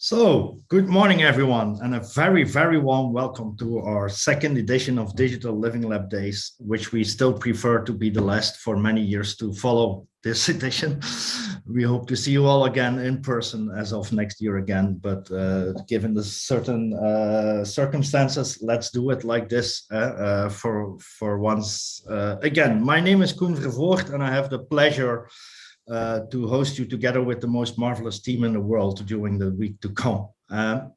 So, good morning, everyone, and a very, very warm welcome to our second edition of Digital Living Lab Days, which we still prefer to be the last for many years to follow this edition. We hope to see you all again in person as of next year again, but given the certain circumstances, let's do it like this for once. Again, my name is Koen Vervoort, and I have the pleasure to host you together with the most marvelous team in the world during the week to come. I'm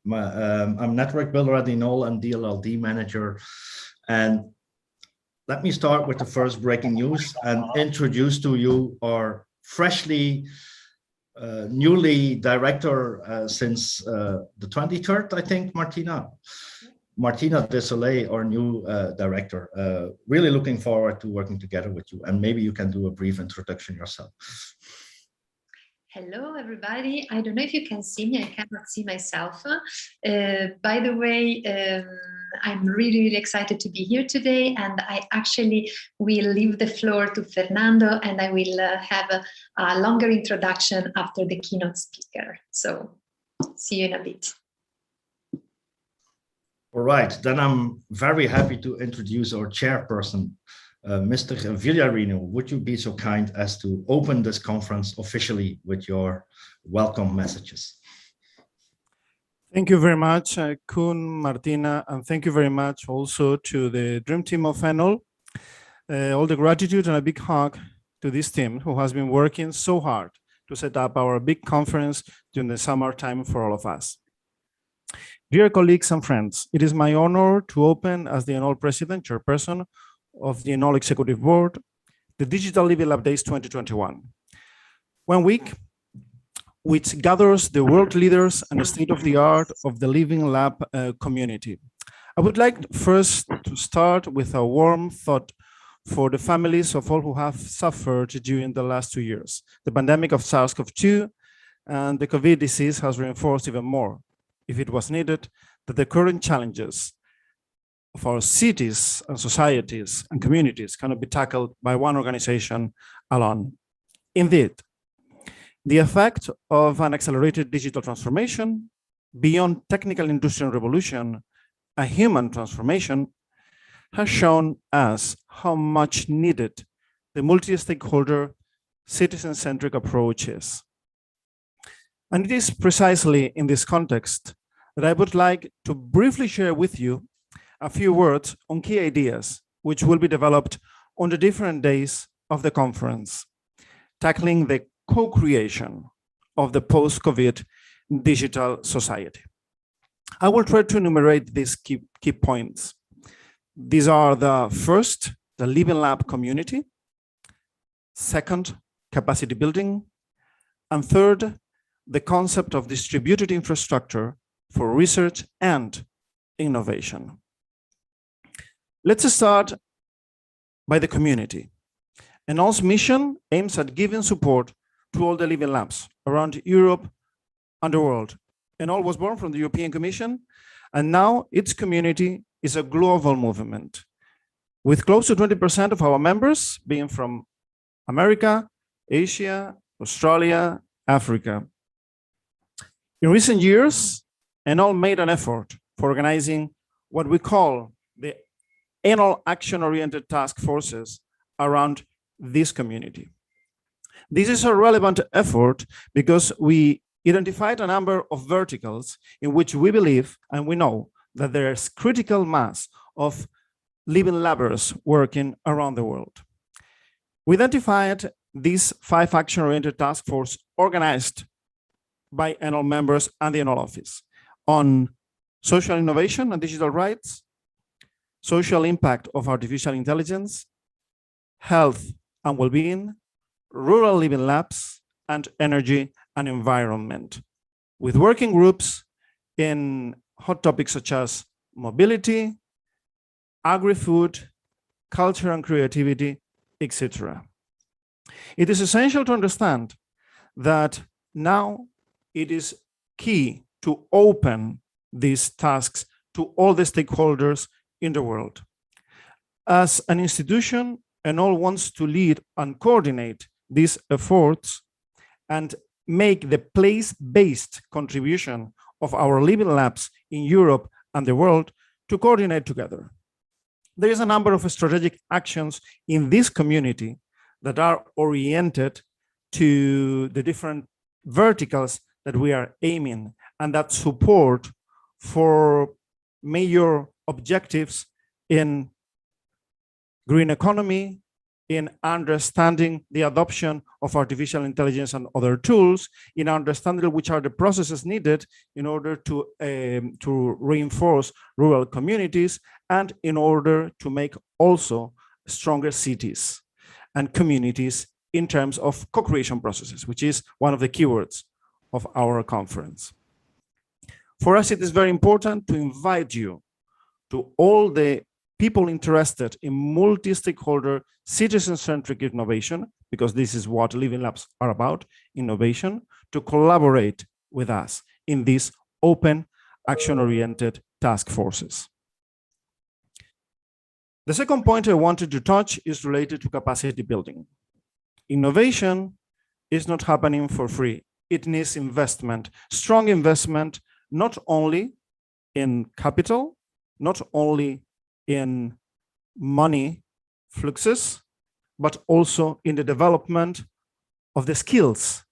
network builder at Enol and DLLD manager. And let me start with the first breaking news and introduce to you our newly director since the 23rd, I think, Martina Desolé, our new director. Really looking forward to working together with you, and maybe you can do a brief introduction yourself. Hello, everybody. I don't know if you can see me. I cannot see myself. By the way, I'm really, really excited to be here today, and I actually will leave the floor to Fernando, and I will have a longer introduction after the keynote speaker. So see you in a bit. All right, then I'm very happy to introduce our chairperson, Mr. Villarino. Would you be so kind as to open this conference officially with your welcome messages? Thank you very much, Koen, Martina, and thank you very much also to the Dream Team of Enol. All the gratitude and a big hug to this team who has been working so hard to set up our big conference during the summertime for all of us. Dear colleagues and friends, it is my honor to open as the Enol President, Chairperson of the Enol Executive Board, the Digital Living Lab Days 2021. 1 week which gathers the world leaders and the state-of-the-art of the Living Lab community. I would like first to start with a warm thought for the families of all who have suffered during the last 2 years. The pandemic of SARS-CoV-2 and the COVID disease has reinforced even more, if it was needed, that the current challenges of our cities and societies and communities cannot be tackled by one organization alone. Indeed, the effect of an accelerated digital transformation beyond technical industrial revolution, a human transformation, has shown us how much needed the multi-stakeholder, citizen-centric approach is. And it is precisely in this context that I would like to briefly share with you a few words on key ideas which will be developed on the different days of the conference, tackling the co-creation of the post-COVID digital society. I will try to enumerate these key points. These are the first, the Living Lab community, second, capacity building, and third, the concept of distributed infrastructure for research and innovation. Let's start by the community. Enol's mission aims at giving support to all the Living Labs around Europe and the world. Enol was born from the European Commission, and now its community is a global movement, with close to 20% of our members being from America, Asia, Australia, Africa. In recent years, Enol made an effort for organizing what we call the Enol action-oriented task forces around this community. This is a relevant effort because we identified a number of verticals in which we believe and we know that there is critical mass of Living Labbers working around the world. We identified these 5 action-oriented task forces organized by Enol members and the Enol office on social innovation and digital rights, social impact of artificial intelligence, health and well-being, rural living labs, and energy and environment, with working groups in hot topics such as mobility, agri-food, culture and creativity, etc. It is essential to understand that now it is key to open these tasks to all the stakeholders in the world. As an institution, Enol wants to lead and coordinate these efforts and make the place-based contribution of our living labs in Europe and the world to coordinate together. There is a number of strategic actions in this community that are oriented to the different verticals that we are aiming and that support for major objectives in green economy, in understanding the adoption of artificial intelligence and other tools, in understanding which are the processes needed in order to reinforce rural communities, and in order to make also stronger cities and communities in terms of co-creation processes, which is one of the keywords of our conference. For us, it is very important to invite you to all the people interested in multi-stakeholder, citizen-centric innovation, because this is what Living Labs are about, innovation, to collaborate with us in these open, action-oriented task forces. The second point I wanted to touch is related to capacity building. Innovation is not happening for free. It needs investment, strong investment, not only in capital, not only in money fluxes, but also in the development of the skills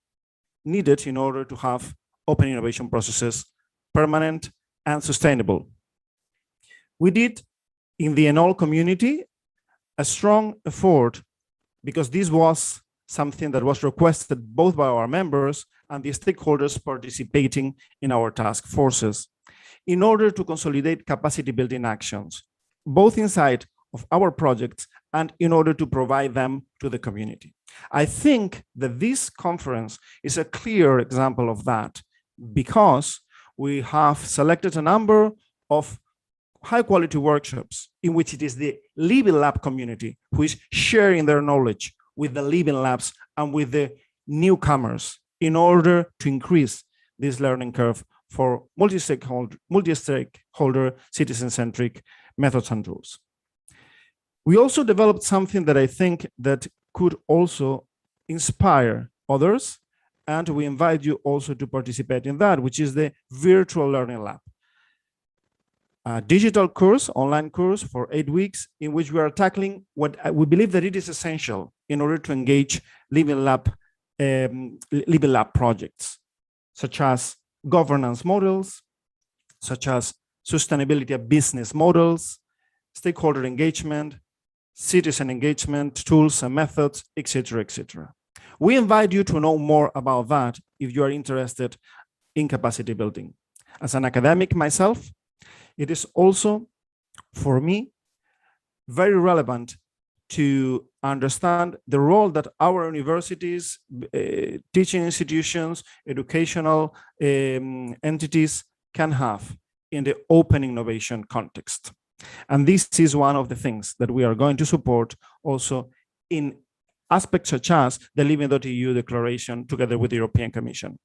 needed in order to have open innovation processes permanent and sustainable. We did in the Enol community a strong effort, because this was something that was requested both by our members and the stakeholders participating in our task forces, in order to consolidate capacity building actions, both inside of our projects and in order to provide them to the community. I think that this conference is a clear example of that, because we have selected a number of high quality workshops in which it is the Living Lab community who is sharing their knowledge with the Living Labs and with the newcomers in order to increase this learning curve for multi-stakeholder, citizen-centric methods and tools. We also developed something that I think that could also inspire others, and we invite you also to participate in that, which is the Virtual Learning Lab. A digital course, online course for 8 weeks, in which we are tackling what we believe that it is essential in order to engage Living Lab projects, such as governance models, such as sustainability of business models, stakeholder engagement, citizen engagement, tools and methods, etc., etc. We invite you to know more about that if you are interested in capacity building. As an academic myself, it is also, for me, very relevant to understand the role that our universities, teaching institutions, educational entities can have in the open innovation context. And this is one of the things that we are going to support also in aspects such as the Living.eu declaration together with the European Commission.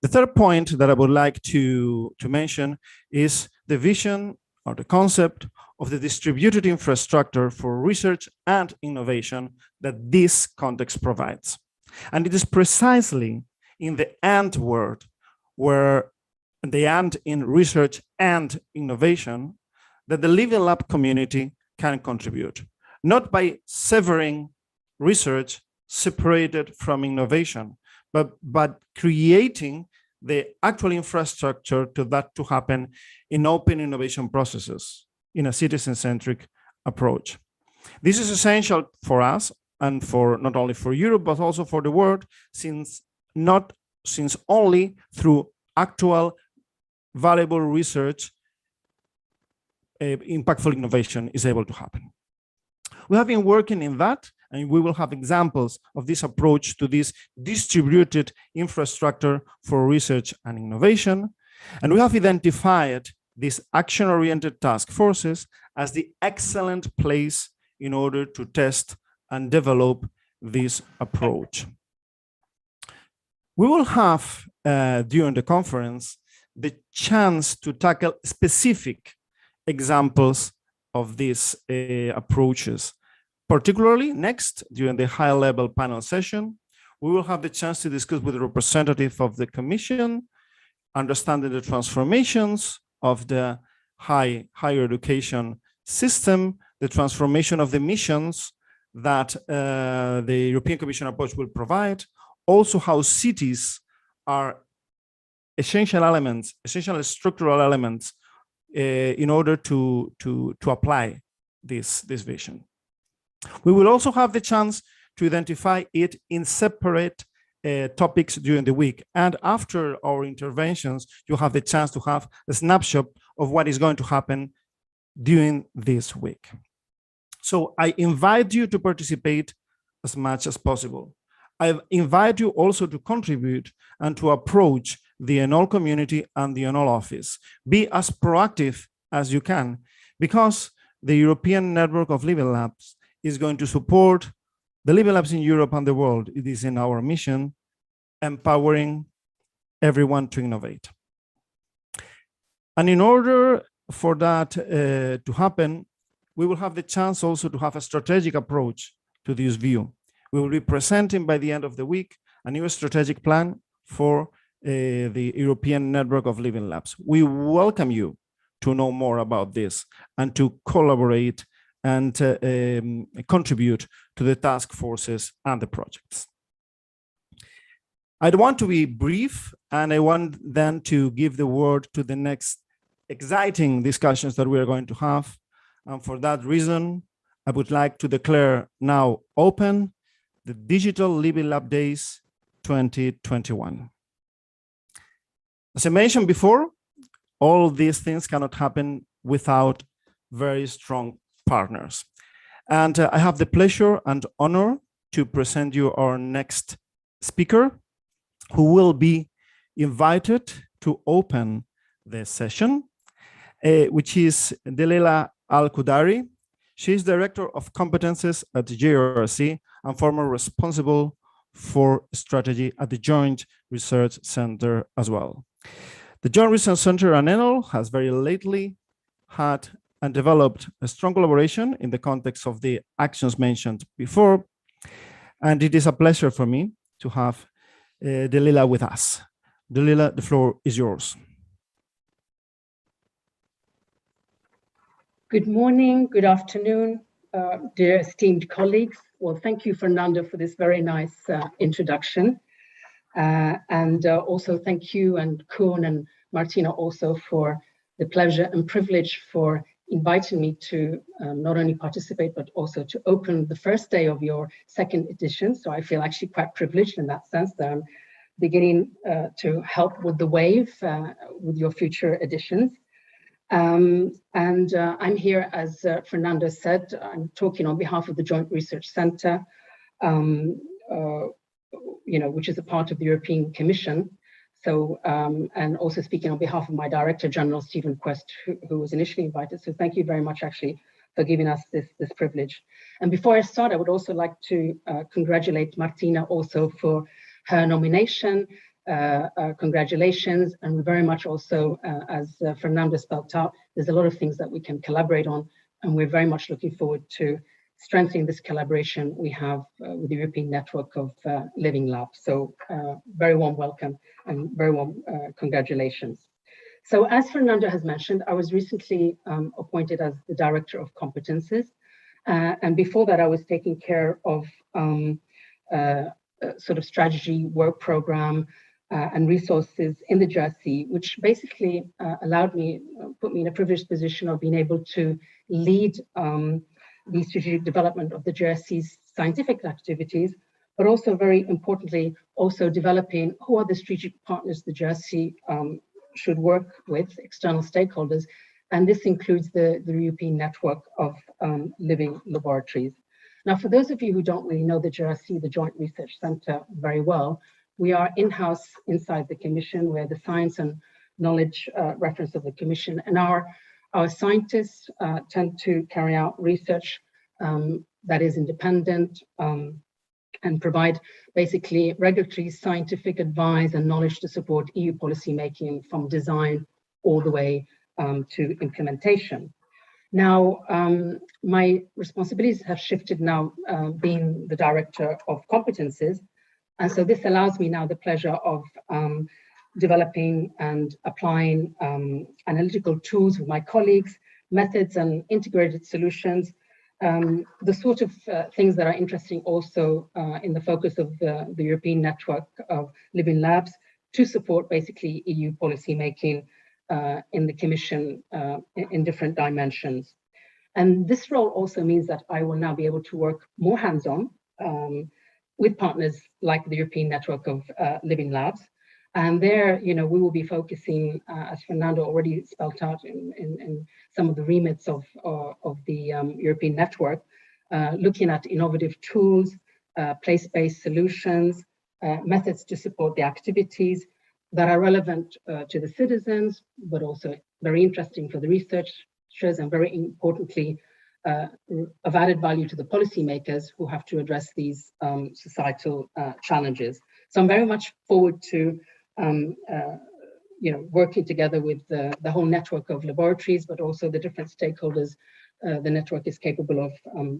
The third point that I would like to mention is the vision or the concept of the distributed infrastructure for research and innovation that this context provides. And it is precisely in the "and" word, where the "and" in research and innovation, that the Living Lab community can contribute, not by severing research separated from innovation, but creating the actual infrastructure to that to happen in open innovation processes in a citizen-centric approach. This is essential for us and for not only for Europe, but also for the world, since only through actual valuable research, impactful innovation is able to happen. We have been working in that, and we will have examples of this approach to this distributed infrastructure for research and innovation. And we have identified these action-oriented task forces as the excellent place in order to test and develop this approach. We will have, during the conference, the chance to tackle specific examples of these approaches. Particularly next, during the high-level panel session, we will have the chance to discuss with the representative of the Commission understanding the transformations of the higher education system, the transformation of the missions that the European Commission approach will provide, also how cities are essential elements, essential structural elements in order to apply this vision. We will also have the chance to identify it in separate topics during the week. And after our interventions, you have the chance to have a snapshot of what is going to happen during this week. So I invite you to participate as much as possible. I invite you also to contribute and to approach the ENOL community and the ENOL office. Be as proactive as you can, because the European Network of Living Labs is going to support the Living Labs in Europe and the world. It is in our mission, empowering everyone to innovate. And in order for that to happen, we will have the chance also to have a strategic approach to this view. We will be presenting by the end of the week a new strategic plan for the European Network of Living Labs. We welcome you to know more about this and to collaborate and contribute to the task forces and the projects. I want to be brief, and I want then to give the word to the next exciting discussions that we are going to have. And for that reason, I would like to declare now open the Digital Living Lab Days 2021. As I mentioned before, all these things cannot happen without very strong partners. And I have the pleasure and honor to present you our next speaker, who will be invited to open the session, which is Delilah Al-Kudari. She is Director of Competences at the JRC and former responsible for strategy at the Joint Research Center as well. The Joint Research Center and ENOL has very lately had and developed a strong collaboration in the context of the actions mentioned before. And it is a pleasure for me to have Delilah with us. Delilah, the floor is yours. Good morning, good afternoon, dear esteemed colleagues. Well, thank you, Fernando, for this very nice introduction. And also thank you and Koen and Martina also for the pleasure and privilege for inviting me to not only participate, but also to open the first day of your second edition. So I feel actually quite privileged in that sense that I'm beginning to help with the wave with your future editions. I'm here, as Fernando said, I'm talking on behalf of the Joint Research Center, which is a part of the European Commission. So, and also speaking on behalf of my Director General, Stephen Quest, who was initially invited. So thank you very much, actually, for giving us this privilege. And before I start, I would also like to congratulate Martina also for her nomination. Congratulations. And we very much also, as Fernando spelled out, there's a lot of things that we can collaborate on. And we're very much looking forward to strengthening this collaboration we have with the European Network of Living Labs. So very warm welcome and very warm congratulations. So as Fernando has mentioned, I was recently appointed as the Director of Competences. And before that, I was taking care of sort of strategy, work program, and resources in the JRC, which basically allowed me, put me in a privileged position of being able to lead the strategic development of the JRC's scientific activities, but also very importantly, also developing who are the strategic partners the JRC should work with, external stakeholders. And this includes the European Network of Living Laboratories. Now, for those of you who don't really know the JRC, the Joint Research Center, very well, we are in-house inside the Commission. We're the science and knowledge reference of the Commission. And our scientists tend to carry out research that is independent and provide basically regulatory scientific advice and knowledge to support EU policy making from design all the way to implementation. Now, my responsibilities have shifted now being the Director of Competences. And so this allows me now the pleasure of developing and applying analytical tools with my colleagues, methods and integrated solutions, the sort of things that are interesting also in the focus of the European network of living labs to support basically EU policy making in the Commission in different dimensions. And this role also means that I will now be able to work more hands-on with partners like the European network of living labs. And there, we will be focusing, as Fernando already spelled out in some of the remits of the European network, looking at innovative tools, place-based solutions, methods to support the activities that are relevant to the citizens, but also very interesting for the researchers and very importantly, of added value to the policymakers who have to address these societal challenges. So I'm very much forward to working together with the whole network of laboratories, but also the different stakeholders the network is capable of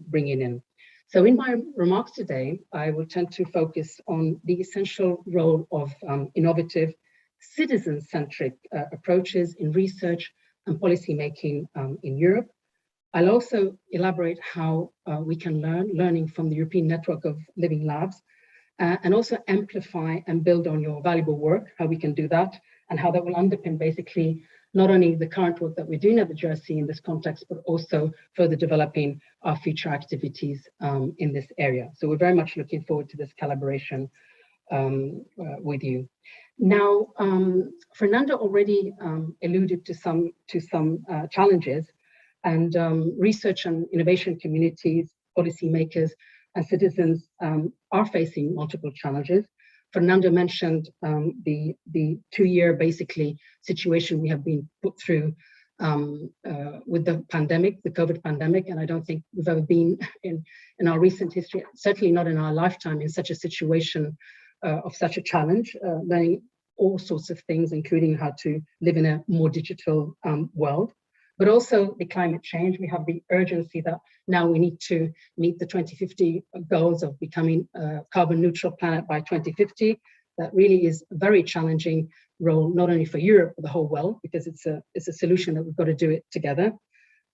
bringing in. So in my remarks today, I will tend to focus on the essential role of innovative, citizen-centric approaches in research and policy making in Europe. I'll also elaborate how we can learning from the European network of living labs, and also amplify and build on your valuable work, how we can do that, and how that will underpin basically not only the current work that we're doing at the JRC in this context, but also further developing our future activities in this area. So we're very much looking forward to this collaboration with you. Now, Fernando already alluded to some challenges, and research and innovation communities, policymakers, and citizens are facing multiple challenges. Fernando mentioned the 2-year basically situation we have been put through with the pandemic, the COVID pandemic, and I don't think we've ever been in our recent history, certainly not in our lifetime, in such a situation of such a challenge, learning all sorts of things, including how to live in a more digital world. But also the climate change. We have the urgency that now we need to meet the 2050 goals of becoming a carbon neutral planet by 2050. That really is a very challenging role, not only for Europe, but the whole world, because it's a solution that we've got to do it together.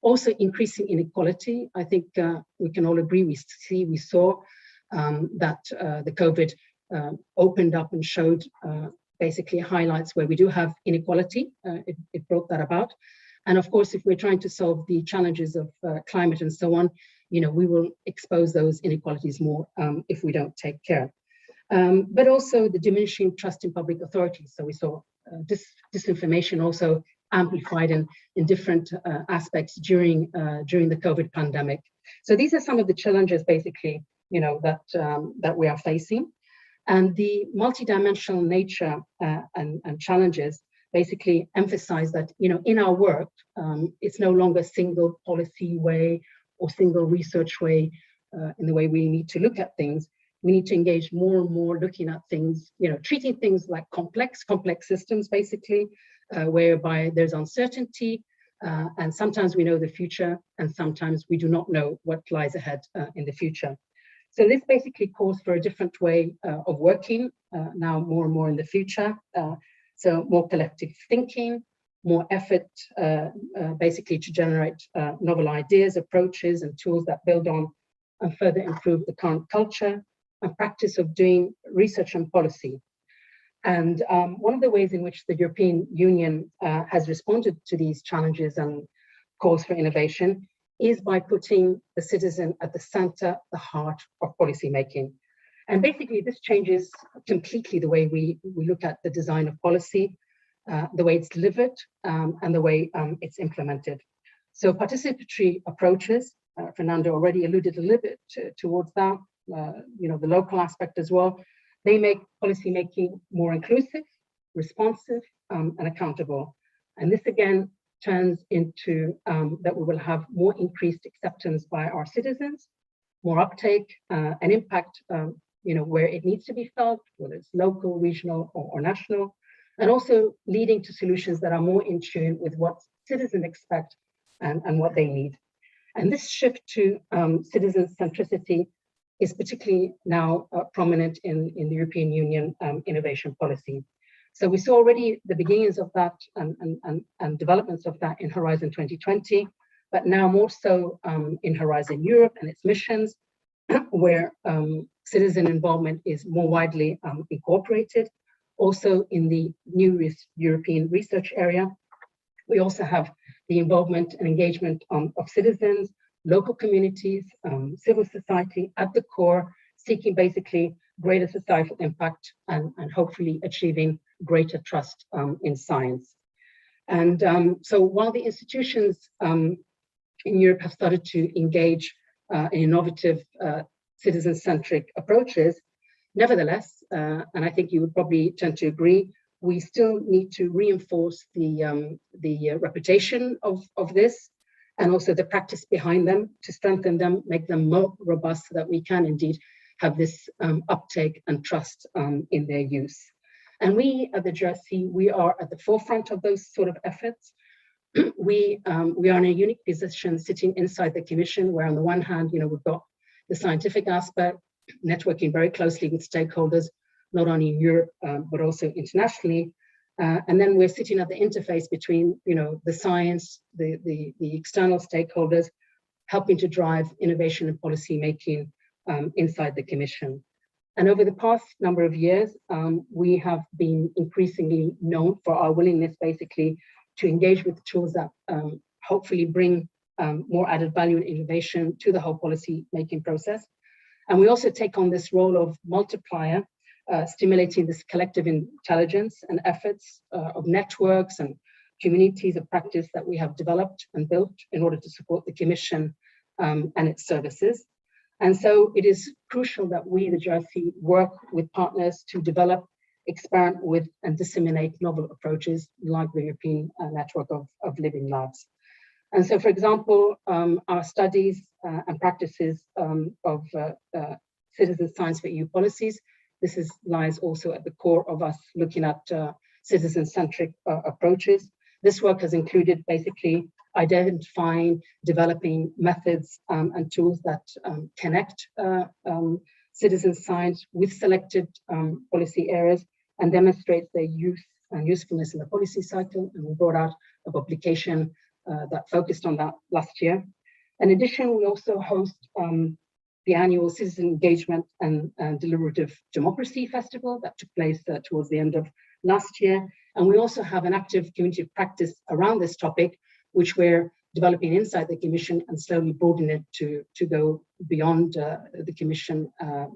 Also increasing inequality. I think we can all agree, we saw that the COVID opened up and showed basically highlights where we do have inequality. It brought that about. And of course, if we're trying to solve the challenges of climate and so on, we will expose those inequalities more if we don't take care. But also the diminishing trust in public authorities. So we saw disinformation also amplified in different aspects during the COVID pandemic. So these are some of the challenges basically, that we are facing. And the multidimensional nature and challenges basically emphasize that, in our work, it's no longer single policy way or single research way in the way we need to look at things. We need to engage more and more looking at things, treating things like complex systems, basically, whereby there's uncertainty, and sometimes we know the future, and sometimes we do not know what lies ahead in the future. So this basically calls for a different way of working now more and more in the future. So more collective thinking, more effort basically to generate novel ideas, approaches, and tools that build on and further improve the current culture and practice of doing research and policy. And one of the ways in which the European Union has responded to these challenges and calls for innovation is by putting the citizen at the center, the heart of policy making. And basically, this changes completely the way we look at the design of policy, the way it's delivered, and the way it's implemented. So participatory approaches, Fernando already alluded a little bit towards that, the local aspect as well. They make policy making more inclusive, responsive, and accountable. And this again turns into that we will have more increased acceptance by our citizens, more uptake and impact where it needs to be felt, whether it's local, regional, or national, and also leading to solutions that are more in tune with what citizens expect and what they need. And this shift to citizen centricity is particularly now prominent in the European Union innovation policy. So we saw already the beginnings of that and developments of that in Horizon 2020, but now more so in Horizon Europe and its missions, where citizen involvement is more widely incorporated. Also in the new European research area, we also have the involvement and engagement of citizens, local communities, civil society at the core, seeking basically greater societal impact and hopefully achieving greater trust in science. And so while the institutions in Europe have started to engage in innovative citizen-centric approaches, nevertheless, and I think you would probably tend to agree, we still need to reinforce the reputation of this and also the practice behind them to strengthen them, make them more robust so that we can indeed have this uptake and trust in their use. And we at the JRC, we are at the forefront of those sort of efforts. We are in a unique position sitting inside the Commission, where on the one hand, we've got the scientific aspect, networking very closely with stakeholders, not only in Europe, but also internationally. And then we're sitting at the interface between, the science, the external stakeholders, helping to drive innovation and policy making inside the Commission. And over the past number of years, we have been increasingly known for our willingness basically to engage with tools that hopefully bring more added value and innovation to the whole policy making process. And we also take on this role of multiplier, stimulating this collective intelligence and efforts of networks and communities of practice that we have developed and built in order to support the Commission and its services. And so it is crucial that we, the JRC, work with partners to develop, experiment with, and disseminate novel approaches like the European Network of Living Labs. And so, for example, our studies and practices of citizen science for EU policies, this lies also at the core of us looking at citizen-centric approaches. This work has included basically identifying, developing methods and tools that connect citizen science with selected policy areas and demonstrates their use and usefulness in the policy cycle. And we brought out a publication that focused on that last year. In addition, we also host the annual Citizen Engagement and Deliberative Democracy Festival that took place towards the end of last year. And we also have an active community of practice around this topic, which we're developing inside the Commission and slowly broadening it to go beyond the Commission,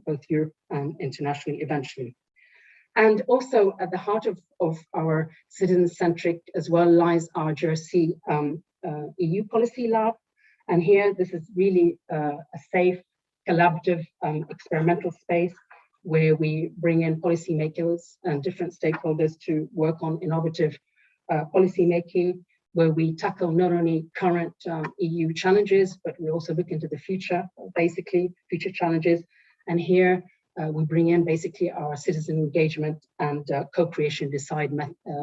both Europe and internationally eventually. And also at the heart of our citizen-centric as well lies our JRC EU Policy Lab. And here, this is really a safe, collaborative, experimental space where we bring in policymakers and different stakeholders to work on innovative policy making, where we tackle not only current EU challenges, but we also look into the future, basically future challenges. And here we bring in basically our citizen engagement and co-creation decide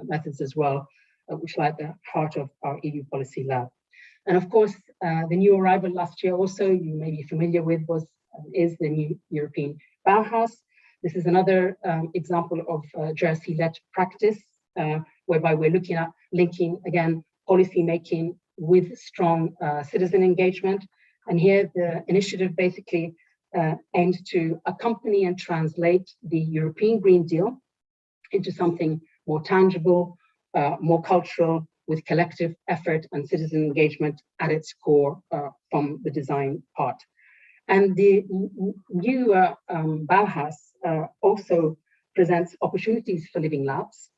methods as well, which lie at the heart of our EU Policy Lab. And of course, the new arrival last year also, you may be familiar with, is the new European Bauhaus. This is another example of JRC-led practice, whereby we're looking at linking, again, policy making with strong citizen engagement. And here the initiative basically aimed to accompany and translate the European Green Deal into something more tangible, more cultural, with collective effort and citizen engagement at its core from the design part. And the new Bauhaus also presents opportunities for living labs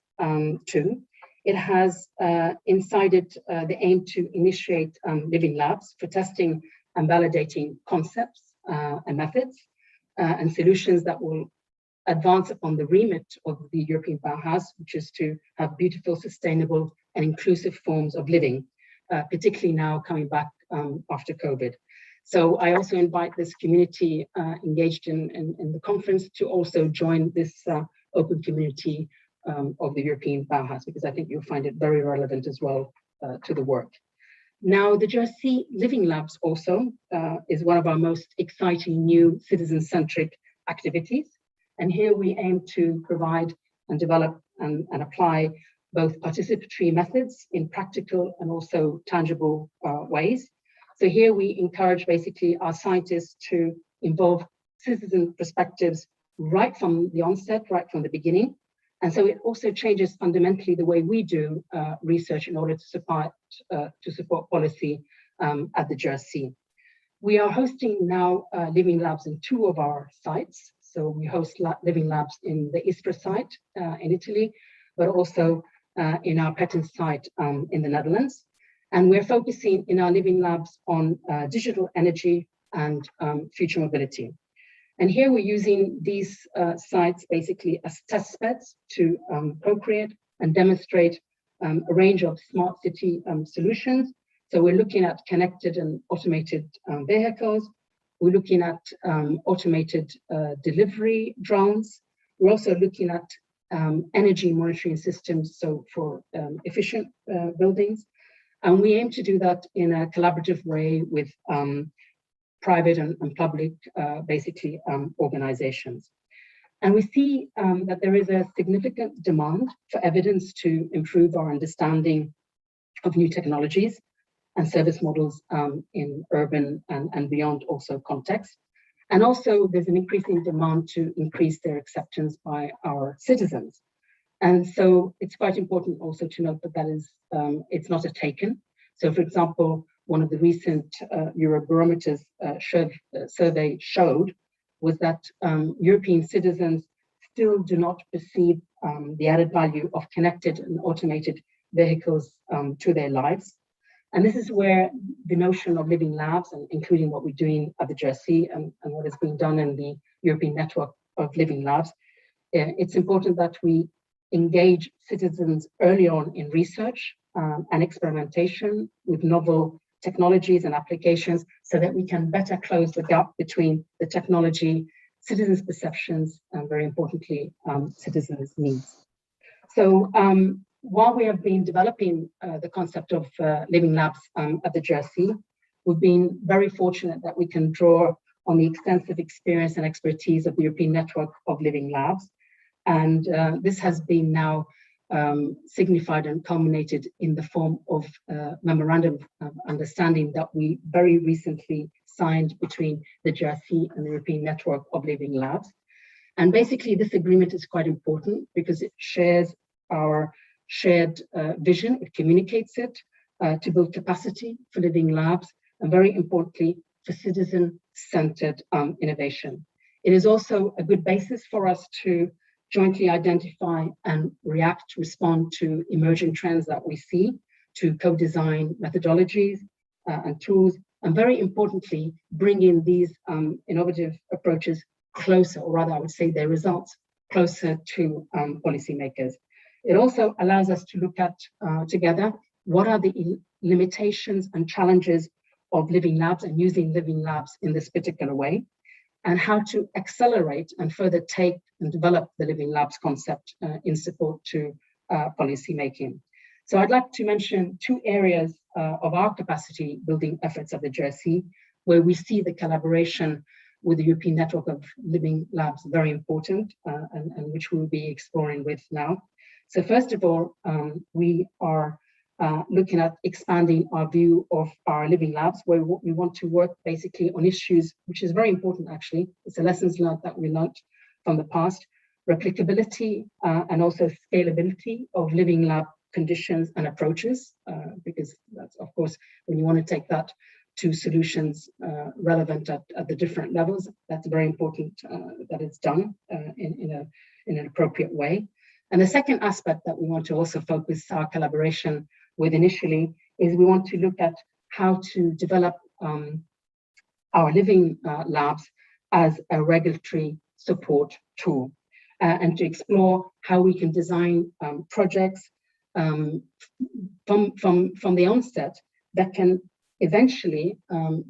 too. It has inside it the aim to initiate living labs for testing and validating concepts and methods and solutions that will advance upon the remit of the European Bauhaus, which is to have beautiful, sustainable, and inclusive forms of living, particularly now coming back after COVID. So I also invite this community engaged in the conference to also join this open community of the European Bauhaus, because I think you'll find it very relevant as well to the work. Now, the JRC Living Labs also is one of our most exciting new citizen-centric activities. And here we aim to provide and develop and apply both participatory methods in practical and also tangible ways. So here we encourage basically our scientists to involve citizen perspectives right from the onset, right from the beginning. And so it also changes fundamentally the way we do research in order to support policy at the JRC. We are hosting now Living Labs in 2 of our sites. So we host Living Labs in the Istra site in Italy, but also in our Petten site in the Netherlands. And we're focusing in our Living Labs on digital energy and future mobility. And here we're using these sites basically as test beds to co-create and demonstrate a range of smart city solutions. So we're looking at connected and automated vehicles. We're looking at automated delivery drones. We're also looking at energy monitoring systems, so for efficient buildings. And we aim to do that in a collaborative way with private and public, basically, organizations. And we see that there is a significant demand for evidence to improve our understanding of new technologies and service models in urban and beyond also context. And also there's an increasing demand to increase their acceptance by our citizens. And so it's quite important also to note that it's not a taken. So for example, one of the recent Eurobarometer survey showed was that European citizens still do not perceive the added value of connected and automated vehicles to their lives. And this is where the notion of Living Labs, and including what we're doing at the JRC and what is being done in the European network of Living Labs, it's important that we engage citizens early on in research and experimentation with novel technologies and applications so that we can better close the gap between the technology, citizens' perceptions, and very importantly, citizens' needs. So while we have been developing the concept of Living Labs at the JRC, we've been very fortunate that we can draw on the extensive experience and expertise of the European network of Living Labs. And this has been now signified and culminated in the form of a memorandum of understanding that we very recently signed between the JRC and the European network of Living Labs. And basically this agreement is quite important because it shares our shared vision, it communicates it to build capacity for Living Labs, and very importantly, for citizen-centered innovation. It is also a good basis for us to jointly identify and respond to emerging trends that we see, to co-design methodologies and tools, and very importantly, bring in these innovative approaches closer, or rather I would say their results closer to policymakers. It also allows us to look at together what are the limitations and challenges of Living Labs and using Living Labs in this particular way, and how to accelerate and further take and develop the Living Labs concept in support to policy making. So I'd like to mention 2 areas of our capacity building efforts at the JRC, where we see the collaboration with the European network of Living Labs very important, and which we'll be exploring with now. So first of all, we are looking at expanding our view of our Living Labs, where we want to work basically on issues, which is very important actually. It's the lessons learned that we learned from the past, replicability and also scalability of Living Lab conditions and approaches, because that's, of course, when you want to take that to solutions relevant at the different levels, that's very important that it's done in an appropriate way. And the second aspect that we want to also focus our collaboration with initially is we want to look at how to develop our Living Labs as a regulatory support tool and to explore how we can design projects from the onset that can eventually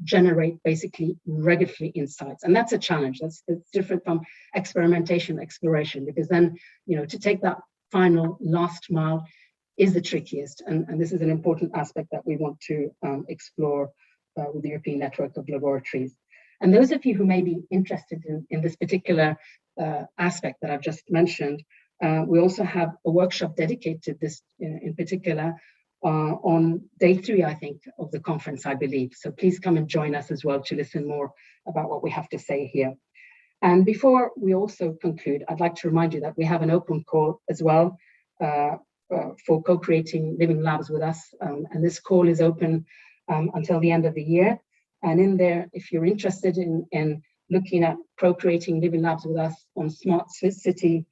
generate basically regulatory insights. And that's a challenge. That's different from experimentation, exploration, because then, to take that final last mile is the trickiest. And this is an important aspect that we want to explore with the European network of laboratories. And those of you who may be interested in this particular aspect that I've just mentioned, We also have a workshop dedicated this in particular on day 3, I think, of the conference, I believe. So please come and join us as well to listen more about what we have to say here. And before we also conclude, I'd like to remind you that we have an open call as well for co-creating living labs with us. And this call is open until the end of the year. And in there, if you're interested in looking at co-creating living labs with us on smart city,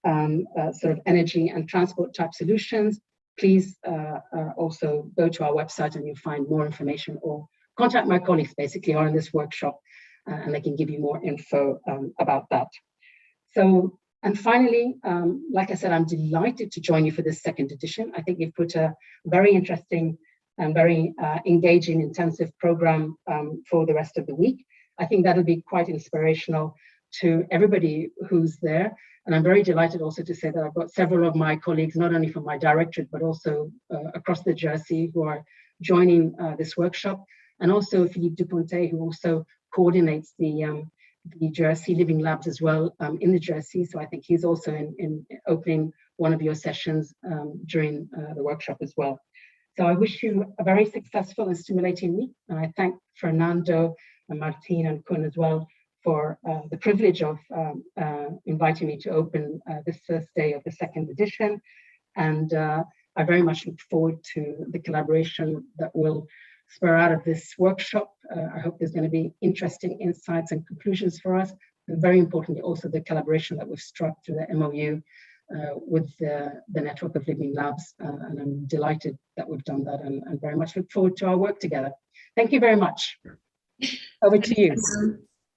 sort of energy and transport type solutions, please also go to our website and you'll find more information, or contact my colleagues basically are in this workshop and they can give you more info about that. So, and finally, like I said, I'm delighted to join you for this 2nd edition. I think you've put a very interesting and very engaging, intensive program for the rest of the week. I think that'll be quite inspirational to everybody who's there. And I'm very delighted also to say that I've got several of my colleagues, not only from my directorate, but also across the Jersey, who are joining this workshop. And also Philippe Dupontet, who also coordinates the Jersey Living Labs as well in the Jersey. So I think he's also in opening one of your sessions during the workshop as well. So I wish you a very successful and stimulating week. And I thank Fernando and Martin and Kun as well for the privilege of inviting me to open this first day of the 2nd edition. And I very much look forward to the collaboration that will spur out of this workshop. I hope there's going to be interesting insights and conclusions for us. And very importantly, also the collaboration that we've struck through the MOU with the network of living labs. And I'm delighted that we've done that and very much look forward to our work together. Thank you very much. Over to you.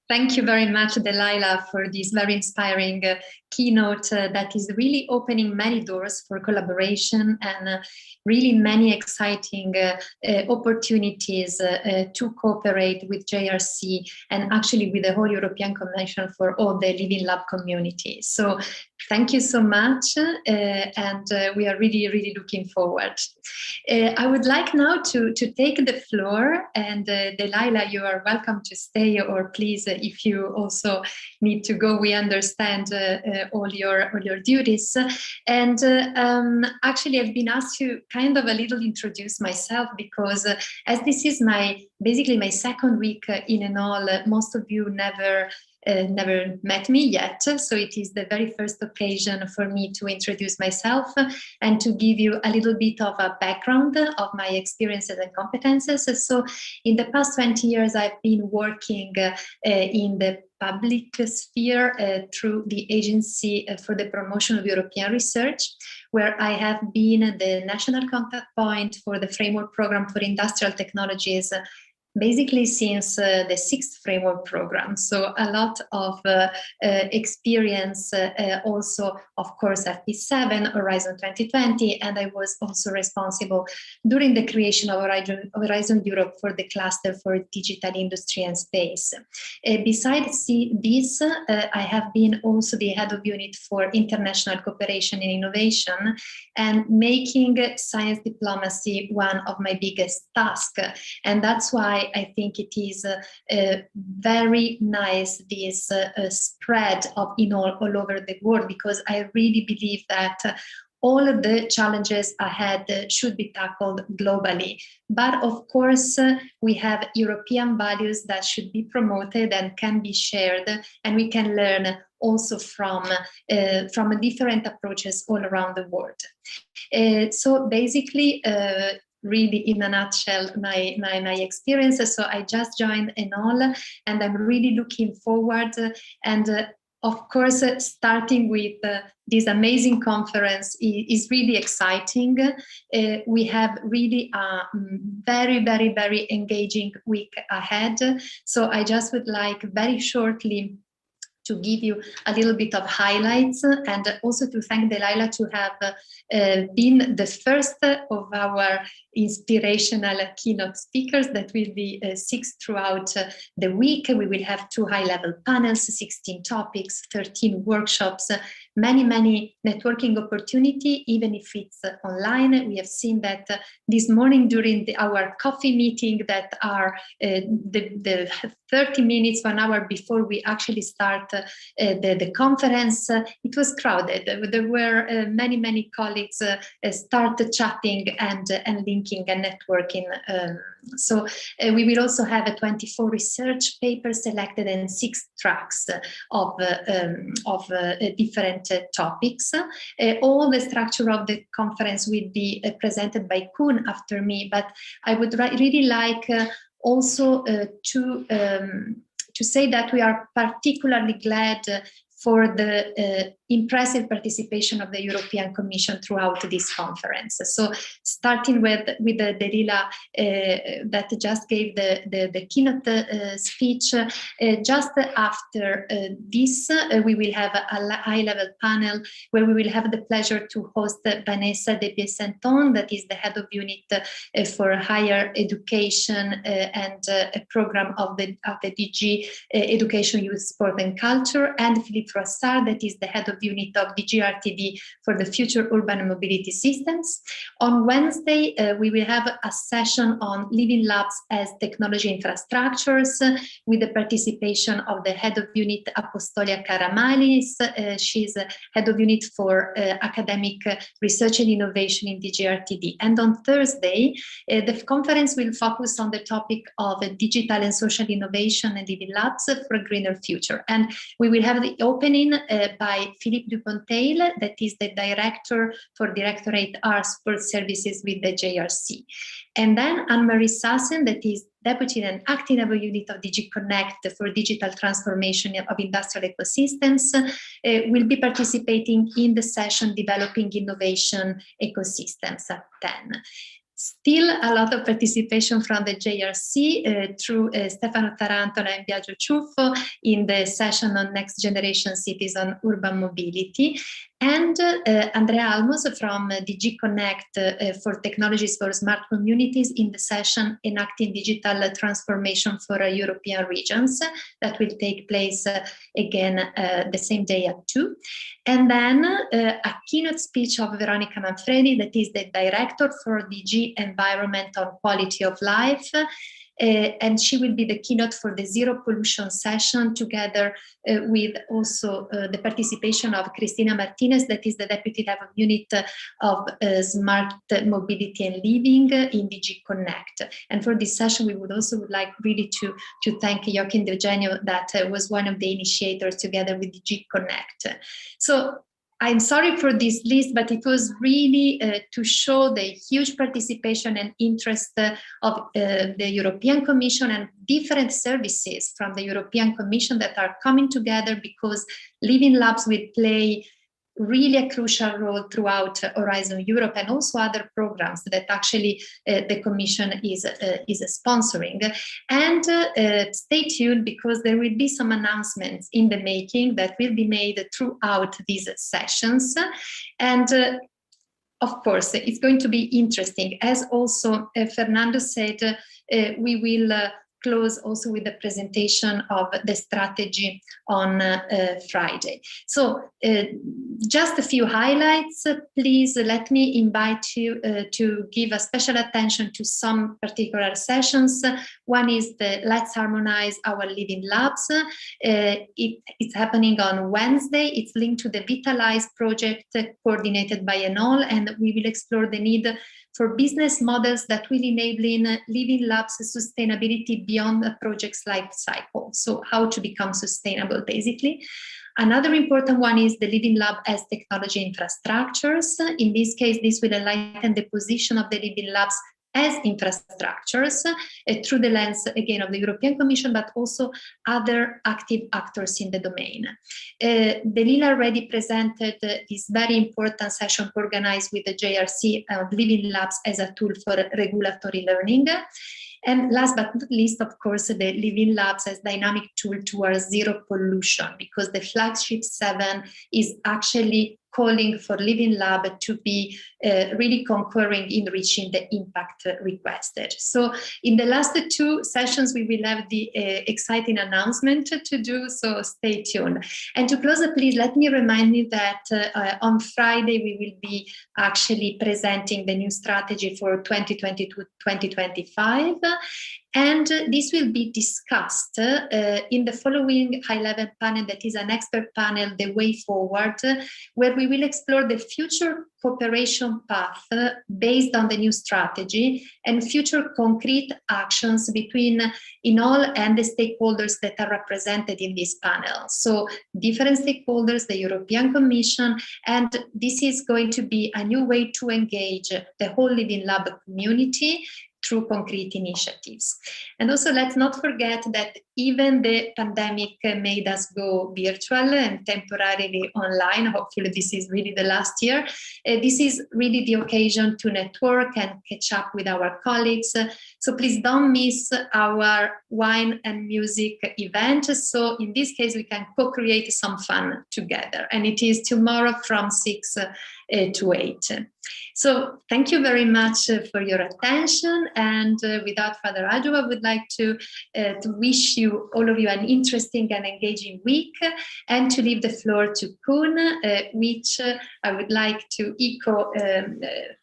Thank you very much, Delilah, for this very inspiring keynote that is really opening many doors for collaboration and really many exciting opportunities to cooperate with JRC and actually with the whole European Convention for all the Living Lab community. So thank you so much, and we are really, really looking forward. I would like now to take the floor, and Delilah, you are welcome to stay, or please, if you also need to go, we understand all your duties. And actually, I've been asked to kind of a little introduce myself, because as this is basically my 2nd week in Enol, most of you never met me yet. So it is the very first occasion for me to introduce myself and to give you a little bit of a background of my experiences and competences. So in the past 20 years, I've been working in the public sphere through the Agency for the Promotion of European Research, where I have been the national contact point for the Framework Program for Industrial Technologies basically since the 6th framework program. So a lot of experience, also, of course, FP7, Horizon 2020, and I was also responsible during the creation of Horizon Europe for the cluster for digital industry and space. Besides this, I have been also the head of unit for international cooperation and innovation, and making science diplomacy one of my biggest tasks. And that's why I think it is very nice, this spread of all over the world, because I really believe that all of the challenges ahead should be tackled globally. But of course, we have European values that should be promoted and can be shared, and we can learn also from different approaches all around the world. So basically, really in a nutshell, my experiences. So I just joined Enol, and I'm really looking forward, and of course, starting with this amazing conference is really exciting. We have really a very, very, very engaging week ahead. So I just would like very shortly to give you a little bit of highlights, and also to thank Delilah to have been the first of our inspirational keynote speakers that will be 6 throughout the week. We will have 2 high-level panels, 16 topics, 13 workshops, many networking opportunity, even if it's online. We have seen that this morning during our coffee meeting that are the 30 minutes, 1 hour before we actually start the conference, it was crowded. There were many colleagues start chatting and linking and networking. So we will also have 24 research papers selected and 6 tracks of different topics. All the structure of the conference will be presented by Koen after me, but I would really like also to say that we are particularly glad for the impressive participation of the European Commission throughout this conference. So starting with Delila that just gave the keynote speech, just after this, we will have a high-level panel where we will have the pleasure to host Vanessa de Piesenton, that is the head of unit for higher education and a program of the DG Education, Youth, Sport and Culture, and Philippe Froissart, that is the head of unit of DGRTD for the future urban mobility systems. On Wednesday, we will have a session on living labs as technology infrastructures with the participation of the head of unit Apostolia Karamalis. She's head of unit for academic research and innovation in DGRTD. And on Thursday, the conference will focus on the topic of digital and social innovation and living labs for a greener future. And we will have the opening by Philippe Dupontel, that is the director for Directorate R Support Services with the JRC. And then Anne-Marie Sassen, that is Deputy and Acting Head of Unit of DG Connect for Digital Transformation of Industrial Ecosystems, will be participating in the session Developing Innovation Ecosystems at 10. Still a lot of participation from the JRC through Stefano Tarantola and Biagio Ciuffo in the session on next generation cities on urban mobility. And Andrea Almos from DG Connect for Technologies for Smart Communities in the session Enacting Digital Transformation for European Regions that will take place again the same day at 2. And then a keynote speech of Veronica Manfredi, that is the Director for DG Environment on Quality of Life. And she will be the keynote for the Zero Pollution session, together with also the participation of Cristina Martinez, that is the Deputy Head of Unit of Smart Mobility and Living in DG Connect. And for this session, we would like really to thank Joachim De Eugenio, that was one of the initiators together with DG Connect. So I'm sorry for this list, but it was really to show the huge participation and interest of the European Commission and different services from the European Commission that are coming together, because Living Labs will play really a crucial role throughout Horizon Europe and also other programs that actually the Commission is sponsoring. And stay tuned, because there will be some announcements in the making that will be made throughout these sessions. And of course, it's going to be interesting. As also Fernando said, we will close also with the presentation of the strategy on Friday. So just a few highlights. Please let me invite you to give a special attention to some particular sessions. One is the Let's Harmonize Our Living Labs. It's happening on Wednesday. It's linked to the Vitalize project coordinated by Enol, and we will explore the need for business models that will enable Living Labs sustainability beyond a project's life cycle. So how to become sustainable, basically. Another important one is the Living Lab as technology infrastructures. In this case, this will enlighten the position of the Living Labs as infrastructures through the lens, again, of the European Commission, but also other active actors in the domain. Delila already presented this very important session organized with the JRC of Living Labs as a tool for regulatory learning. And last but not least, of course, the Living Labs as dynamic tool towards zero pollution, because the flagship 7 is actually calling for Living Lab to be really concurring in reaching the impact requested. So in the last two sessions, we will have the exciting announcement to do, so stay tuned. And to close, please let me remind you that on Friday, we will be actually presenting the new strategy for 2022-2025. And this will be discussed in the following high-level panel, that is an expert panel, The Way Forward, where we will explore the future cooperation path based on the new strategy and future concrete actions between all and the stakeholders that are represented in this panel. So different stakeholders, the European Commission, and this is going to be a new way to engage the whole Living Lab community through concrete initiatives. And also, let's not forget that even the pandemic made us go virtual and temporarily online. Hopefully this is really the last year. This is really the occasion to network and catch up with our colleagues. So please don't miss our wine and music event. So in this case, we can co-create some fun together. And it is tomorrow from 6 to 8. So thank you very much for your attention. And without further ado, I would like to wish you, all of you, an interesting and engaging week, and to leave the floor to Koen, which I would like to echo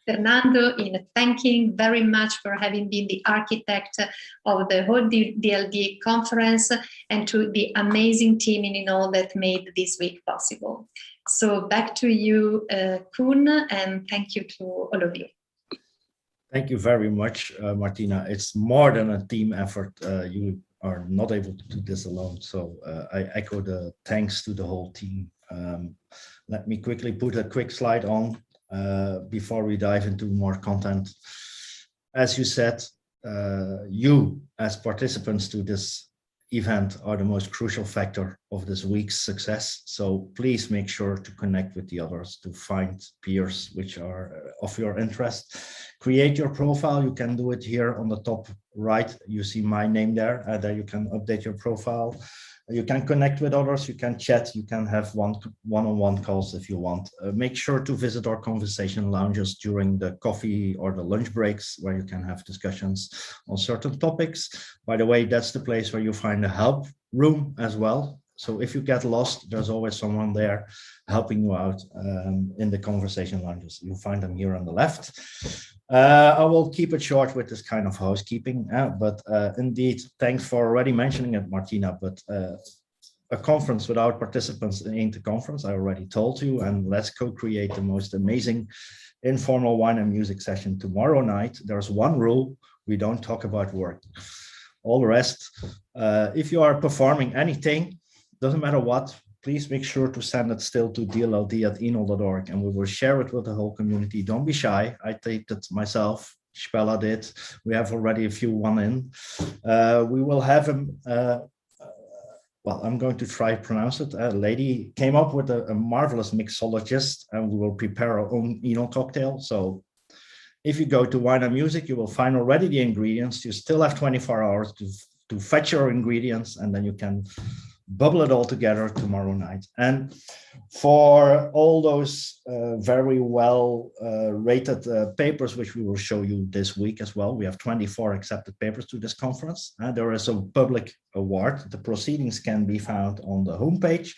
Fernando in thanking very much for having been the architect of the whole DLD conference, and to the amazing team in all that made this week possible. So back to you, Koen, and thank you to all of you. Thank you very much, Martina. It's more than a team effort. You are not able to do this alone. So I echo the thanks to the whole team. Let me quickly put a quick slide on before we dive into more content. As you said, you as participants to this event are the most crucial factor of this week's success. So please make sure to connect with the others, to find peers which are of your interest. Create your profile. You can do it here on the top right. You see my name there. There you can update your profile. You can connect with others, you can chat, you can have one-on-one calls if you want. Make sure to visit our conversation lounges during the coffee or the lunch breaks, where you can have discussions on certain topics. By the way, that's the place where you find a help room as well. So if you get lost, there's always someone there helping you out in the conversation lounges. You'll find them here on the left. I will keep it short with this kind of housekeeping, but indeed, thanks for already mentioning it, Martina, but a conference without participants ain't a conference, I already told you, and let's co-create the most amazing informal wine and music session tomorrow night. There's one rule: we don't talk about work. All the rest, if you are performing anything, doesn't matter what, please make sure to send it still to dld@enol.org, and we will share it with the whole community. Don't be shy. I taped it myself. Spella did. We have already a few one in. We will have him. Well, I'm going to try to pronounce it. A lady came up with a marvelous mixologist, and we will prepare our own Enol cocktail. So if you go to Wine and Music, you will find already the ingredients. You still have 24 hours to fetch your ingredients, and then you can bubble it all together tomorrow night. And for all those very well rated papers, which we will show you this week as well, we have 24 accepted papers to this conference. There is a public award. The proceedings can be found on the homepage.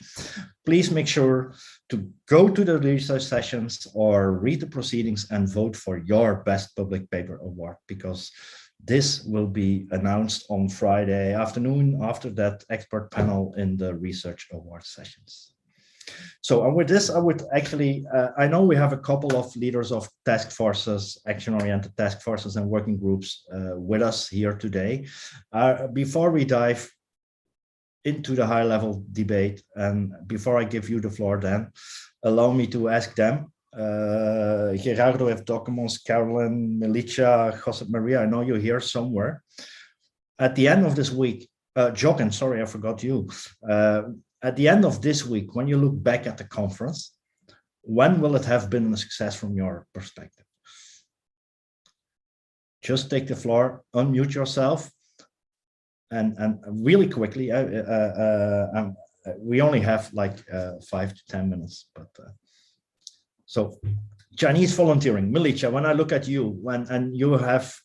Please make sure to go to the research sessions or read the proceedings and vote for your best public paper award, because this will be announced on Friday afternoon after that expert panel in the research award sessions. So, and with this, I would actually, I know we have a couple of leaders of task forces, action-oriented task forces and working groups with us here today. Before we dive into the high-level debate, and before I give you the floor then, allow me to ask them, Gerardo F. Documents, Carolyn, Milicia, Josep Maria, I know you're here somewhere. At the end of this week, Jochen, sorry, I forgot you. At the end of this week, when you look back at the conference, when will it have been a success from your perspective? Just take the floor, unmute yourself, and really quickly, we only have like 5 to 10 minutes, but So Chinese volunteering, Milica, when I look at you, and you have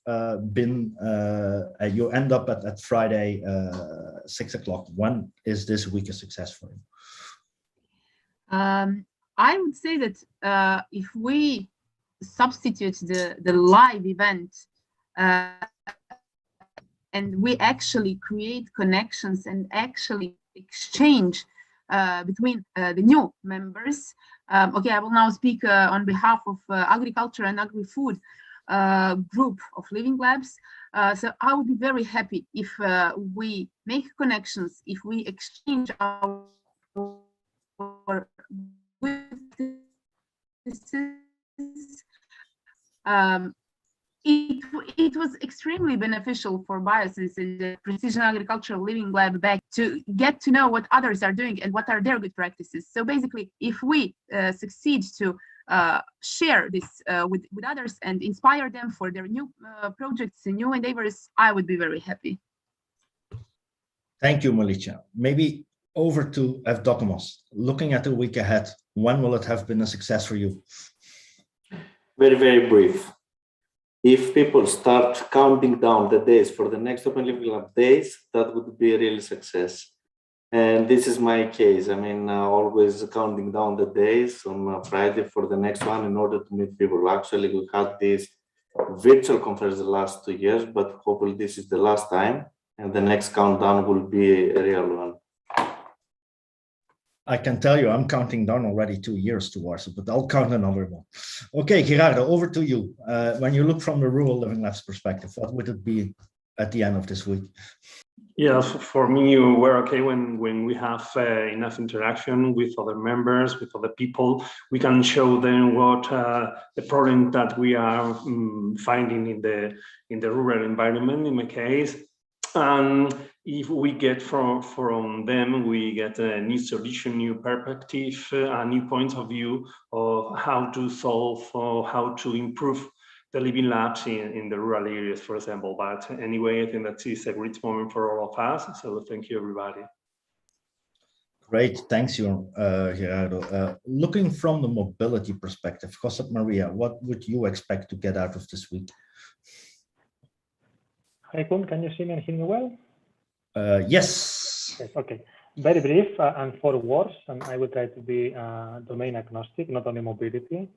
you end up at Friday, 6 o'clock. When is this week a success for you? I would say that if we substitute the live event and we actually create connections and actually exchange between the new members. Okay, I will now speak on behalf of Agriculture and Agri-Food group of Living Labs. So I would be very happy if we make connections, if we exchange our it was extremely beneficial for Biosens in the Precision Agricultural Living Lab back to get to know what others are doing and what are their good practices. So basically, if we succeed to share this with others and inspire them for their new projects and new endeavors, I would be very happy. Thank you, Milica. Maybe over to Evdokimos. Looking at the week ahead, when will it have been a success for you? Very, very brief. If people start counting down the days for the next Open Living Lab days, that would be a real success. And this is my case. I mean, always counting down the days on Friday for the next one in order to meet people. Actually, we had this virtual conference the last 2 years, but hopefully this is the last time. And the next countdown will be a real one. I can tell you, I'm counting down already 2 years towards it, but I'll count another one. Okay, Gerardo, over to you. When you look from the Rural Living Labs perspective, what would it be at the end of this week? Yeah, for me, we're okay when we have enough interaction with other members, with other people. We can show them what the problem that we are finding in the rural environment, in my case. And if we get from them, we get a new solution, new perspective, a new point of view of how to solve or how to improve the living labs in the rural areas, for example. But anyway, I think that is a great moment for all of us. So thank you, everybody. Great, thanks, Gerardo. Looking from the mobility perspective, Josep Maria, what would you expect to get out of this week? Hi, Koen, can you see me and hear me well? Yes. Okay, very brief and 4 words, and I will try to be domain agnostic, not only mobility,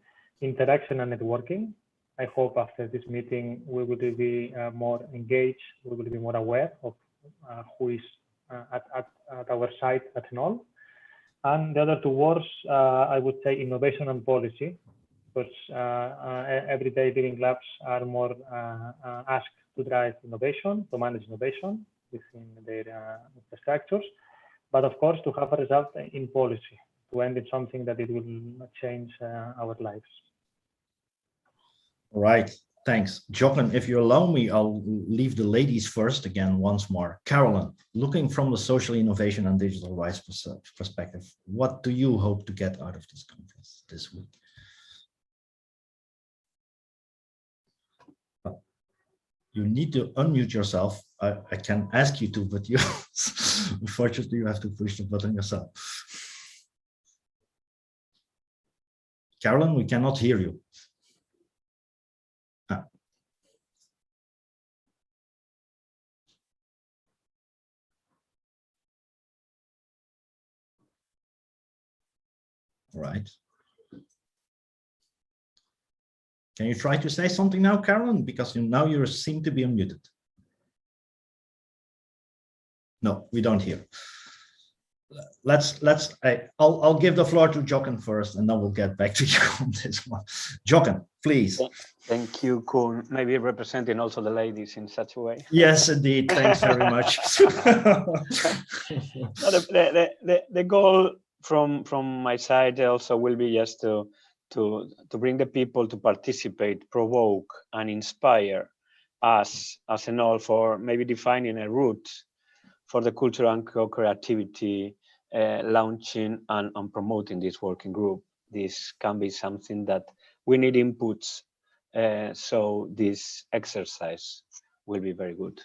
interaction and networking. I hope after this meeting we will be more engaged, we will be more aware of who is at our site at NOL. And the other 2 words, I would say innovation and policy, because everyday Living Labs are more asked to drive innovation, to manage innovation within their infrastructures, but of course to have a result in policy, to end in something that it will change our lives. All right, thanks. Jochen, if you allow me, I'll leave the ladies first again once more. Carolyn, looking from the social innovation and digital rights perspective, what do you hope to get out of this conference this week? You need to unmute yourself. I can ask you to, but you unfortunately you have to push the button yourself. Carolyn, we cannot hear you. All right. Can you try to say something now, Carolyn? Because now you seem to be unmuted. No, we don't hear. I'll give the floor to Jochen first, and then we'll get back to you on this one. Jochen, please. Thank you, Koen. Maybe representing also the ladies in such a way. Yes, indeed. Thanks very much. The goal from my side also will be just to bring the people to participate, provoke, and inspire us as an all for maybe defining a route for the cultural and creativity, launching and promoting this working group. This can be something that we need inputs, so this exercise will be very good.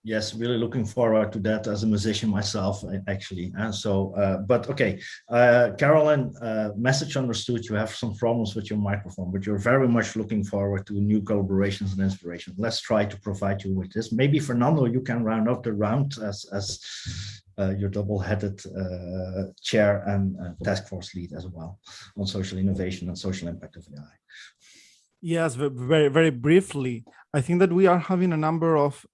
Yes, really looking forward to that as a musician myself, actually. And so, but okay, Carolyn, message understood. You have some problems with your microphone, but you're very much looking forward to new collaborations and inspiration. Let's try to provide you with this. Maybe Fernando, you can round up the round as your double-headed chair and task force lead as well on social innovation and social impact of AI. Yes, very briefly. I think that we are having a number of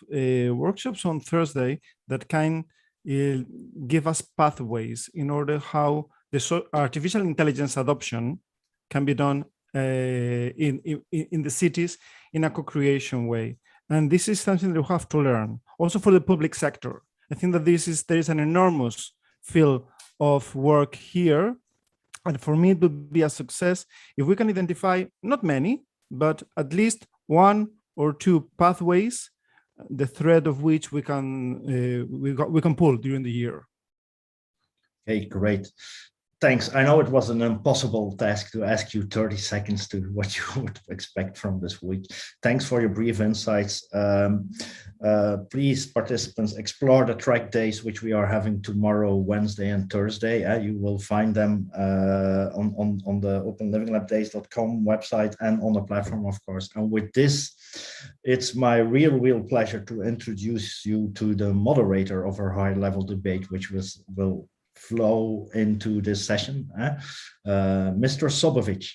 workshops on Thursday that can give us pathways in order how the artificial intelligence adoption can be done in the cities in a co-creation way. And this is something that we have to learn. Also for the public sector, I think that there is an enormous field of work here. And for me, it would be a success if we can identify not many, but at least one or two pathways, the thread of which we can pull during the year. Okay, great. Thanks. I know it was an impossible task to ask you 30 seconds to what you would expect from this week. Thanks for your brief insights. Please, participants, explore the track days, which we are having tomorrow, Wednesday and Thursday. You will find them on the openlivinglabdays.com website and on the platform, of course. And with this, it's my real pleasure to introduce you to the moderator of our high-level debate, which will flow into this session, Mr. Sobovic.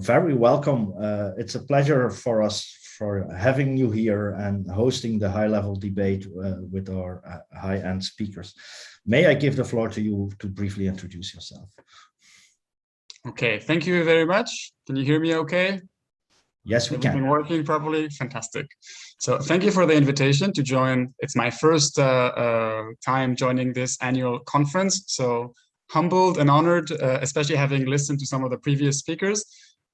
Very welcome. It's a pleasure for us for having you here and hosting the high-level debate with our high-end speakers. May I give the floor to you to briefly introduce yourself? Okay, thank you very much. Can you hear me okay? Yes, we can. Everything working properly? Fantastic. So thank you for the invitation to join. It's my first time joining this annual conference. So humbled and honored, especially having listened to some of the previous speakers.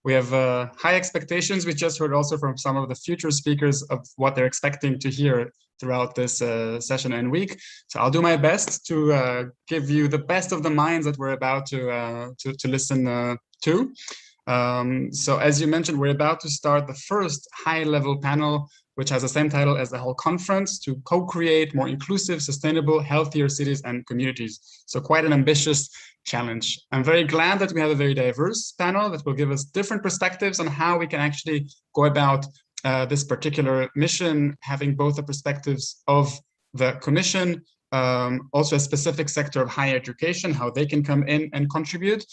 We have high expectations. We just heard also from some of the future speakers of what they're expecting to hear throughout this session and week. So I'll do my best to give you the best of the minds that we're about to listen to. So as you mentioned, we're about to start the first high-level panel, which has the same title as the whole conference, to co-create more inclusive, sustainable, healthier cities and communities. So quite an ambitious challenge. I'm very glad that we have a very diverse panel that will give us different perspectives on how we can actually go about this particular mission, having both the perspectives of the Commission, also a specific sector of higher education, how they can come in and contribute.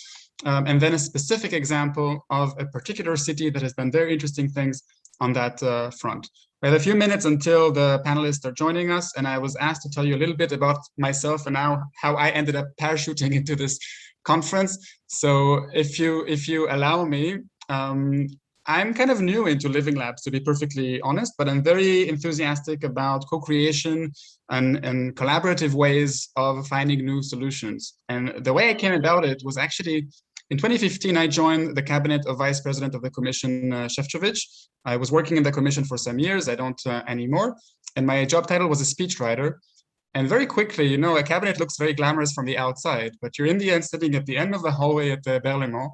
And then a specific example of a particular city that has done very interesting things on that front. We have a few minutes until the panelists are joining us, and I was asked to tell you a little bit about myself and now how I ended up parachuting into this conference. So if you allow me, I'm kind of new into Living Labs, to be perfectly honest, but I'm very enthusiastic about co-creation and collaborative ways of finding new solutions. And the way I came about it was actually in 2015, I joined the cabinet of Vice President of the Commission, Šefčovič. I was working in the Commission for some years. I don't anymore. And my job title was a speechwriter. And very quickly, you know, a cabinet looks very glamorous from the outside, but you're in the end sitting at the end of the hallway at the Berlaymont.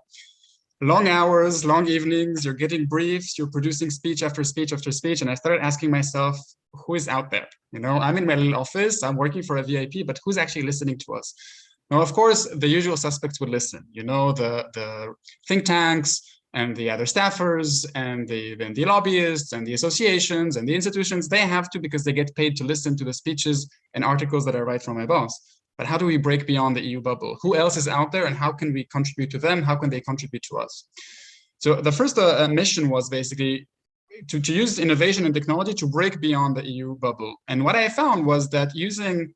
Long hours, long evenings, you're getting briefs, you're producing speech after speech after speech. And I started asking myself, who is out there? You know, I'm in my little office, I'm working for a VIP, but who's actually listening to us? Now, of course, the usual suspects would listen, you know, the think tanks and the other staffers and the lobbyists and the associations and the institutions, they have to because they get paid to listen to the speeches and articles that I write from my boss. But how do we break beyond the EU bubble? Who else is out there and how can we contribute to them? How can they contribute to us? So the first mission was basically to use innovation and technology to break beyond the EU bubble. And what I found was that using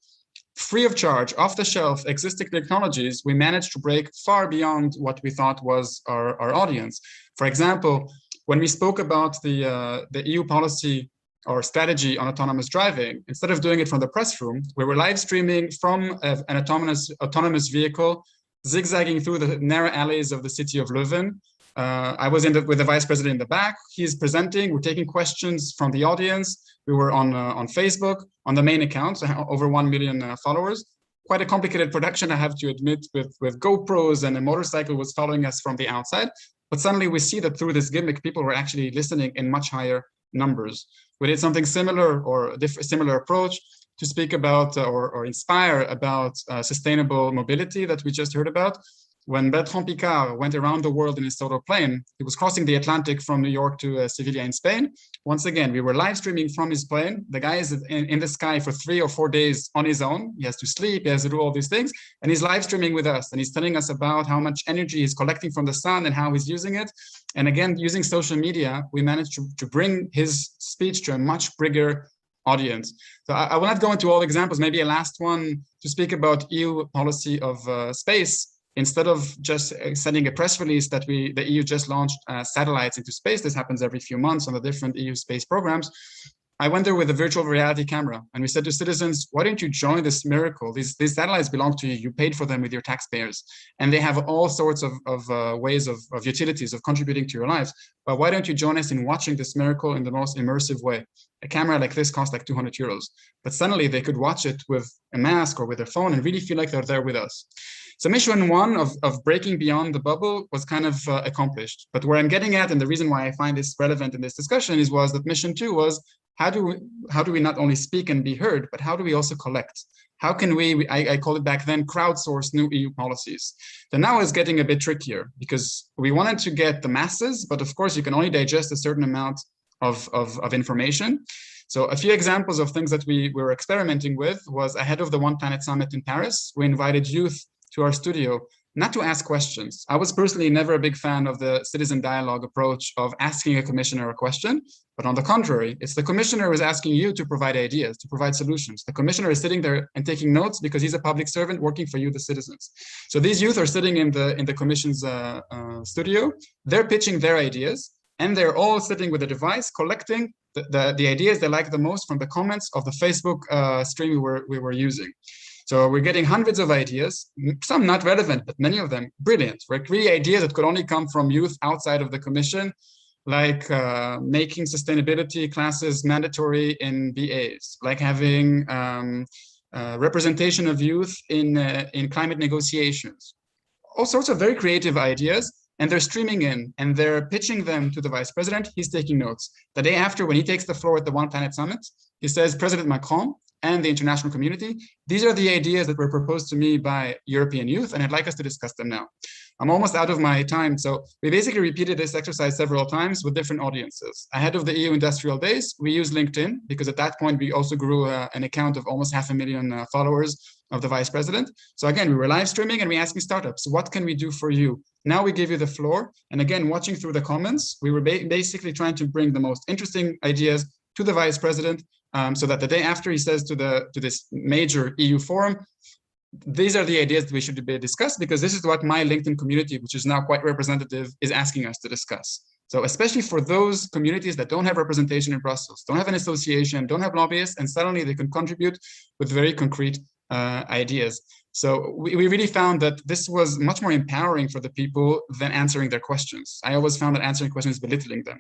free of charge, off-the-shelf existing technologies, we managed to break far beyond what we thought was our audience. For example, when we spoke about the EU policy or strategy on autonomous driving, instead of doing it from the press room, we were live streaming from an autonomous vehicle, zigzagging through the narrow alleys of the city of Leuven. I was with the vice president in the back. He's presenting. We're taking questions from the audience. We were on Facebook, on the main account, so over 1 million followers. Quite a complicated production, I have to admit, with GoPros, and a motorcycle was following us from the outside. But suddenly we see that through this gimmick, people were actually listening in much higher numbers. We did something similar or a similar approach to speak about or inspire about sustainable mobility that we just heard about. When Bertrand Piccard went around the world in his solo plane, he was crossing the Atlantic from New York to Sevilla in Spain. Once again, we were live streaming from his plane. The guy is in the sky for 3 or 4 days on his own. He has to sleep, he has to do all these things, and he's live streaming with us. And he's telling us about how much energy he's collecting from the sun and how he's using it. And again, using social media, we managed to bring his speech to a much bigger audience. So I will not go into all examples, maybe a last one to speak about EU policy of space. Instead of just sending a press release that the EU just launched satellites into space, this happens every few months on the different EU space programs, I went there with a virtual reality camera and we said to citizens, why don't you join this miracle? These satellites belong to you, you paid for them with your taxpayers, and they have all sorts of ways of utilities of contributing to your lives. But why don't you join us in watching this miracle in the most immersive way? A camera like this costs like 200 euros, but suddenly they could watch it with a mask or with their phone and really feel like they're there with us. So mission one of breaking beyond the bubble was kind of accomplished. But where I'm getting at, and the reason why I find this relevant in this discussion was that mission two was, how do we not only speak and be heard, but how do we also collect? How can I called it back then, crowdsource new EU policies? So now it's getting a bit trickier because we wanted to get the masses, but of course you can only digest a certain amount of information. So a few examples of things that we were experimenting with was ahead of the One Planet Summit in Paris, we invited youth to our studio, not to ask questions. I was personally never a big fan of the citizen dialogue approach of asking a commissioner a question, but on the contrary, it's the commissioner who is asking you to provide ideas, to provide solutions. The commissioner is sitting there and taking notes because he's a public servant working for you, the citizens. So these youth are sitting in the commission's studio, they're pitching their ideas, and they're all sitting with a device collecting the ideas they like the most from the comments of the Facebook stream we were using. So we're getting hundreds of ideas, some not relevant, but many of them brilliant, right? Really ideas that could only come from youth outside of the commission, like making sustainability classes mandatory in BAs, like having representation of youth in climate negotiations. All sorts of very creative ideas, and they're streaming in and they're pitching them to the vice president. He's taking notes. The day after, when he takes the floor at the One Planet Summit, he says, President Macron and the international community, these are the ideas that were proposed to me by European youth, and I'd like us to discuss them now. I'm almost out of my time, so we basically repeated this exercise several times with different audiences. Ahead of the EU Industrial Days, we used LinkedIn, because at that point we also grew an account of almost 500,000 followers of the vice president. So again, we were live streaming and we asking startups, what can we do for you? Now we give you the floor. And again, watching through the comments, we were basically trying to bring the most interesting ideas to the vice president, so that the day after he says to this major EU forum, these are the ideas that we should be discussed, because this is what my LinkedIn community, which is now quite representative, is asking us to discuss. So especially for those communities that don't have representation in Brussels, don't have an association, don't have lobbyists, and suddenly they can contribute with very concrete ideas. So we really found that this was much more empowering for the people than answering their questions. I always found that answering questions is belittling them.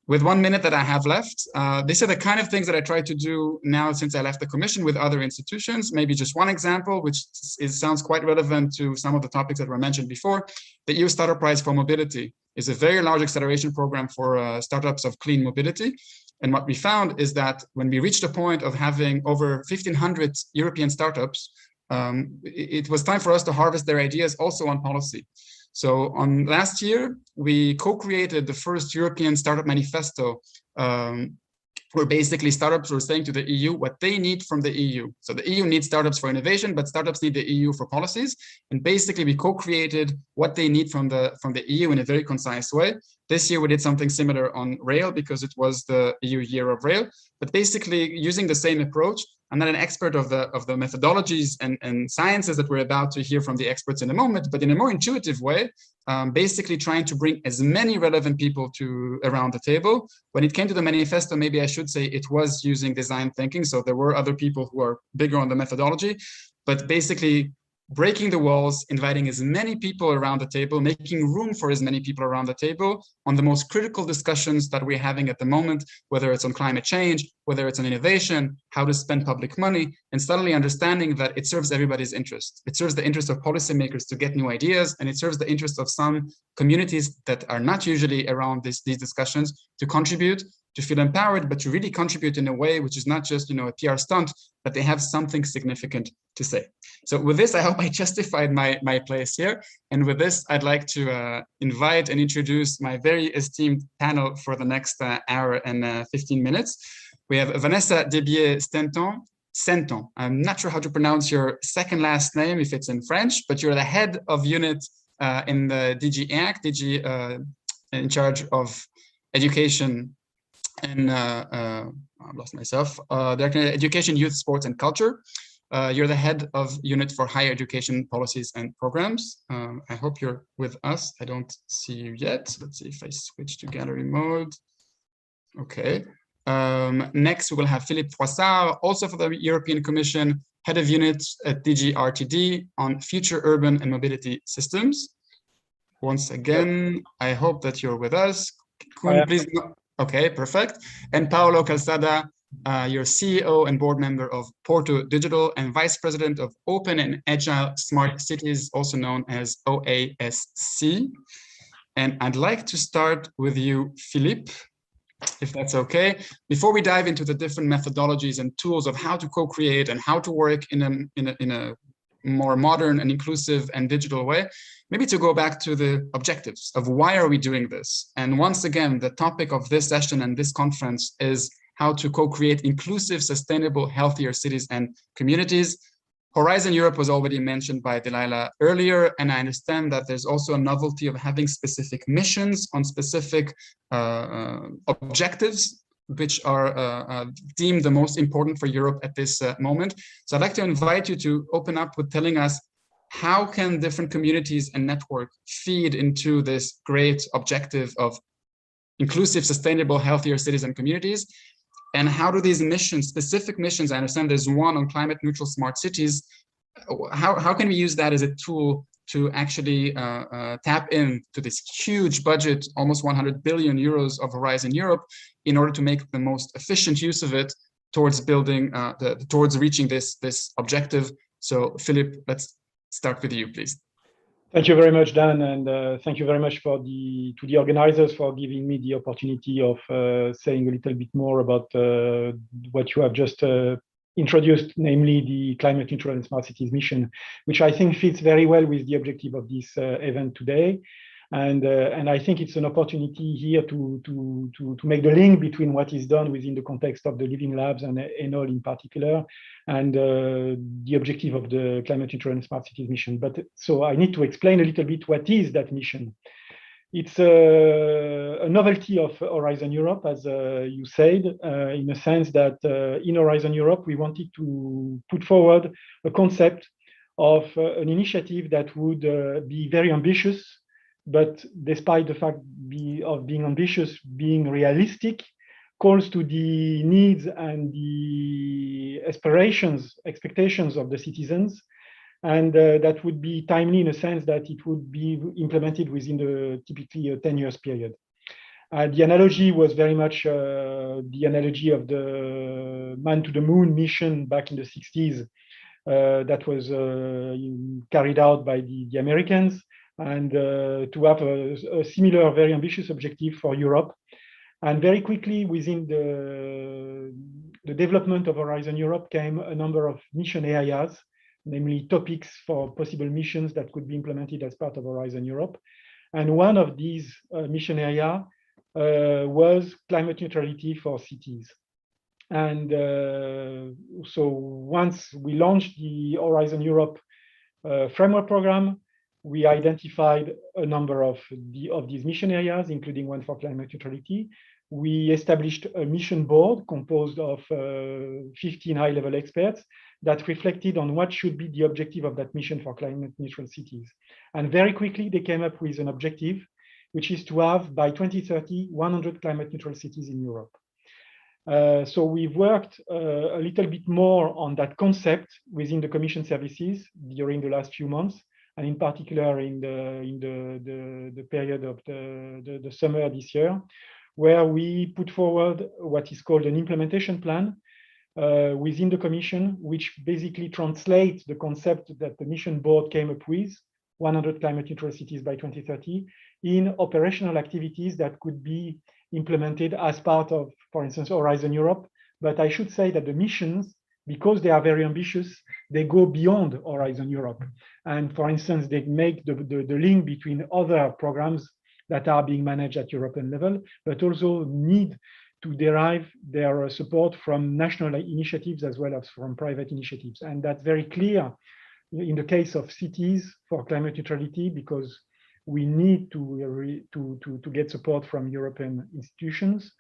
With 1 minute that I have left, these are the kind of things that I try to do now since I left the commission with other institutions. Maybe just one example, which sounds quite relevant to some of the topics that were mentioned before. The EU Startup Prize for Mobility is a very large acceleration program for startups of clean mobility. And what we found is that when we reached a point of having over 1,500 European startups, it was time for us to harvest their ideas also on policy. So on last year, we co-created the first European Startup Manifesto, where basically startups were saying to the EU what they need from the EU. So the EU needs startups for innovation, but startups need the EU for policies. And basically we co-created what they need from the EU in a very concise way. This year we did something similar on rail because it was the EU Year of Rail, but basically using the same approach. I'm not an expert of the methodologies and sciences that we're about to hear from the experts in a moment, but in a more intuitive way, basically trying to bring as many relevant people around the table. When it came to the manifesto, maybe I should say it was using design thinking. So there were other people who are bigger on the methodology, but basically breaking the walls, inviting as many people around the table, making room for as many people around the table on the most critical discussions that we're having at the moment, whether it's on climate change, whether it's on innovation, how to spend public money, and suddenly understanding that it serves everybody's interest. It serves the interest of policymakers to get new ideas, and it serves the interest of some communities that are not usually around these discussions to contribute to feel empowered, but to really contribute in a way which is not just, a PR stunt, but they have something significant to say. So with this, I hope I justified my place here. And with this, I'd like to invite and introduce my very esteemed panel for the next hour and 15 minutes. We have Vanessa Desbier-Stenton. I'm not sure how to pronounce your second last name if it's in French, but you're the head of unit in the DG Act, DG in charge of education and I've lost myself, education, youth, sports, and culture. You're the head of unit for higher education policies and programs. I hope you're with us. I don't see you yet. Let's see if I switch to gallery mode. Okay. Next, we will have Philippe Froissart, also for the European Commission, head of unit at DG RTD on future urban and mobility systems. Once again, I hope that you're with us. Please. Okay, perfect. And Paolo Calzada, your CEO and board member of Porto Digital and vice president of Open and Agile Smart Cities, also known as OASC. And I'd like to start with you, Philippe, if that's okay. Before we dive into the different methodologies and tools of how to co-create and how to work in a more modern and inclusive and digital way, maybe to go back to the objectives of why are we doing this? And once again, the topic of this session and this conference is how to co-create inclusive, sustainable, healthier cities and communities. Horizon Europe was already mentioned by Delilah earlier, and I understand that there's also a novelty of having specific missions on specific objectives, which are deemed the most important for Europe at this moment. So I'd like to invite you to open up with telling us how can different communities and networks feed into this great objective of inclusive, sustainable, healthier cities and communities? And how do these missions, specific missions, I understand there's one on climate neutral smart cities, how can we use that as a tool to actually tap into this huge budget, almost 100 billion euros of Horizon Europe, in order to make the most efficient use of it towards building, towards reaching this objective? So Philippe, let's start with you, please. Thank you very much, Dan, and thank you very much to the organizers for giving me the opportunity of saying a little bit more about what you have just introduced, namely the Climate Neutral and Smart Cities mission, which I think fits very well with the objective of this event today. And I think it's an opportunity here to make the link between what is done within the context of the Living Labs and ENOL in particular, and the objective of the Climate Neutral and Smart Cities mission. But so I need to explain a little bit what is that mission. It's a novelty of Horizon Europe, as you said, in a sense that in Horizon Europe, we wanted to put forward a concept of an initiative that would be very ambitious, but despite the fact of being ambitious, being realistic, calls to the needs and the expectations of the citizens, and that would be timely in a sense that it would be implemented within typically a 10 years period. The analogy was very much the analogy of the Man to the Moon mission back in the 60s that was carried out by the Americans, and to have a similar, very ambitious objective for Europe. And very quickly within the development of Horizon Europe came a number of mission areas, namely topics for possible missions that could be implemented as part of Horizon Europe. And one of these mission area was climate neutrality for cities. And so once we launched the Horizon Europe framework program, we identified a number of these mission areas, including one for climate neutrality. We established a mission board composed of 15 high-level experts that reflected on what should be the objective of that mission for climate neutral cities. And very quickly, they came up with an objective, which is to have, by 2030, 100 climate neutral cities in Europe. So we've worked a little bit more on that concept within the Commission services during the last few months, and in particular in the period of the summer this year, where we put forward what is called an implementation plan within the Commission, which basically translates the concept that the mission board came up with, 100 climate neutral cities by 2030, in operational activities that could be implemented as part of, for instance, Horizon Europe. But I should say that the missions, because they are very ambitious, they go beyond Horizon Europe. And for instance, they make the link between other programs that are being managed at European level, but also need to derive their support from national initiatives as well as from private initiatives. And that's very clear in the case of cities for climate neutrality, because we need to get support from European institutions.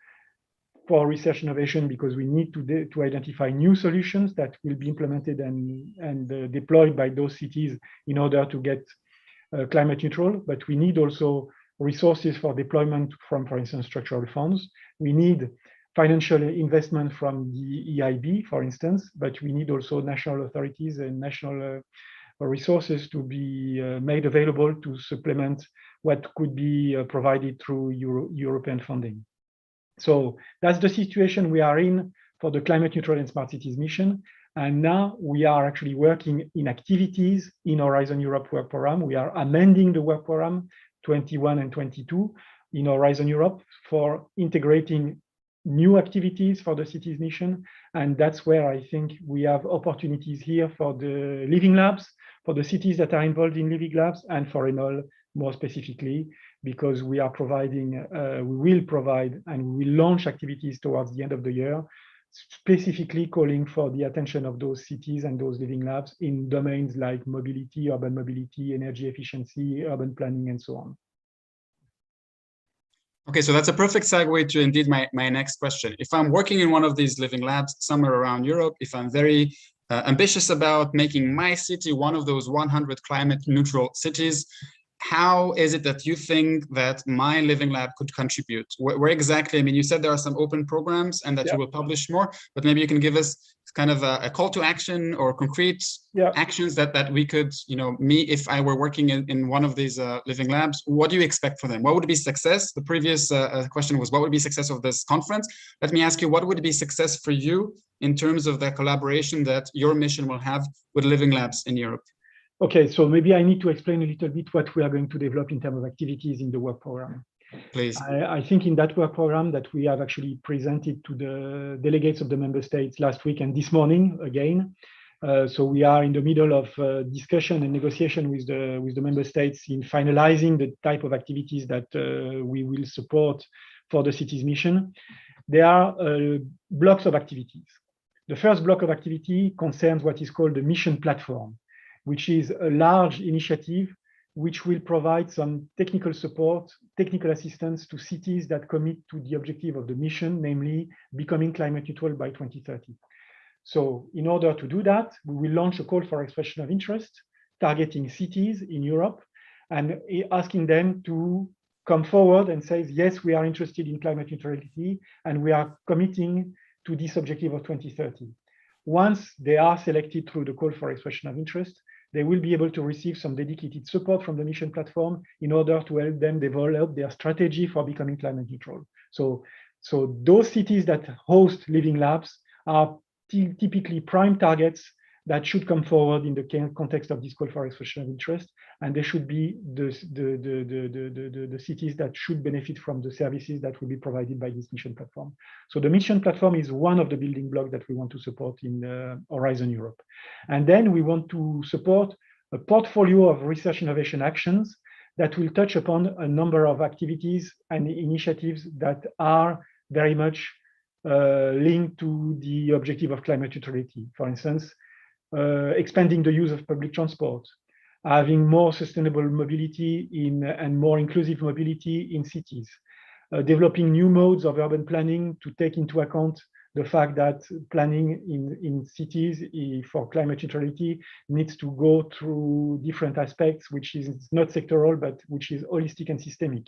For research innovation, because we need to identify new solutions that will be implemented and deployed by those cities in order to get climate neutral. But we need also resources for deployment from, for instance, structural funds. We need financial investment from the EIB, for instance, but we need also national authorities and national resources to be made available to supplement what could be provided through European funding. So that's the situation we are in for the Climate Neutral and Smart Cities mission. And now we are actually working in activities in Horizon Europe work program. We are amending the work program 21 and 22 in Horizon Europe for integrating new activities for the cities mission. And that's where I think we have opportunities here for the living labs, for the cities that are involved in living labs, and for Enol more specifically, because we are providing, we will provide and we will launch activities towards the end of the year, specifically calling for the attention of those cities and those living labs in domains like mobility, urban mobility, energy efficiency, urban planning, and so on. Okay, so that's a perfect segue to indeed my next question. If I'm working in one of these living labs somewhere around Europe, if I'm very ambitious about making my city one of those 100 climate neutral cities, how is it that you think that my living lab could contribute? Where exactly? I mean, you said there are some open programs and that you will publish more, but maybe you can give us kind of a call to action or concrete actions that we could, you know, me, if I were working in one of these living labs, what do you expect for them? What would be success? The previous question was, what would be success of this conference? Let me ask you, what would be success for you in terms of the collaboration that your mission will have with living labs in Europe? Okay, so maybe I need to explain a little bit what we are going to develop in terms of activities in the work program. Please. I think in that work program that we have actually presented to the delegates of the member states last week and this morning again. So we are in the middle of discussion and negotiation with the member states in finalizing the type of activities that we will support for the cities mission. There are blocks of activities. The first block of activity concerns what is called the mission platform, which is a large initiative which will provide some technical support, technical assistance to cities that commit to the objective of the mission, namely becoming climate neutral by 2030. So in order to do that, we will launch a call for expression of interest, targeting cities in Europe and asking them to come forward and say, yes, we are interested in climate neutrality and we are committing to this objective of 2030. Once they are selected through the call for expression of interest, they will be able to receive some dedicated support from the mission platform in order to help them develop their strategy for becoming climate neutral. So those cities that host living labs are typically prime targets that should come forward in the context of this call for expression of interest, and they should be the cities that should benefit from the services that will be provided by this mission platform. So the mission platform is one of the building blocks that we want to support in Horizon Europe. And then we want to support a portfolio of research innovation actions that will touch upon a number of activities and initiatives that are very much linked to the objective of climate neutrality. For instance, expanding the use of public transport, having more sustainable mobility and more inclusive mobility in cities, developing new modes of urban planning to take into account the fact that planning in cities for climate neutrality needs to go through different aspects, which is not sectoral, but which is holistic and systemic.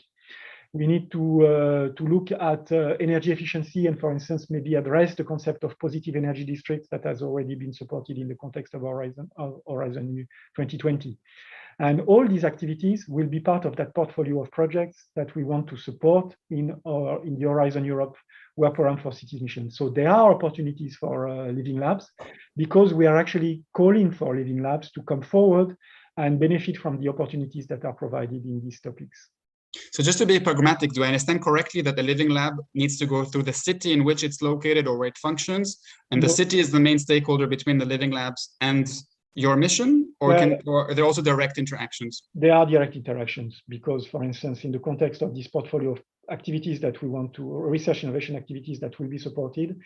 We need to look at energy efficiency and, for instance, maybe address the concept of positive energy districts that has already been supported in the context of Horizon 2020. And all these activities will be part of that portfolio of projects that we want to support in the Horizon Europe work program for cities mission. So there are opportunities for living labs because we are actually calling for living labs to come forward and benefit from the opportunities that are provided in these topics. So just to be pragmatic, do I understand correctly that the Living Lab needs to go through the city in which it's located or where it functions, and the city is the main stakeholder between the Living Labs and your mission, or are there also direct interactions? There are direct interactions because, for instance, in the context of this portfolio of activities that we want to, research innovation activities that will be supported,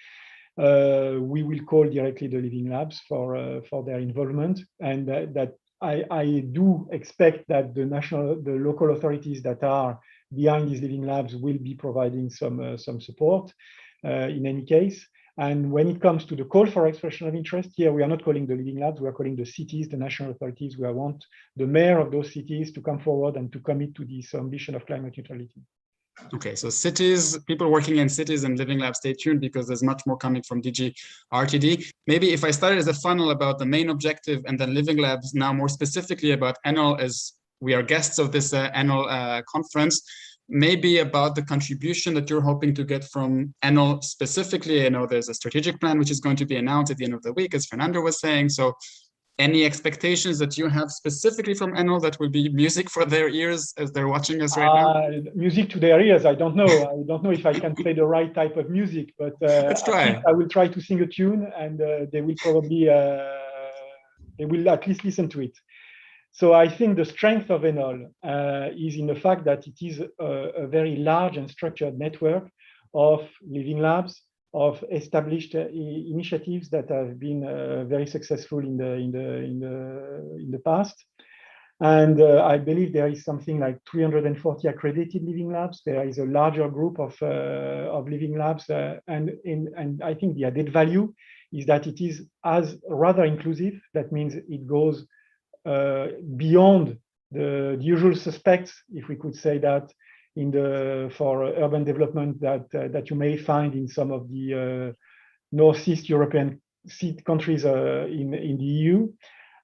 we will call directly the Living Labs for their involvement, and that I do expect that the local authorities that are behind these Living Labs will be providing some support in any case. And when it comes to the call for expression of interest, here we are not calling the Living Labs, we are calling the cities, the national authorities. We want the mayor of those cities to come forward and to commit to this ambition of climate neutrality. Okay, so cities, people working in cities and Living Labs, stay tuned because there's much more coming from DG RTD. Maybe if I started as a funnel about the main objective and then Living Labs, now more specifically about Enel, as we are guests of this Enel conference, maybe about the contribution that you're hoping to get from Enel specifically. I know there's a strategic plan which is going to be announced at the end of the week, as Fernando was saying. So any expectations that you have specifically from Enel that will be music for their ears as they're watching us right now? Music to their ears, I don't know. I don't know if I can play the right type of music, but let's try. I will try to sing a tune, and they will probably, they will at least listen to it. So I think the strength of Enel is in the fact that it is a very large and structured network of Living Labs, of established initiatives that have been very successful in the past. And I believe there is something like 340 accredited Living Labs. There is a larger group of Living Labs, and I think the added value is that it is as rather inclusive. That means it goes beyond the usual suspects, if we could say that, for urban development that you may find in some of the Northeast European countries in the EU,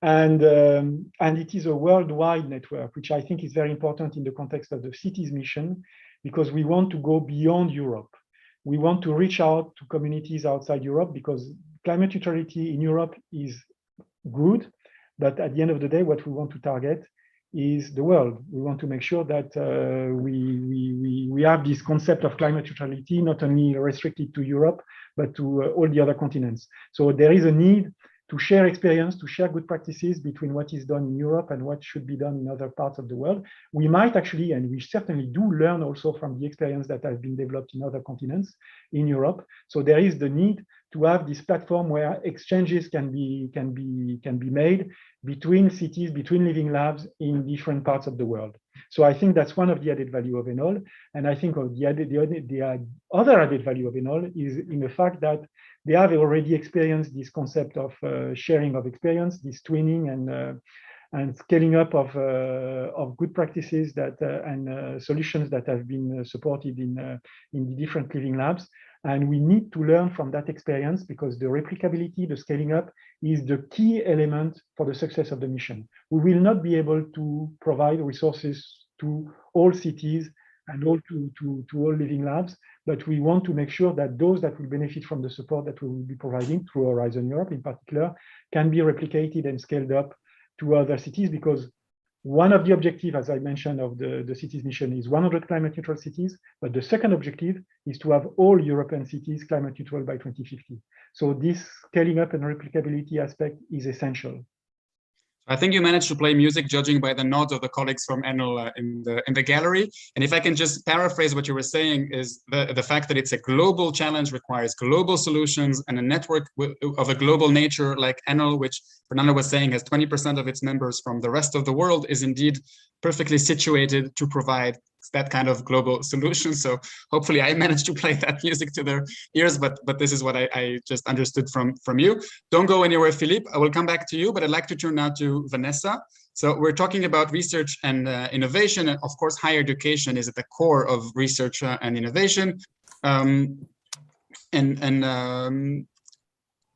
and it is a worldwide network, which I think is very important in the context of the city's mission, because we want to go beyond Europe. We want to reach out to communities outside Europe, because climate neutrality in Europe is good, but at the end of the day, what we want to target is the world. We want to make sure that we have this concept of climate neutrality not only restricted to Europe, but to all the other continents. So there is a need to share experience, to share good practices between what is done in Europe and what should be done in other parts of the world. We might actually, and we certainly do, learn also from the experience that has been developed in other continents in Europe. So there is the need to have this platform where exchanges can be made between cities, between Living Labs in different parts of the world. So I think that's one of the added value of Enel. And I think the other added value of Enel is in the fact that they have already experienced this concept of sharing of experience, this twinning and scaling up of good practices and solutions that have been supported in the different Living Labs. And we need to learn from that experience, because the replicability, the scaling up is the key element for the success of the mission. We will not be able to provide resources to all cities and to all Living Labs, but we want to make sure that those that will benefit from the support that we will be providing through Horizon Europe in particular can be replicated and scaled up to other cities, because one of the objectives, as I mentioned, of the cities mission is 100 climate neutral cities, but the second objective is to have all European cities climate neutral by 2050. So this scaling up and replicability aspect is essential. I think you managed to play music, judging by the nods of the colleagues from Enel in the gallery. And if I can just paraphrase what you were saying, is the fact that it's a global challenge requires global solutions, and a network of a global nature like Enel, which Fernando was saying has 20% of its members from the rest of the world, is indeed perfectly situated to provide that kind of global solution. So hopefully I managed to play that music to their ears, but this is what I just understood from you. Don't go anywhere, Philippe. I will come back to you, but I'd like to turn now to Vanessa. So we're talking about research and innovation. And of course, higher education is at the core of research and innovation.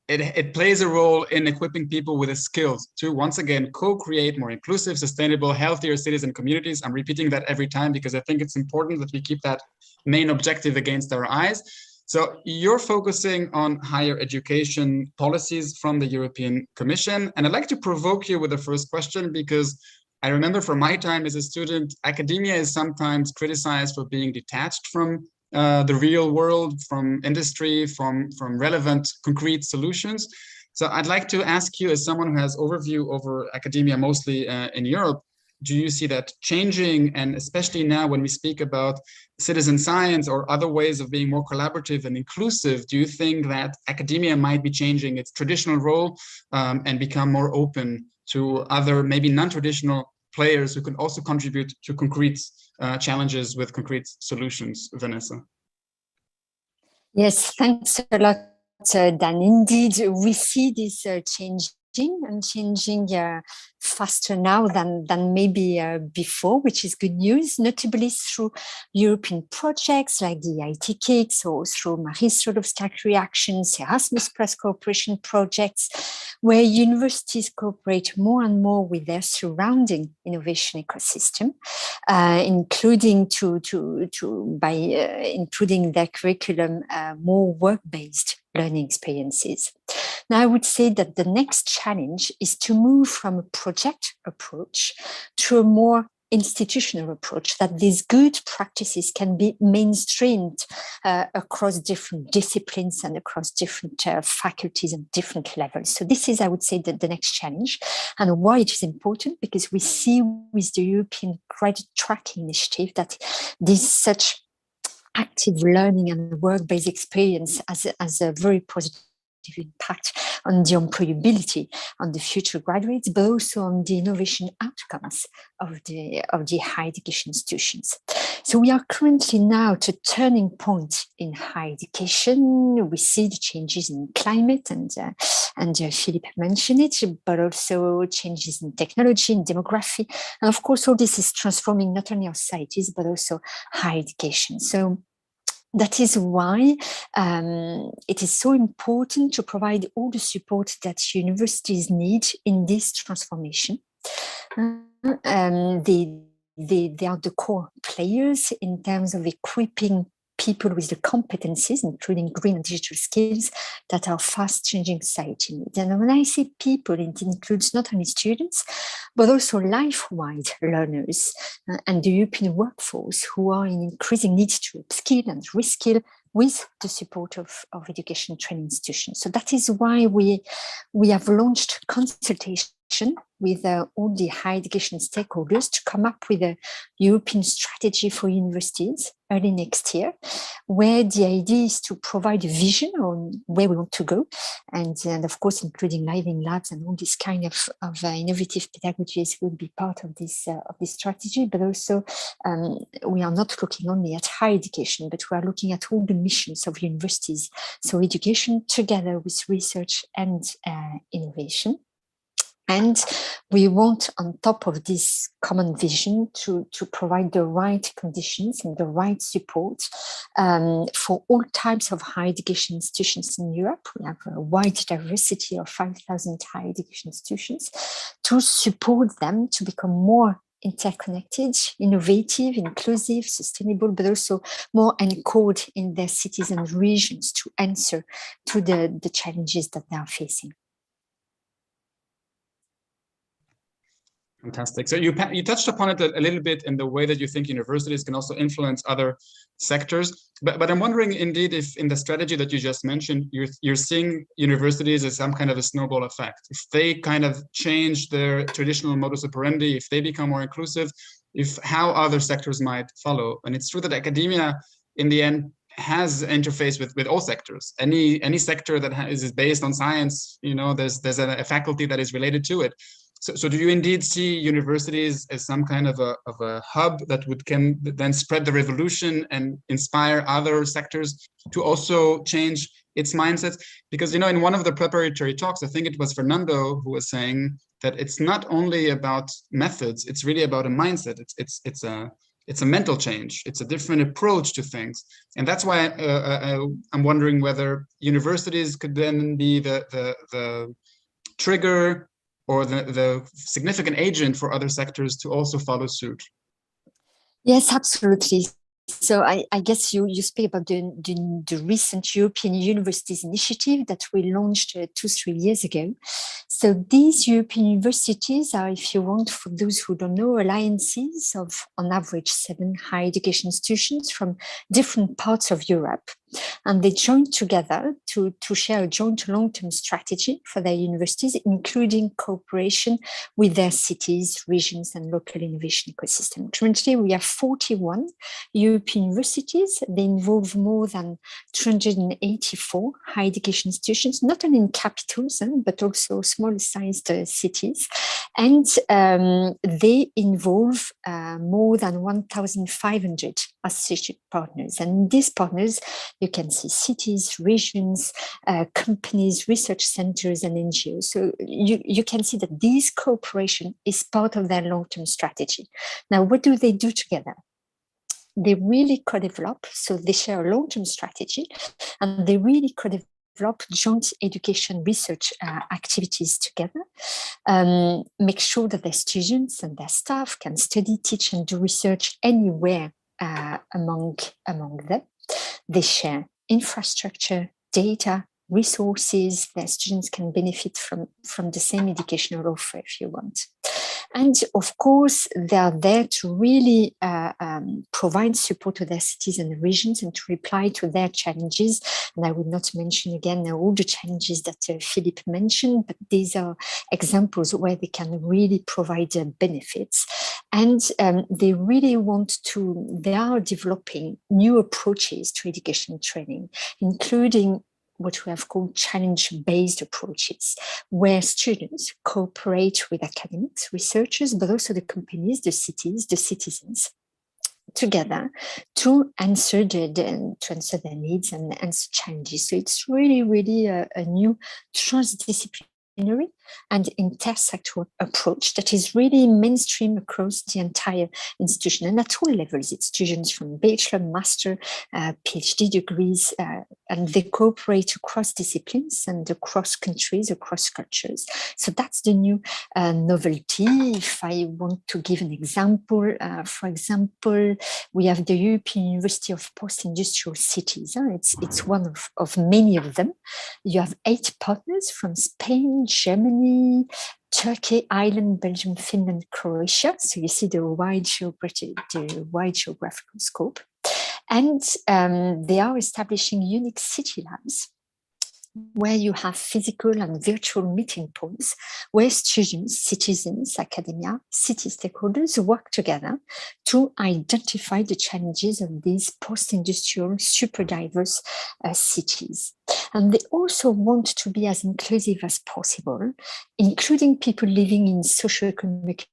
It plays a role in equipping people with the skills to, once again, co-create more inclusive, sustainable, healthier cities and communities. I'm repeating that every time because I think it's important that we keep that main objective against our eyes. So you're focusing on higher education policies from the European Commission. And I'd like to provoke you with the first question, because I remember from my time as a student, academia is sometimes criticized for being detached from the real world, from industry, from relevant concrete solutions. So I'd like to ask you, as someone who has overview over academia mostly in Europe, do you see that changing? And especially now when we speak about citizen science or other ways of being more collaborative and inclusive, do you think that academia might be changing its traditional role and become more open to other, maybe non-traditional players who can also contribute to concrete challenges with concrete solutions? Vanessa. Yes, thanks a lot, Dan. Indeed, we see this changing faster now than maybe before, which is good news, notably through European projects like the IT Kicks or through Marie Sklodowska Actions, Erasmus Plus cooperation projects, where universities cooperate more and more with their surrounding innovation ecosystem, including including their curriculum more work-based learning experiences. Now, I would say that the next challenge is to move from a project approach to a more institutional approach, that these good practices can be mainstreamed across different disciplines and across different faculties and different levels. So this is, I would say, the next challenge. And why it is important, because we see with the European Graduate Track Initiative that this such active learning and work-based experience as a very positive impact on the employability on the future graduates, but also on the innovation outcomes of the higher education institutions. So we are currently now at a turning point in higher education. We see the changes in climate, and Philippe mentioned it, but also changes in technology and demography. And of course, all this is transforming not only our societies, but also higher education. So that is why it is so important to provide all the support that universities need in this transformation. They are the core players in terms of equipping people with the competencies, including green and digital skills, that our fast-changing society needs. And when I say people, it includes not only students, but also life-wide learners and the European workforce, who are in increasing need to upskill and reskill with the support of education training institutions. So that is why we have launched consultation with all the higher education stakeholders to come up with a European strategy for universities early next year, where the idea is to provide a vision on where we want to go, and of course, including living labs and all this kind of innovative pedagogies will be part of this strategy. But also, we are not looking only at higher education, but we are looking at all the missions of universities. So education together with research and innovation. And we want, on top of this common vision, to provide the right conditions and the right support for all types of higher education institutions in Europe. We have a wide diversity of 5,000 higher education institutions, to support them to become more interconnected, innovative, inclusive, sustainable, but also more encoded in their cities and regions to answer to the challenges that they are facing. Fantastic. So you touched upon it a little bit in the way that you think universities can also influence other sectors. But I'm wondering, indeed, if in the strategy that you just mentioned, you're seeing universities as some kind of a snowball effect. If they kind of change their traditional modus operandi, if they become more inclusive, how other sectors might follow. And it's true that academia, in the end, has interface with all sectors. Any sector that is based on science, there's a faculty that is related to it. So do you indeed see universities as some kind of a hub that can then spread the revolution and inspire other sectors to also change its mindsets? Because, in one of the preparatory talks, I think it was Fernando who was saying that it's not only about methods, it's really about a mindset. It's a mental change. It's a different approach to things. And that's why I'm wondering whether universities could then be the trigger or the significant agent for other sectors to also follow suit. Yes, absolutely. So I guess you speak about the recent European Universities Initiative that we launched 2-3 years ago. So these European universities are, if you want, for those who don't know, alliances of on average 7 higher education institutions from different parts of Europe. And they joined together to share a joint long-term strategy for their universities, including cooperation with their cities, regions, and local innovation ecosystem. Currently, we have 41 European universities. They involve more than 284 higher education institutions, not only in capitals, but also small-sized cities. And they involve more than 1,500 associate partners. And these partners, you can see cities, regions, companies, research centers, and NGOs. So you can see that this cooperation is part of their long-term strategy. Now, what do they do together? They really co-develop, so they share a long-term strategy, and they really co-develop joint education research activities together, make sure that their students and their staff can study, teach, and do research anywhere among them. They share infrastructure, data, resources. Their students can benefit from the same educational offer, if you want. And of course, they are there to really provide support to their cities and regions and to reply to their challenges. And I would not mention again all the challenges that Philippe mentioned, but these are examples where they can really provide benefits. And they really they are developing new approaches to education training, including what we have called challenge-based approaches, where students cooperate with academics, researchers, but also the companies, the cities, the citizens, together to answer their needs and answer challenges. So it's really a new transdisciplinary and intersectoral approach that is really mainstream across the entire institution and at all levels. It's students from bachelor, master, PhD degrees, and they cooperate across disciplines and across countries, across cultures. So that's the new novelty. If I want to give an example, for example, we have the European University of Post-Industrial Cities. It's one of many of them. You have 8 partners from Spain, Germany, Turkey, Ireland, Belgium, Finland, Croatia. So you see the wide geographical scope. And they are establishing unique city labs where you have physical and virtual meeting points where students, citizens, academia, city stakeholders work together to identify the challenges of these post-industrial, super diverse cities. And they also want to be as inclusive as possible, including people living in socioeconomically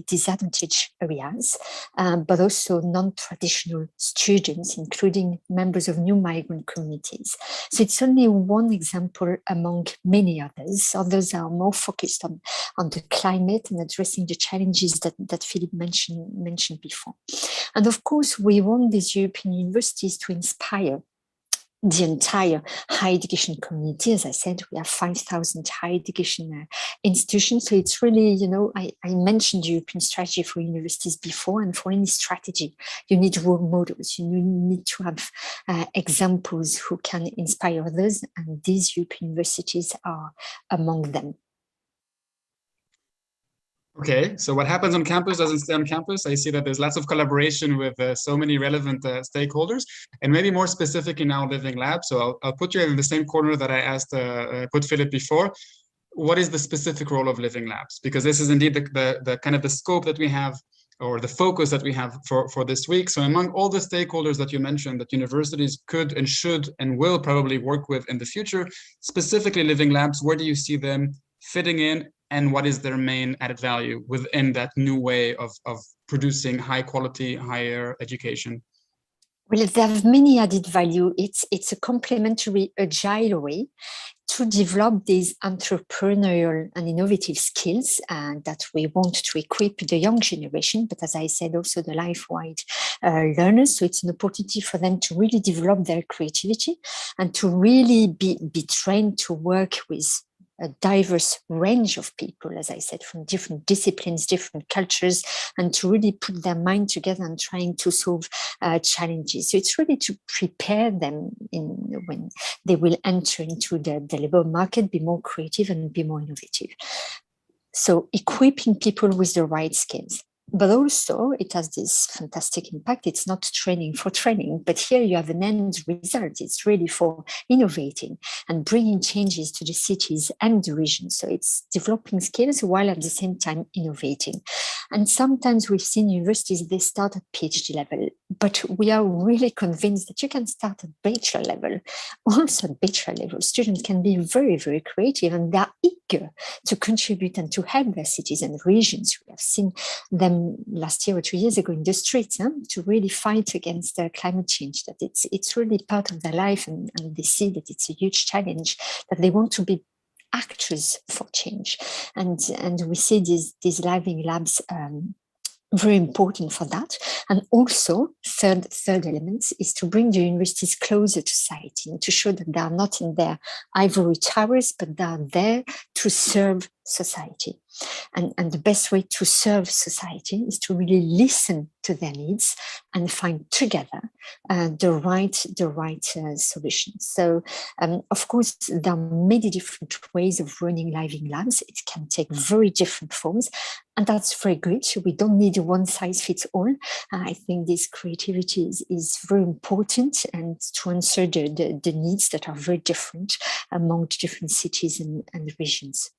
disadvantaged areas, but also non-traditional students, including members of new migrant communities. So it's only one example among many others. Others are more focused on the climate and addressing the challenges that Philippe mentioned before. And of course, we want these European universities to inspire the entire higher education community. As I said, we have 5,000 higher education institutions. So it's really, I mentioned the European strategy for universities before, and for any strategy, you need role models. You need to have examples who can inspire others, and these European universities are among them. Okay, so what happens on campus doesn't stay on campus. I see that there's lots of collaboration with so many relevant stakeholders, and maybe more specifically now Living Lab. So I'll put you in the same corner that I asked, put Philippe before. What is the specific role of Living Labs? Because this is indeed the kind of the scope that we have, or the focus that we have for this week. So among all the stakeholders that you mentioned that universities could and should and will probably work with in the future, specifically Living Labs, where do you see them fitting in? And what is their main added value within that new way of producing high quality, higher education? Well, they have many added value. It's a complementary, agile way to develop these entrepreneurial and innovative skills that we want to equip the young generation, but as I said, also the life-wide learners. So it's an opportunity for them to really develop their creativity and to really be trained to work with a diverse range of people, as I said, from different disciplines, different cultures, and to really put their mind together and trying to solve challenges. So it's really to prepare them when they will enter into the labor market, be more creative and be more innovative. So equipping people with the right skills. But also it has this fantastic impact. It's not training for training, but here you have an end result. It's really for innovating and bringing changes to the cities and the regions. So it's developing skills while at the same time innovating. And sometimes we've seen universities, they start at PhD level, but we are really convinced that you can start at bachelor level. Also at bachelor level, students can be very, very creative, and they are eager to contribute and to help their cities and regions. We have seen them last year or 2 years ago in the streets to really fight against climate change, that it's really part of their life, and they see that it's a huge challenge, that they want to be actors for change. And we see these living labs very important for that. And also, third element is to bring the universities closer to society and to show that they are not in their ivory towers, but they are there to serve society. And the best way to serve society is to really listen to their needs and find together the right solutions. So, of course, there are many different ways of running living labs. It can take very different forms, and that's very good. We don't need a one size fits all. I think this creativity is very important, and to answer the needs that are very different among different cities and regions.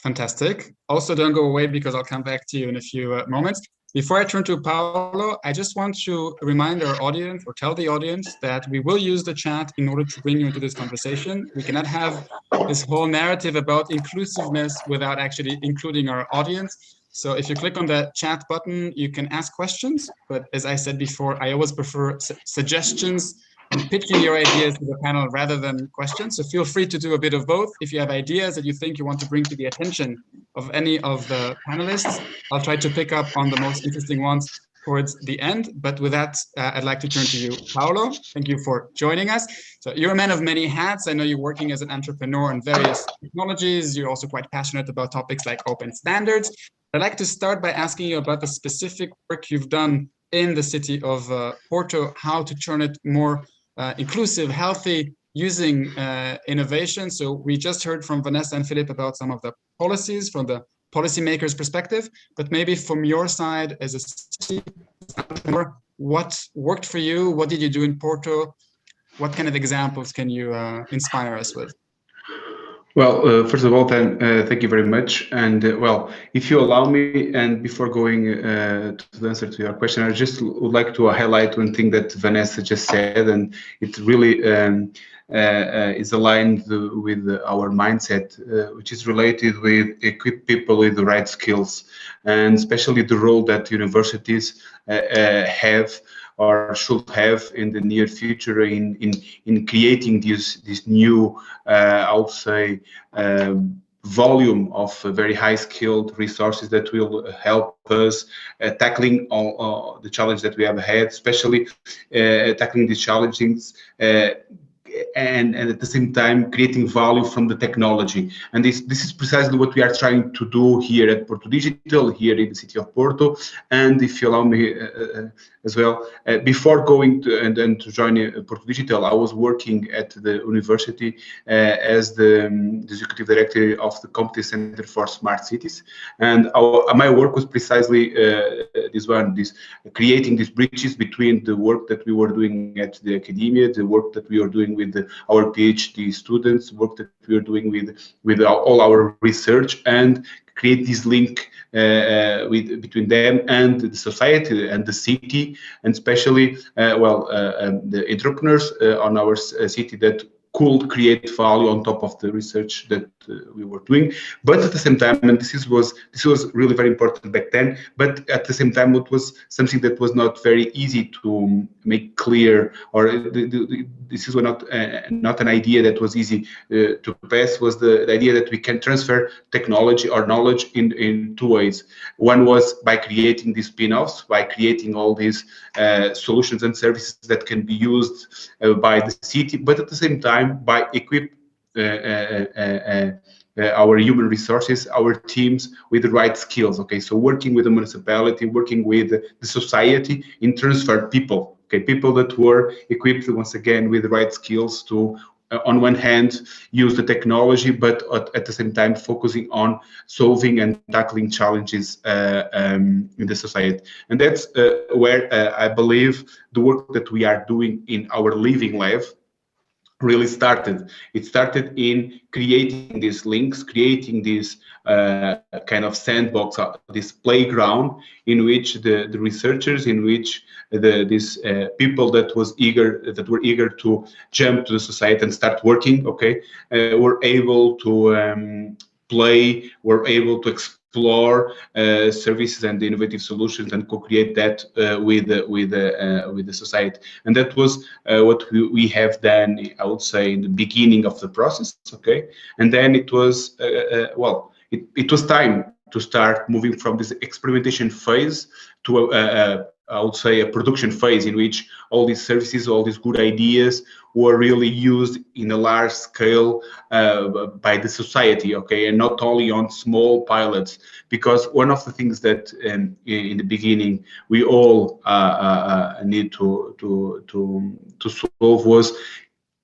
Fantastic. Also, don't go away, because I'll come back to you in a few moments. Before I turn to Paolo, I just want to remind our audience, or tell the audience, that we will use the chat in order to bring you into this conversation. We cannot have this whole narrative about inclusiveness without actually including our audience. So if you click on the chat button, you can ask questions. But as I said before, I always prefer suggestions and pitching your ideas to the panel rather than questions. So feel free to do a bit of both. If you have ideas that you think you want to bring to the attention of any of the panelists, I'll try to pick up on the most interesting ones towards the end. But with that, I'd like to turn to you, Paolo. Thank you for joining us. So you're a man of many hats. I know you're working as an entrepreneur in various technologies. You're also quite passionate about topics like open standards. I'd like to start by asking you about the specific work you've done in the city of Porto, how to turn it more inclusive, healthy, using innovation. So we just heard from Vanessa and Philippe about some of the policies from the policymakers' perspective, but maybe from your side as a city entrepreneur, what worked for you? What did you do in Porto? What kind of examples can you inspire us with? Well, first of all, thank you very much. And well, if you allow me, and before going to the answer to your question, I just would like to highlight one thing that Vanessa just said, and it really is aligned with our mindset, which is related with equip people with the right skills, and especially the role that universities have or should have in the near future in creating this new, I would say, volume of very high skilled resources that will help us tackling all the challenge that we have ahead, especially tackling these challenges and at the same time creating value from the technology. And this is precisely what we are trying to do here at Porto Digital, here in the city of Porto. And if you allow me as well, before going to join Porto Digital, I was working at the university as the executive director of the Competence Center for Smart Cities. And my work was precisely this creating these bridges between the work that we were doing at the academia, the work that we were doing with our PhD students, work that we are doing with all our research, and create this link between them and the society and the city, and especially the entrepreneurs on our city that could create value on top of the research that we were doing. But at the same time, and this was really very important back then, but at the same time it was something that was not very easy to make clear, or this is not an idea that was easy to pass, was the idea that we can transfer technology or knowledge in two ways. One was by creating these spin-offs, by creating all these solutions and services that can be used by the city, but at the same time by equip our human resources, our teams with the right skills. Okay, so working with the municipality, working with the society in transfer people. Okay, people that were equipped once again with the right skills to, on one hand, use the technology, but at the same time focusing on solving and tackling challenges in the society. And that's where I believe the work that we are doing in our Living Lab really started. It started in creating these links, creating this kind of sandbox, this playground in which the researchers, in which these people that were eager to jump to the society and start working, okay, were able to play, were able to explore services and innovative solutions and co-create that with the society. And that was what we have done, I would say, in the beginning of the process. Okay, and then it was well, it was time to start moving from this experimentation phase to I would say a production phase in which all these services, all these good ideas were really used in a large scale by the society, okay, and not only on small pilots. Because one of the things that in the beginning we all need to solve was,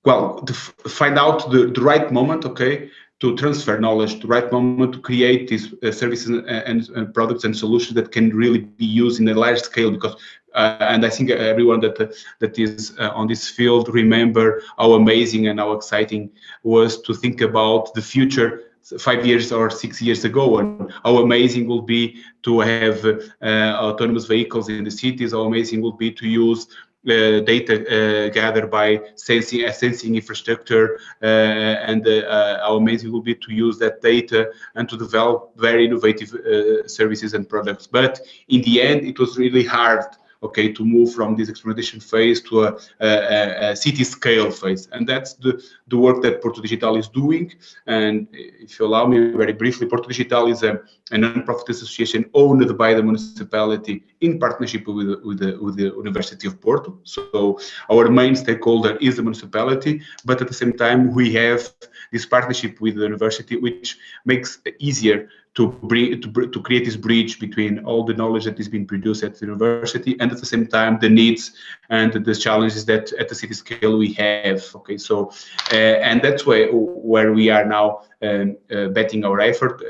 well, to find out the right moment, okay, to transfer knowledge, the right moment to create these services and products and solutions that can really be used in a large scale. Because and I think everyone that is on this field remember how amazing and how exciting was to think about the future 5 years or 6 years ago, and how amazing will be to have autonomous vehicles in the cities, how amazing will be to use data gathered by sensing infrastructure, and how amazing it will be to use that data and to develop very innovative services and products. But in the end, it was really hard, okay, to move from this experimentation phase to a city scale phase. And that's the work that Porto Digital is doing. And if you allow me very briefly, Porto Digital is a non-profit association owned by the municipality in partnership with the University of Porto. So our main stakeholder is the municipality, but at the same time, we have this partnership with the university, which makes it easier to create this bridge between all the knowledge that is being produced at the university and at the same time the needs and the challenges that at the city scale we have. Okay, so and that's where we are now betting our effort.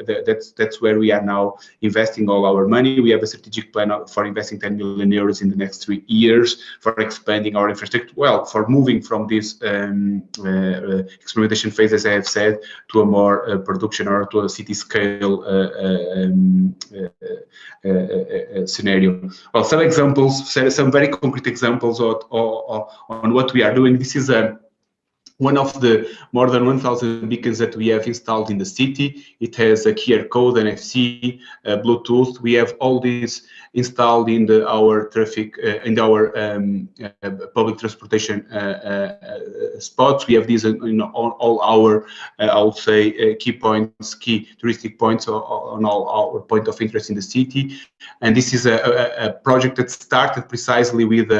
That's where we are now investing all our money. We have a strategic plan for investing 10 million euros in the next 3 years for expanding our infrastructure. Well, for moving from this experimentation phase, as I have said, to a more production or to a city scale scenario. Well, some examples, some very concrete examples on what we are doing. This is one of the more than 1,000 beacons that we have installed in the city. It has a QR code, NFC, Bluetooth. We have all these installed in our traffic, in our public transportation spots. We have these in all our, I would say, key points, key touristic points on all our point of interest in the city. And this is a project that started precisely with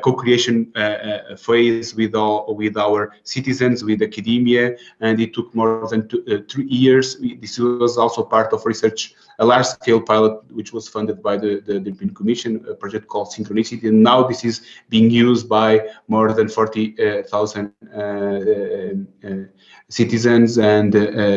co-creation phase with our citizens, with academia, and it took more than 3 years. This was also part of research, a large-scale pilot which was funded by the European Commission, a project called Synchronicity, and now this is being used by more than 40,000 citizens and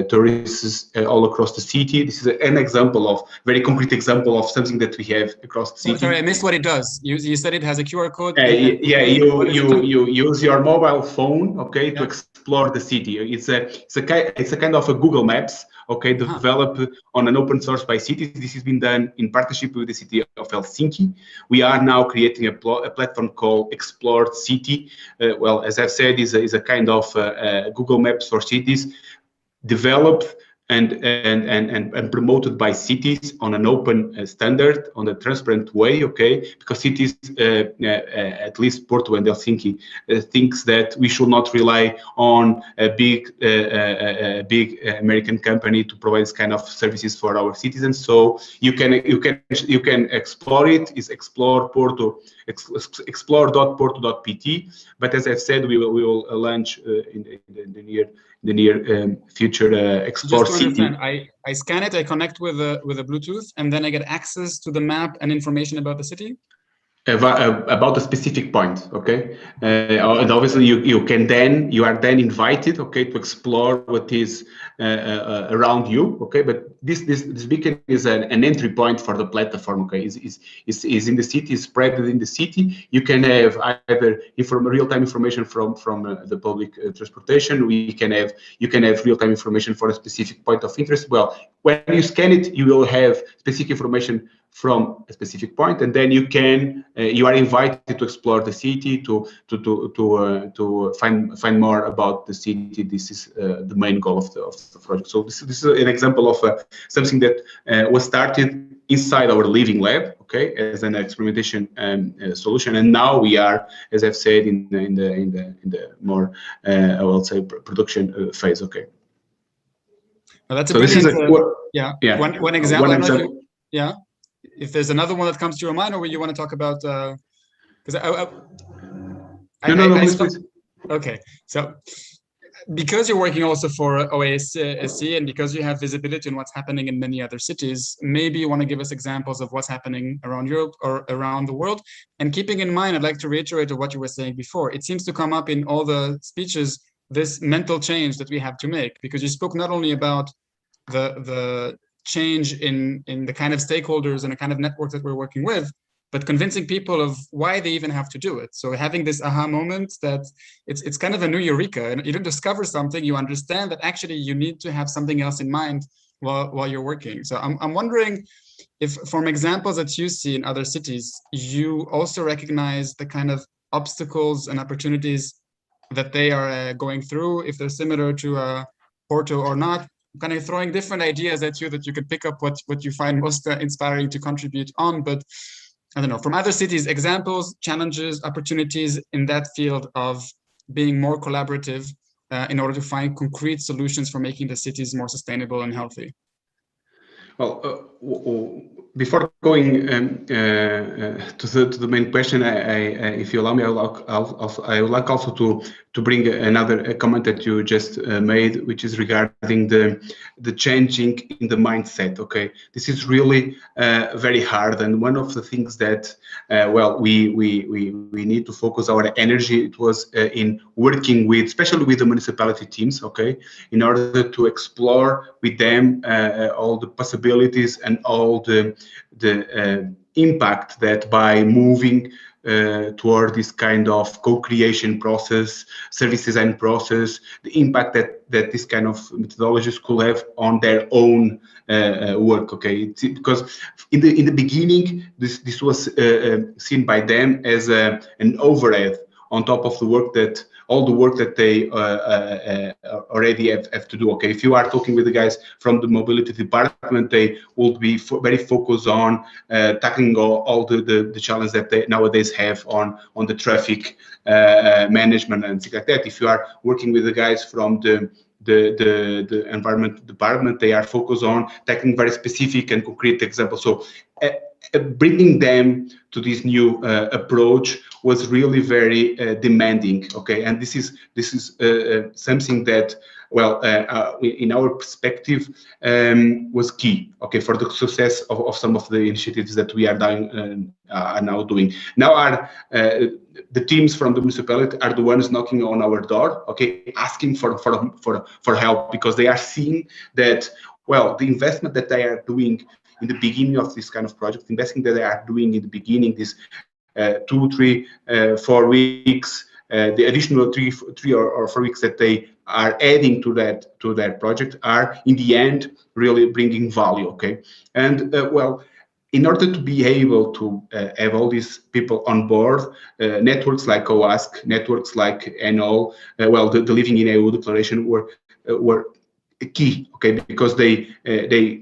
tourists all across the city. This is an example very concrete example of something that we have across the city. Sorry, I missed what it does. You said it has a QR code. Yeah, you use your mobile phone, okay, to explore the city. It's a kind of a Google Maps, okay, developed on an open source by cities. This has been done in partnership with the city of Helsinki. We are now creating a platform called Explored City. Well, as I've said, is a kind of Google Maps for cities, developed and promoted by cities on an open standard, on a transparent way, okay? Because cities, at least Porto and Helsinki, thinks that we should not rely on a big American company to provide this kind of services for our citizens. So you can explore it. It's explore.porto.pt. But as I've said, we will launch in the near future explore Just to city. understand, I scan it, I connect with a Bluetooth, and then I get access to the map and information about the city? About a specific point, okay, and obviously you are then invited, okay, to explore what is around you, okay. But this beacon is an entry point for the platform, okay. Is in the city, is spread in the city. You can have either real-time information from the public transportation. You can have real-time information for a specific point of interest. Well, when you scan it, you will have specific information from a specific point, and then you are invited to explore the city, to find more about the city. This is the main goal of the project. So this is an example of something that was started inside our living lab, okay, as an experimentation solution, and now we are, as I've said, in the more I will say production phase, okay. Well, that's so a brilliant, yeah. One example. Yeah. If there's another one that comes to your mind, or you want to talk about, because okay, so because you're working also for OASC and because you have visibility on what's happening in many other cities, maybe you want to give us examples of what's happening around Europe or around the world. And keeping in mind, I'd like to reiterate what you were saying before. It seems to come up in all the speeches, this mental change that we have to make, because you spoke not only about the change in the kind of stakeholders and the kind of networks that we're working with, but convincing people of why they even have to do it. So having this aha moment that it's kind of a new eureka, and you don't discover something, you understand that actually you need to have something else in mind while you're working. So I'm wondering if from examples that you see in other cities, you also recognize the kind of obstacles and opportunities that they are going through, if they're similar to Porto or not. Kind of throwing different ideas at you that you could pick up what you find most inspiring to contribute on. But I don't know, from other cities, examples, challenges, opportunities in that field of being more collaborative in order to find concrete solutions for making the cities more sustainable and healthy. Well, before going to the main question, if you allow me, I would like also to bring another comment that you just made, which is regarding the changing in the mindset. Okay, this is really very hard, and one of the things that we need to focus our energy. It was in working with, especially with the municipality teams. Okay, in order to explore with them all the possibilities and all the impact that by moving toward this kind of co-creation process, service design process, the impact that this kind of methodologies could have on their own work. Okay, because in the beginning, this was seen by them as an overhead on top of the work that all the work that they already have to do. Okay, if you are talking with the guys from the mobility department, they will be very focused on tackling all the challenges that they nowadays have on the traffic management and things like that. If you are working with the guys from the environment department, they are focused on tackling very specific and concrete examples. So bringing them to this new approach was really very demanding. Okay, and this is something that, well, in our perspective, was key. Okay, for the success of some of the initiatives that we are now doing. Now the teams from the municipality are the ones knocking on our door. Okay, asking for help, because they are seeing that, well, the investment that they are doing in the beginning of this kind of project, investing that they are doing in the beginning, this 2, 3, 4 weeks, the additional 3 or 4 weeks that they are adding to that project are in the end really bringing value. Okay, and well, in order to be able to have all these people on board, networks like OASC, networks like NO, well, the Living in EU declaration were key. Okay, because they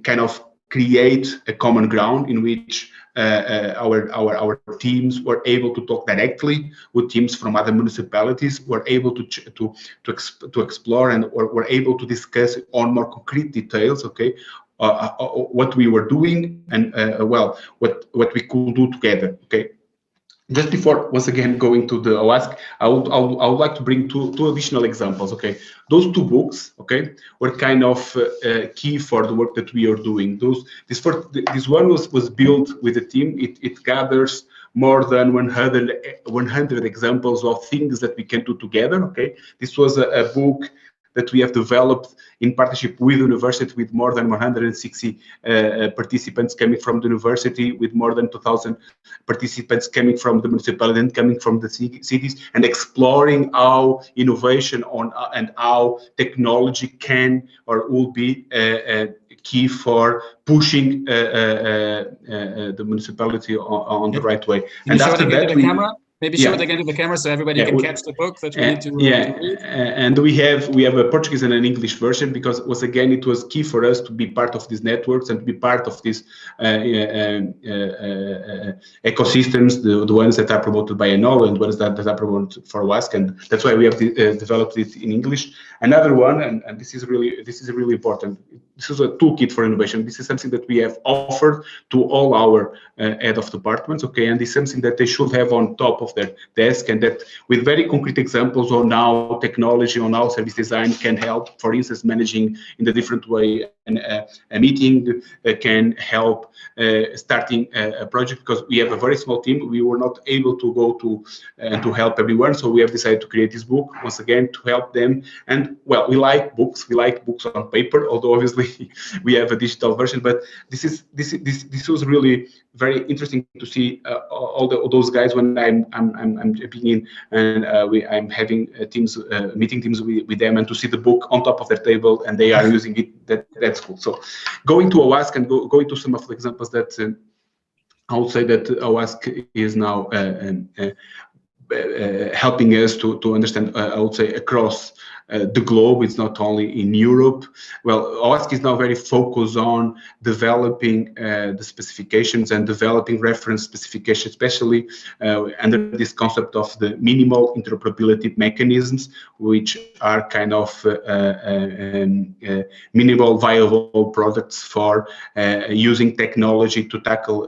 kind of create a common ground in which our teams were able to talk directly with teams from other municipalities, were able to explore, and were able to discuss on more concrete details. Okay, what we were doing and well, what we could do together. Okay, Just before, once again, going to the OASC, I would like to bring two additional examples. Okay, those two books, okay, were kind of key for the work that we are doing. This one was built with a team. It gathers more than 100 examples of things that we can do together. Okay, this was a book that we have developed in partnership with the university, with more than 160 participants coming from the university, with more than 2,000 participants coming from the municipality and coming from the cities, and exploring how innovation and how technology can or will be key for pushing the municipality on the right way. And after that, maybe show it again to the camera so everybody can catch the book that we need to read. And we have a Portuguese and an English version, because once again it was key for us to be part of these networks and to be part of these ecosystems, the ones that are promoted by Enol and ones that are promoted for OASC, and that's why we have developed it in English. Another one, and this is really important. This is a toolkit for innovation. This is something that we have offered to all our head of departments, okay, and it's something that they should have on top of their desk, and that with very concrete examples on how technology, on how service design can help, for instance, managing in a different way, and a meeting can help starting a project, because we have a very small team. We were not able to go to help everyone, so we have decided to create this book once again to help them. And well, we like books on paper, although obviously we have a digital version. But this was really very interesting to see all those guys when I'm jumping in, and I'm having meeting teams with them, and to see the book on top of their table and they are using it. That's cool. So going to OASC and going to some of the examples that I would say that OASC is now helping us to understand, I would say, across the globe. It's not only in Europe. Well, OASC is now very focused on developing the specifications and developing reference specifications, especially under this concept of the minimal interoperability mechanisms, which are kind of minimal viable products for using technology to tackle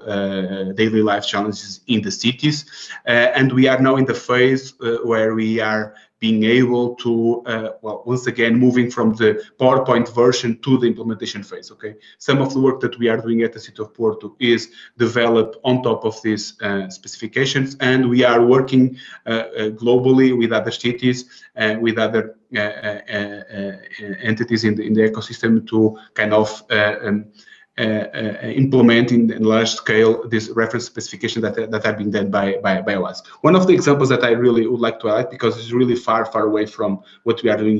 daily life challenges in the cities. And we are now in the phase where we are being able to, well, once again, moving from the PowerPoint version to the implementation phase, okay? Some of the work that we are doing at the City of Porto is developed on top of these specifications, and we are working globally with other cities and with other entities in the ecosystem to kind of implement in large scale this reference specification that have been done by OASC. One of the examples that I really would like to highlight, because it's really far away from what we are doing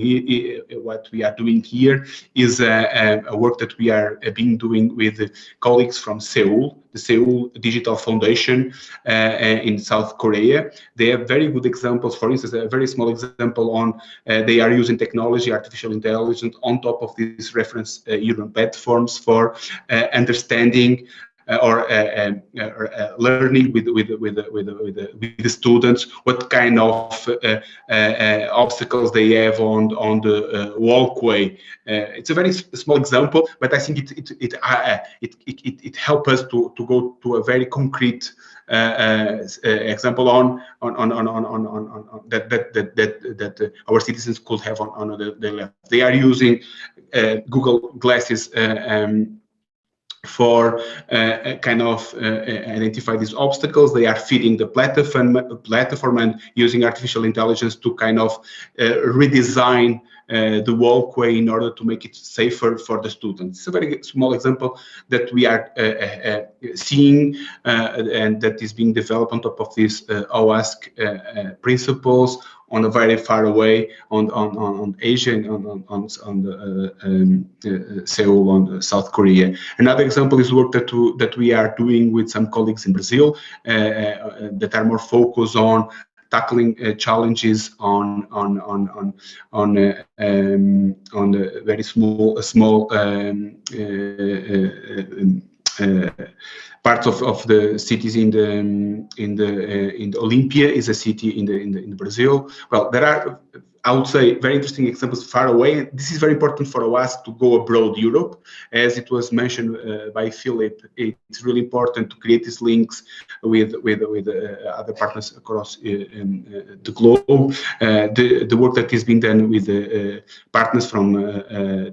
here, is a work that we are doing with colleagues from Seoul, the Seoul Digital Foundation in South Korea. They have very good examples. For instance, a very small example on they are using technology, artificial intelligence, on top of these reference urban platforms for understanding or learning with the students what kind of obstacles they have on the walkway. It's a very small example, but I think it helps us to go to a very concrete example on that our citizens could have on their left. They are using Google Glasses for kind of identify these obstacles. They are feeding the platform and using artificial intelligence to kind of redesign the walkway in order to make it safer for the students. It's a very small example that we are seeing and that is being developed on top of these OASC principles on a very far away on Asia and on the Seoul, on South Korea. Another example is work that we are doing with some colleagues in Brazil that are more focused on tackling challenges on very small parts of the cities in the Olympia is a city in Brazil. Well, there are I would say, very interesting examples far away. And this is very important for us to go abroad Europe. As it was mentioned by Philip, it's really important to create these links with other partners across the globe. The work that is being done with partners from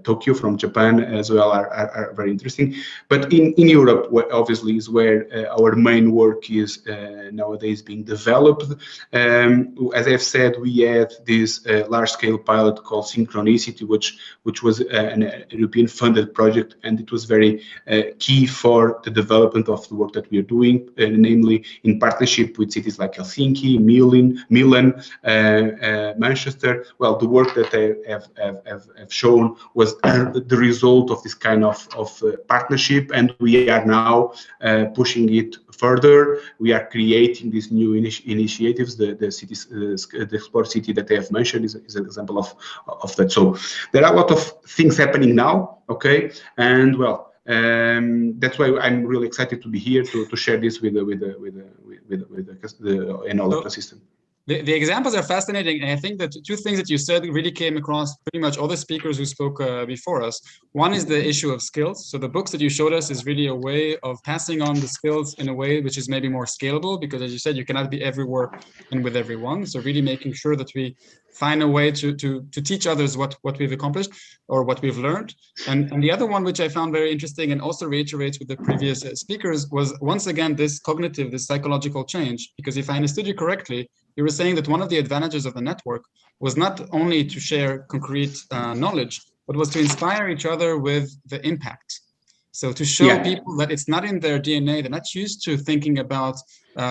Tokyo, from Japan as well are very interesting. But in Europe, obviously, is where our main work is nowadays being developed. As I've said, we had this large-scale pilot called Synchronicity, which was an European-funded project, and it was very key for the development of the work that we are doing, namely in partnership with cities like Helsinki, Milan, Manchester. Well, the work that they have shown was the result of this kind of partnership, and we are now pushing it further. We are creating these new initiatives. The cities, the Explore City that they have mentioned is an example of that. So there are a lot of things happening now. Okay, and well, that's why I'm really excited to be here to share this with the Enol ecosystem. The examples are fascinating, and I think that two things that you said really came across pretty much all the speakers who spoke before us. One is the issue of skills. So the books that you showed us is really a way of passing on the skills in a way which is maybe more scalable, because as you said, you cannot be everywhere and with everyone. So really making sure that we find a way to teach others what we've accomplished or what we've learned. And the other one, which I found very interesting and also reiterates with the previous speakers, was once again this cognitive, this psychological change. Because if I understood you correctly, you were saying that one of the advantages of the network was not only to share concrete knowledge, but was to inspire each other with the impact. So to show people that it's not in their DNA, they're not used to thinking about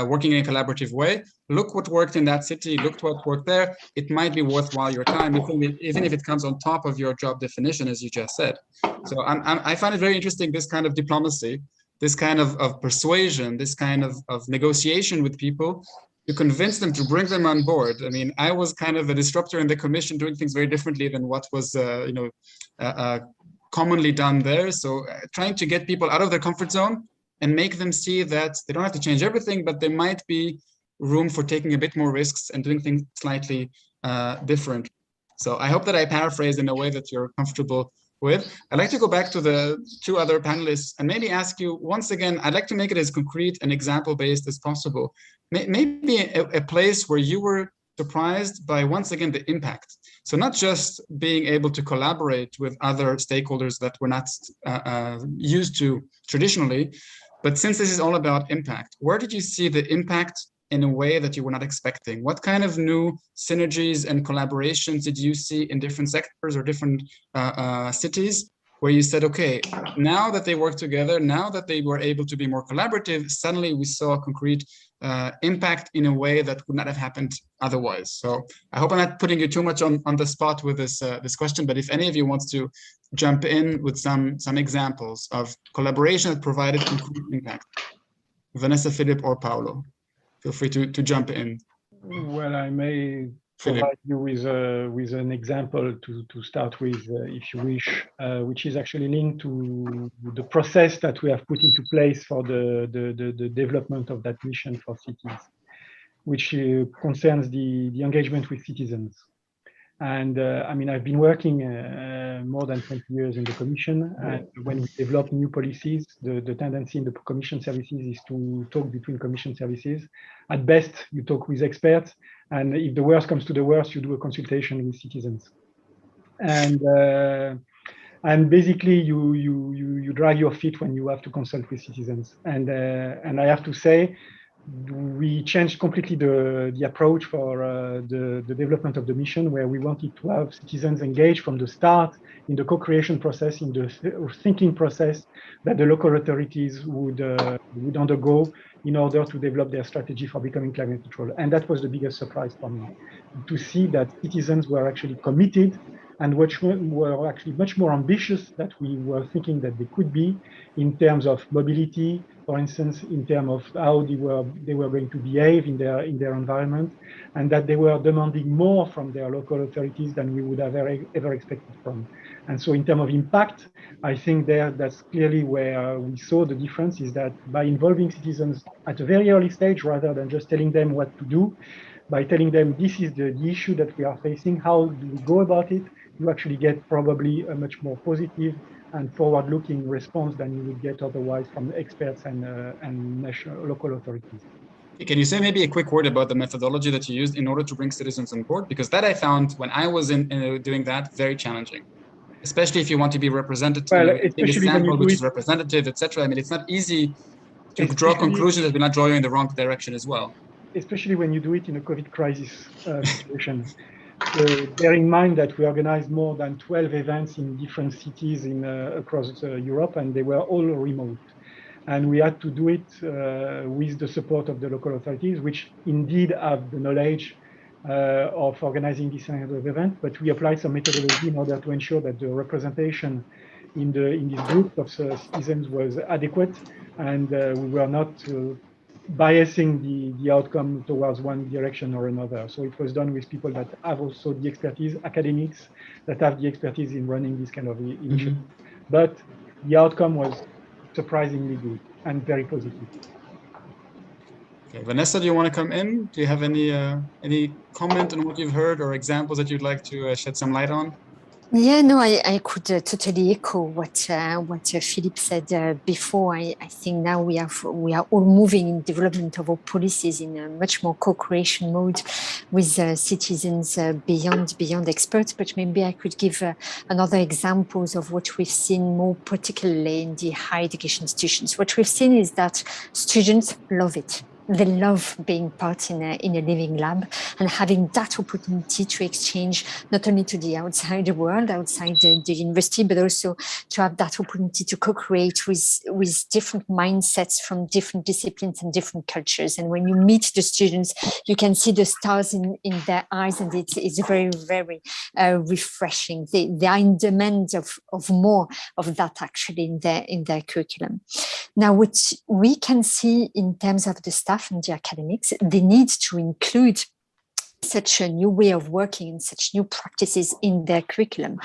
working in a collaborative way. Look what worked in that city, look what worked there. It might be worthwhile your time, even if it comes on top of your job definition, as you just said. So I find it very interesting, this kind of diplomacy, this kind of persuasion, this kind of negotiation with people, to convince them, to bring them on board. I mean, I was kind of a disruptor in the commission, doing things very differently than what was, commonly done there. So trying to get people out of their comfort zone and make them see that they don't have to change everything, but there might be room for taking a bit more risks and doing things slightly different. So I hope that I paraphrase in a way that you're comfortable with. I'd like to go back to the two other panelists and maybe ask you once again, I'd like to make it as concrete and example-based as possible. Maybe a place where you were surprised by, once again, the impact. So not just being able to collaborate with other stakeholders that we're not used to traditionally, but since this is all about impact, where did you see the impact in a way that you were not expecting? What kind of new synergies and collaborations did you see in different sectors or different cities, where you said, okay, now that they work together, now that they were able to be more collaborative, suddenly we saw a concrete impact in a way that would not have happened otherwise? So I hope I'm not putting you too much on the spot with this question, but if any of you wants to jump in with some examples of collaboration that provided concrete impact, Vanessa, Philip, or Paulo, feel free to jump in. Well, I may provide you with an example to start with, if you wish, which is actually linked to the process that we have put into place for the development of that mission for cities, which concerns the engagement with citizens. And I mean, I've been working more than 20 years in the Commission, and when we develop new policies, the tendency in the Commission services is to talk between Commission services. At best, you talk with experts, and if the worst comes to the worst, you do a consultation with citizens. And basically, you drag your feet when you have to consult with citizens. And I have to say, we changed completely the approach for the development of the mission, where we wanted to have citizens engaged from the start in the co-creation process, in the thinking process that the local authorities would undergo in order to develop their strategy for becoming climate neutral. And that was the biggest surprise for me, to see that citizens were actually committed and which were actually much more ambitious than we were thinking that they could be in terms of mobility, for instance, in terms of how they were going to behave in their environment, and that they were demanding more from their local authorities than we would have ever expected from. And so in terms of impact, I think that's clearly where we saw the difference, is that by involving citizens at a very early stage, rather than just telling them what to do, by telling them this is the issue that we are facing, how do we go about it, you actually get probably a much more positive and forward-looking response than you would get otherwise from experts and national local authorities. Can you say maybe a quick word about the methodology that you used in order to bring citizens on board? Because that I found when I was doing that very challenging, especially if you want to be representative, well, a sample which is representative, etc. I mean, it's not easy to draw conclusions that will not draw you in the wrong direction as well. Especially when you do it in a COVID crisis situation. Bear in mind that we organized more than 12 events in different cities across Europe, and they were all remote. And we had to do it with the support of the local authorities, which indeed have the knowledge of organizing this kind of event. But we applied some methodology in order to ensure that the representation in this group of citizens was adequate, and we were not biasing the outcome towards one direction or another. So it was done with people that have also the expertise, academics that have the expertise in running this kind of initiative. But the outcome was surprisingly good and very positive. Okay, Vanessa, do you want to come in? Do you have any comment on what you've heard or examples that you'd like to shed some light on? Yeah, no, I could totally echo what Philippe said before. I think now we are all moving in development of our policies in a much more co-creation mode with citizens beyond experts. But maybe I could give another examples of what we've seen more particularly in the higher education institutions. What we've seen is that students love it. They love being part in a living lab and having that opportunity to exchange not only to the outside world, outside the university, but also to have that opportunity to co-create with different mindsets from different disciplines and different cultures. And when you meet the students, you can see the stars in their eyes, and it's very, very refreshing. They are in demand of more of that actually in their curriculum. Now, what we can see in terms of the staff and the academics, they need to include such a new way of working and such new practices in their curriculum.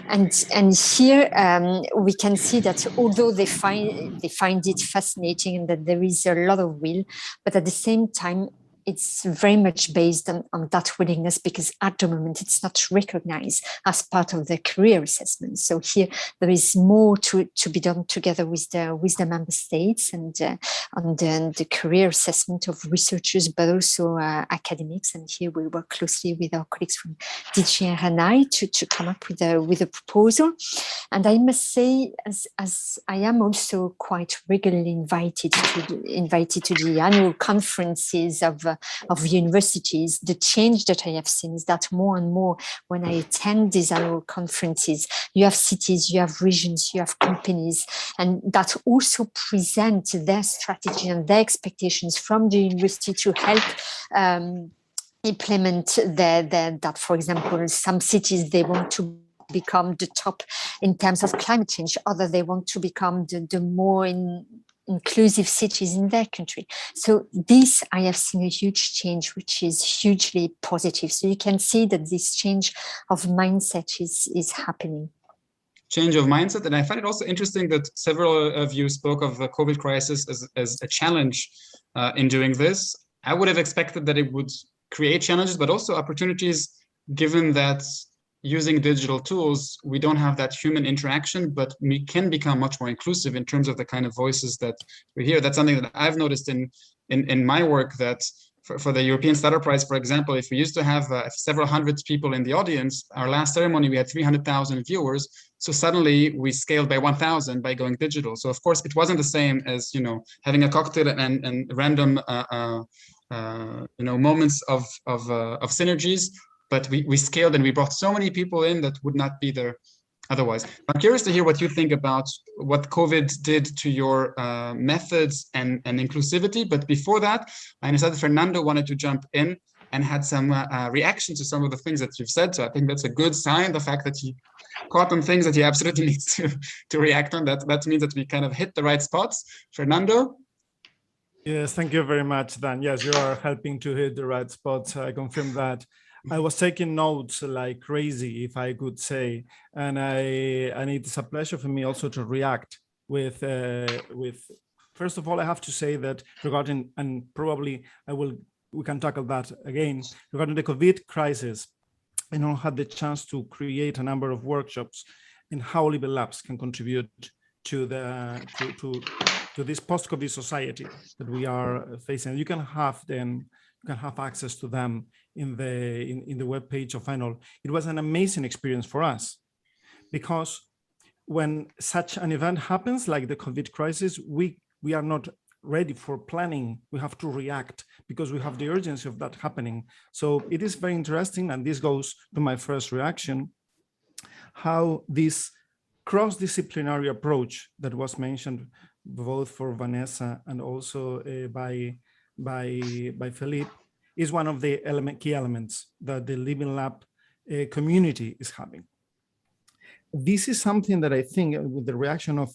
And here we can see that although they find it fascinating and that there is a lot of will, but at the same time, it's very much based on that willingness, because at the moment it's not recognized as part of the career assessment. So here there is more to be done together with the member states and on the career assessment of researchers, but also academics. And here we work closely with our colleagues from DG R&I to come up with a proposal. And I must say, as I am also quite regularly invited to the annual conferences of universities, the change that I have seen is that more and more when I attend these annual conferences, you have cities, you have regions, you have companies, and that also present their strategy and their expectations from the university to help implement that. For example, some cities, they want to become the top in terms of climate change, other they want to become the more inclusive cities in their country. So this, I have seen a huge change, which is hugely positive. So you can see that this change of mindset is happening. Change of mindset. And I find it also interesting that several of you spoke of the COVID crisis as a challenge in doing this. I would have expected that it would create challenges, but also opportunities, given that using digital tools, we don't have that human interaction, but we can become much more inclusive in terms of the kind of voices that we hear. That's something that I've noticed in my work, that for the European Startup Prize, for example, if we used to have several hundred people in the audience, our last ceremony, we had 300,000 viewers. So suddenly we scaled by 1,000 by going digital. So of course, it wasn't the same as, having a cocktail and random, moments of synergies. But we scaled and we brought so many people in that would not be there otherwise. I'm curious to hear what you think about what COVID did to your methods and inclusivity. But before that, I understand that Fernando wanted to jump in and had some reactions to some of the things that you've said. So I think that's a good sign, the fact that he caught on things that he absolutely needs to react on. That means that we kind of hit the right spots. Fernando? Yes, thank you very much, Dan. Yes, you are helping to hit the right spots. I confirm that. I was taking notes like crazy, if I could say, and it's a pleasure for me also to react with. First of all, I have to say that regarding, and probably I will we can tackle that again. Regarding the COVID crisis, I had the chance to create a number of workshops in how Living Labs can contribute to this post-COVID society that we are facing. You can have them, you can have access to them in the webpage of ENOL. It was an amazing experience for us, because when such an event happens, like the COVID crisis, we are not ready for planning. We have to react because we have the urgency of that happening. So it is very interesting, and this goes to my first reaction, how this cross-disciplinary approach that was mentioned both for Vanessa and also by Philippe is one of the key elements that the Living Lab community is having. This is something that I think, with the reaction of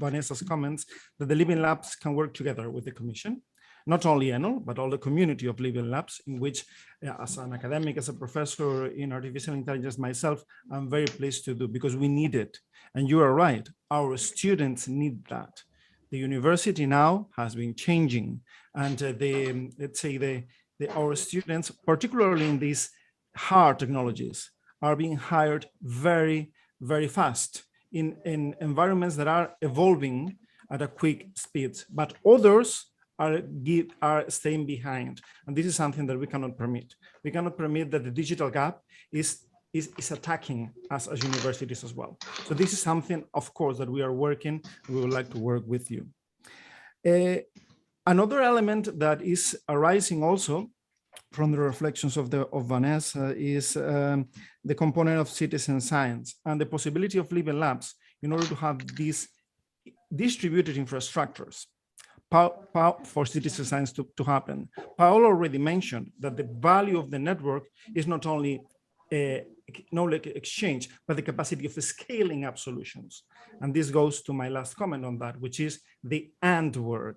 Vanessa's comments, that the Living Labs can work together with the Commission, not only ENOL, but all the community of Living Labs, in which, as an academic, as a professor in artificial intelligence myself, I'm very pleased to do, because we need it. And you are right, our students need that. The university now has been changing, and our students, particularly in these hard technologies, are being hired very, very fast in environments that are evolving at a quick speed, but others are staying behind. And this is something that we cannot permit. We cannot permit that the digital gap is attacking us as universities as well. So this is something, of course, that we are working. We would like to work with you. Another element that is arising also from the reflections of Vanessa is the component of citizen science and the possibility of Living Labs in order to have these distributed infrastructures for citizen science to happen. Paolo already mentioned that the value of the network is not only knowledge exchange, but the capacity of scaling up solutions. And this goes to my last comment on that, which is the and word.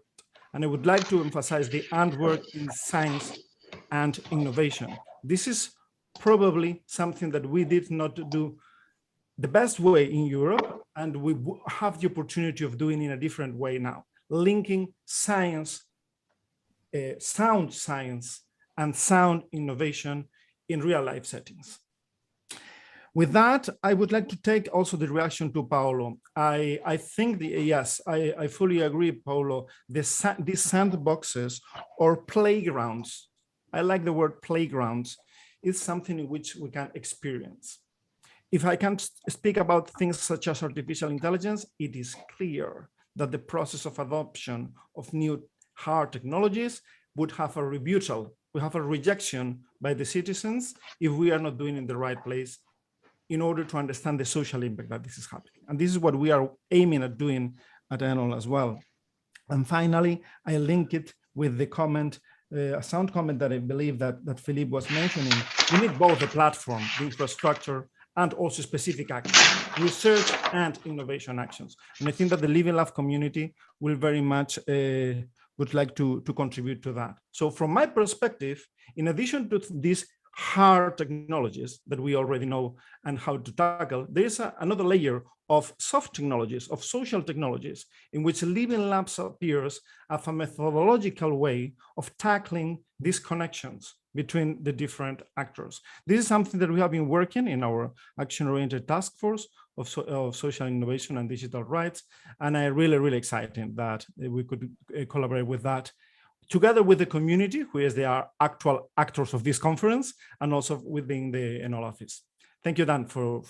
And I would like to emphasize the and word in science and innovation. This is probably something that we did not do the best way in Europe, and we have the opportunity of doing in a different way now, linking science, sound science, and sound innovation in real life settings. With that, I would like to take also the reaction to Paolo. I think, yes, I fully agree, Paolo, these sandboxes or playgrounds, I like the word playgrounds, is something in which we can experience. If I can speak about things such as artificial intelligence, it is clear that the process of adoption of new hard technologies would have a rebuttal, we have a rejection by the citizens if we are not doing it in the right place in order to understand the social impact that this is happening. And this is what we are aiming at doing at ENOL as well. And finally, I link it with the comment, a sound comment that I believe that Philippe was mentioning. We need both the platform, the infrastructure, and also specific actions, research and innovation actions. And I think that the Living Lab community will very much would like to contribute to that. So from my perspective, in addition to these hard technologies that we already know and how to tackle, there is another layer of soft technologies, of social technologies, in which Living Labs appears as a methodological way of tackling these connections between the different actors. This is something that we have been working in our action-oriented task force of social innovation and digital rights. And I'm really, really excited that we could collaborate with that together with the community, who is the actual actors of this conference, and also within the ENOL office. Thank you, Dan, for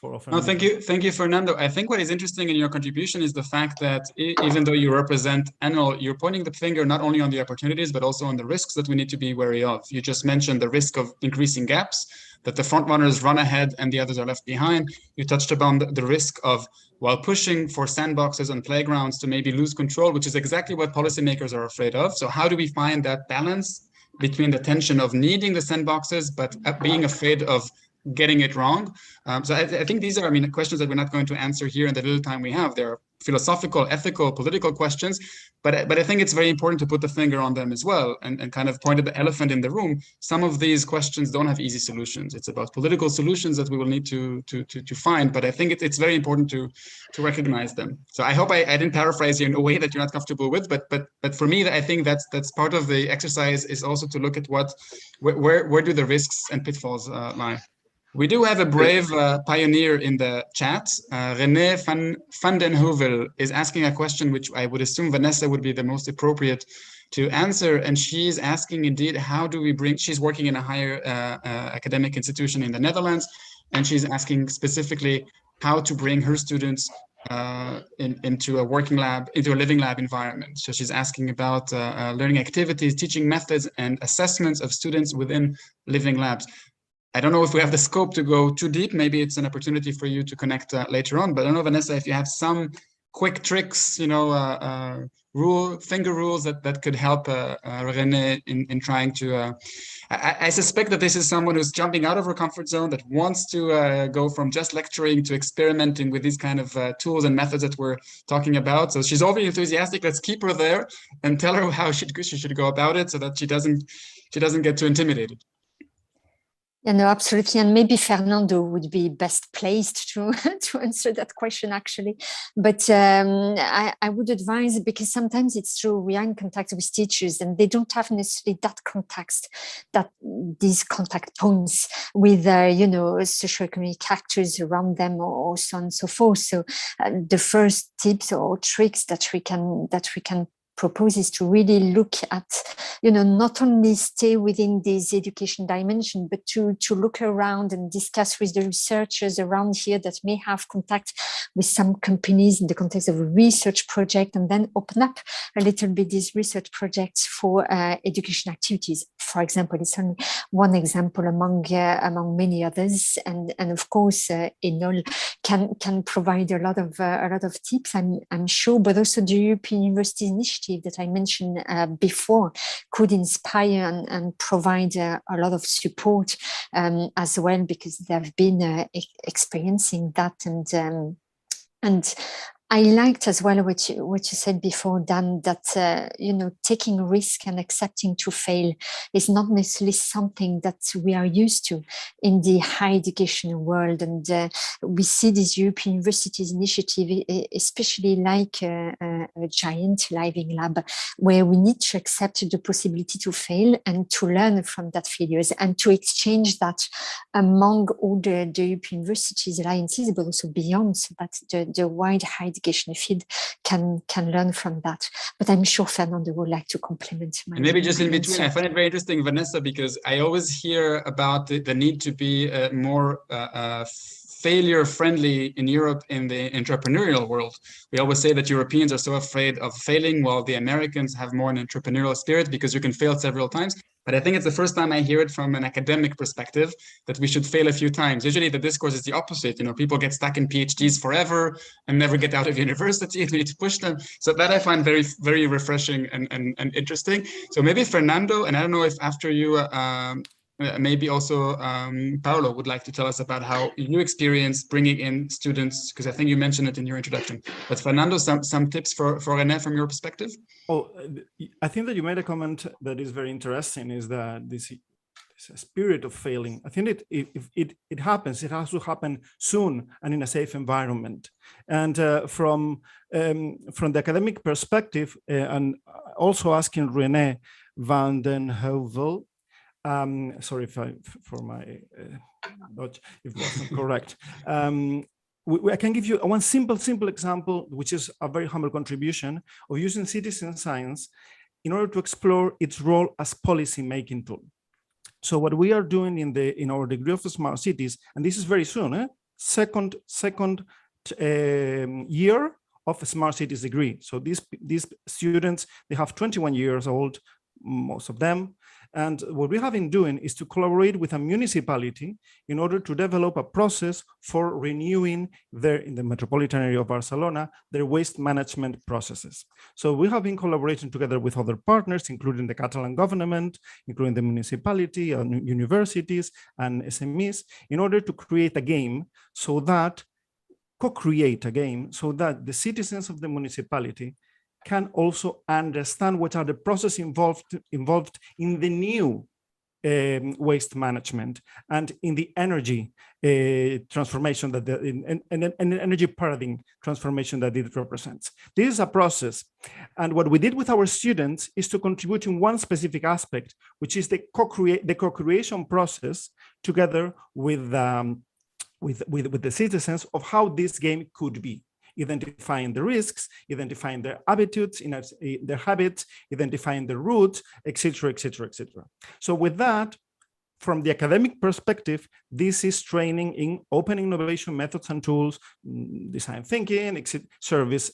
offering. No, thank you, Fernando. I think what is interesting in your contribution is the fact that even though you represent ENOL, you're pointing the finger not only on the opportunities, but also on the risks that we need to be wary of. You just mentioned the risk of increasing gaps, that the front runners run ahead and the others are left behind. You touched upon the risk of, while pushing for sandboxes and playgrounds, to maybe lose control, which is exactly what policymakers are afraid of. So how do we find that balance between the tension of needing the sandboxes, but being afraid of getting it wrong? So I think these are, questions that we're not going to answer here in the little time we have. There are philosophical, ethical, political questions, but I think it's very important to put the finger on them as well and kind of point at the elephant in the room. Some of these questions don't have easy solutions. It's about political solutions that we will need to find, but I think it's very important to recognize them. So I hope I didn't paraphrase you in a way that you're not comfortable with, but for me, I think that's part of the exercise, is also to look at where do the risks and pitfalls lie. We do have a brave pioneer in the chat. René van den Heuvel is asking a question which I would assume Vanessa would be the most appropriate to answer. And she's asking indeed, how do we bring, she's working in a higher academic institution in the Netherlands, and she's asking specifically how to bring her students into a working lab, into a living lab environment. So she's asking about learning activities, teaching methods, and assessments of students within living labs. I don't know if we have the scope to go too deep. Maybe it's an opportunity for you to connect later on. But I don't know, Vanessa, if you have some quick tricks, you know, finger rules that could help René in trying to. I suspect that this is someone who's jumping out of her comfort zone, that wants to go from just lecturing to experimenting with these kind of tools and methods that we're talking about. So she's overly enthusiastic. Let's keep her there and tell her how she should go about it, so that she doesn't get too intimidated. Yeah, no, absolutely. And maybe Fernando would be best placed to answer that question, actually. But I would advise, because sometimes it's true, we are in contact with teachers and they don't have necessarily that context, these contact points with, you know, socioeconomic actors around them, or so on and so forth. So the first tips or tricks that we can propose is to really look at, you know, not only stay within this education dimension, but to look around and discuss with the researchers around here that may have contact with some companies in the context of a research project, and then open up a little bit these research projects for education activities. For example, it's only one example among many others, and of course, Enol can provide a lot of tips, I'm sure, but also the European Universities Initiative that I mentioned before could inspire and provide a lot of support as well, because they've been experiencing that. And I liked as well what you said before, Dan, that you know, taking risk and accepting to fail is not necessarily something that we are used to in the higher education world. And we see this European Universities Initiative, especially like a giant living lab, where we need to accept the possibility to fail and to learn from that failures, and to exchange that among all the European Universities Alliances, but also beyond, so that the wide higher education field can learn from that. But I'm sure Fernando would like to complement my and maybe just in between, answer. I find it very interesting, Vanessa, because I always hear about the need to be more failure friendly in Europe in the entrepreneurial world. We always say that Europeans are so afraid of failing, while the Americans have more an entrepreneurial spirit because you can fail several times. But I think it's the first time I hear it from an academic perspective, that we should fail a few times. Usually the discourse is the opposite. You know, people get stuck in PhDs forever and never get out of university. We need to push them. So that I find very, very refreshing and interesting. So maybe Fernando, and I don't know if after you, maybe also Paolo would like to tell us about how you experience bringing in students, because I think you mentioned it in your introduction. But Fernando, some tips for René from your perspective? Oh, I think that you made a comment that is very interesting, is that this spirit of failing. I think if it happens, it has to happen soon and in a safe environment. And from the academic perspective, and also asking René van den Heuvel, sorry for my Dutch, if that's not correct. I can give you one simple example, which is a very humble contribution of using citizen science in order to explore its role as policy-making tool. So what we are doing in our degree of smart cities, and this is very soon, second year of a smart cities degree. So these students, they have 21 years old, most of them. And what we have been doing is to collaborate with a municipality in order to develop a process for renewing in the metropolitan area of Barcelona, their waste management processes. So we have been collaborating together with other partners, including the Catalan government, including the municipality and universities and SMEs, in order to create a game so that co-create a game so that the citizens of the municipality can also understand what are the processes involved in the new waste management and in the energy transformation that an energy paradigm transformation that it represents. This is a process, and what we did with our students is to contribute in one specific aspect, which is the co-creation process together with the citizens of how this game could be, identifying the risks, identifying their attitudes, their habits, identifying the routes, etc., etc., etc. So with that, from the academic perspective, this is training in open innovation methods and tools, design thinking, service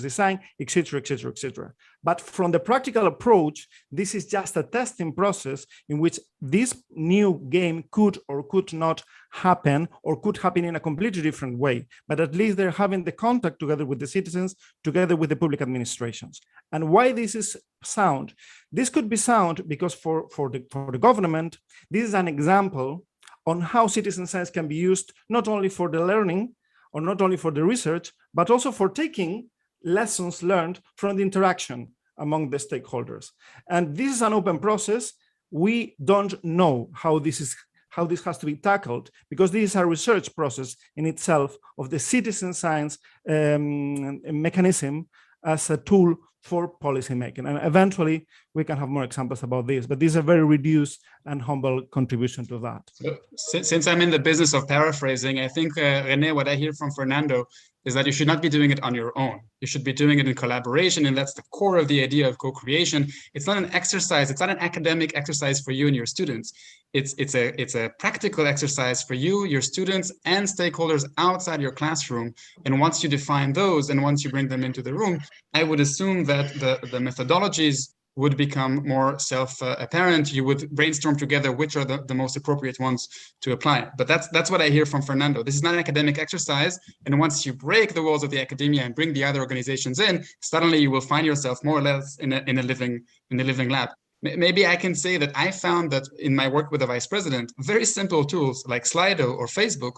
design, etc., etc., etc. But from the practical approach, this is just a testing process in which this new game could or could not happen, or could happen in a completely different way. But at least they're having the contact together with the citizens, together with the public administrations. And why this is sound? This could be sound because for the government, this is an example on how citizen science can be used not only for the learning or not only for the research, but also for taking lessons learned from the interaction among the stakeholders. And this is an open process. We don't know how this has to be tackled, because this is a research process in itself of the citizen science mechanism as a tool for policy making. And eventually we can have more examples about this, but this is a very reduced and humble contribution to that. So, since I'm in the business of paraphrasing, I think, René, what I hear from Fernando is that you should not be doing it on your own. You should be doing it in collaboration, and that's the core of the idea of co-creation. It's not an exercise, it's not an academic exercise for you and your students. It's a practical exercise for you, your students, and stakeholders outside your classroom. And once you define those, and once you bring them into the room, I would assume that the methodologies would become more self-apparent. You would brainstorm together which are the most appropriate ones to apply. But that's what I hear from Fernando. This is not an academic exercise. And once you break the walls of the academia and bring the other organizations in, suddenly you will find yourself more or less in a living lab. Maybe I can say that I found that in my work with the vice president, very simple tools like Slido or Facebook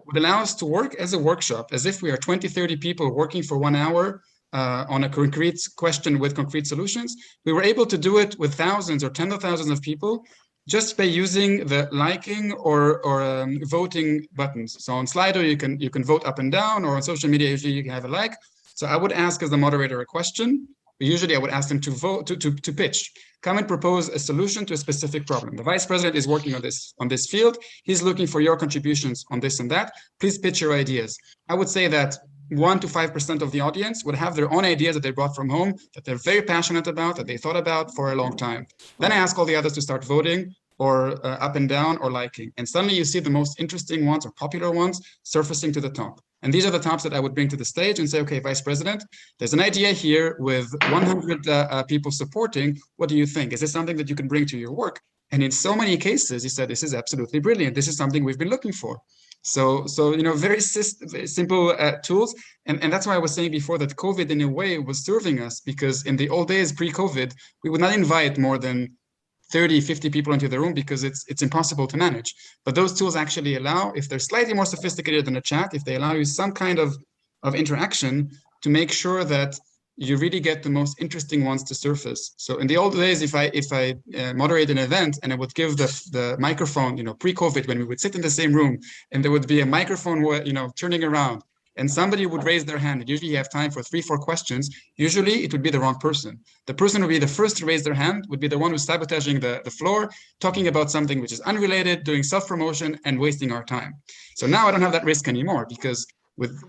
would allow us to work as a workshop, as if we are 20, 30 people working for 1 hour on a concrete question with concrete solutions. We were able to do it with thousands or tens of thousands of people just by using the liking or voting buttons. So on Slido, you can vote up and down, or on social media, usually you can have a like. So I would ask as the moderator a question. Usually I would ask them to vote, to pitch, come and propose a solution to a specific problem. The vice president is working on this field. He's looking for your contributions on this and that. Please pitch your ideas. I would say that 1 to 5% of the audience would have their own ideas that they brought from home, that they're very passionate about, that they thought about for a long time. Then I ask all the others to start voting, or up and down, or liking. And suddenly you see the most interesting ones or popular ones surfacing to the top. And these are the tops that I would bring to the stage and say, okay, Vice President, there's an idea here with 100 people supporting. What do you think? Is this something that you can bring to your work? And in so many cases, he said, this is absolutely brilliant. This is something we've been looking for. So very simple tools. And that's why I was saying before that COVID in a way was serving us, because in the old days pre-COVID, we would not invite more than 30, 50 people into the room because it's impossible to manage. But those tools actually allow, if they're slightly more sophisticated than a chat, if they allow you some kind of interaction to make sure that you really get the most interesting ones to surface. So in the old days, if I moderate an event and I would give the microphone, pre-COVID, when we would sit in the same room and there would be a microphone, turning around, and somebody would raise their hand, and usually you have time for 3-4 questions. Usually it would be the wrong person. The person who would be the first to raise their hand would be the one who's sabotaging the floor, talking about something which is unrelated, doing self-promotion and wasting our time. So now I don't have that risk anymore, because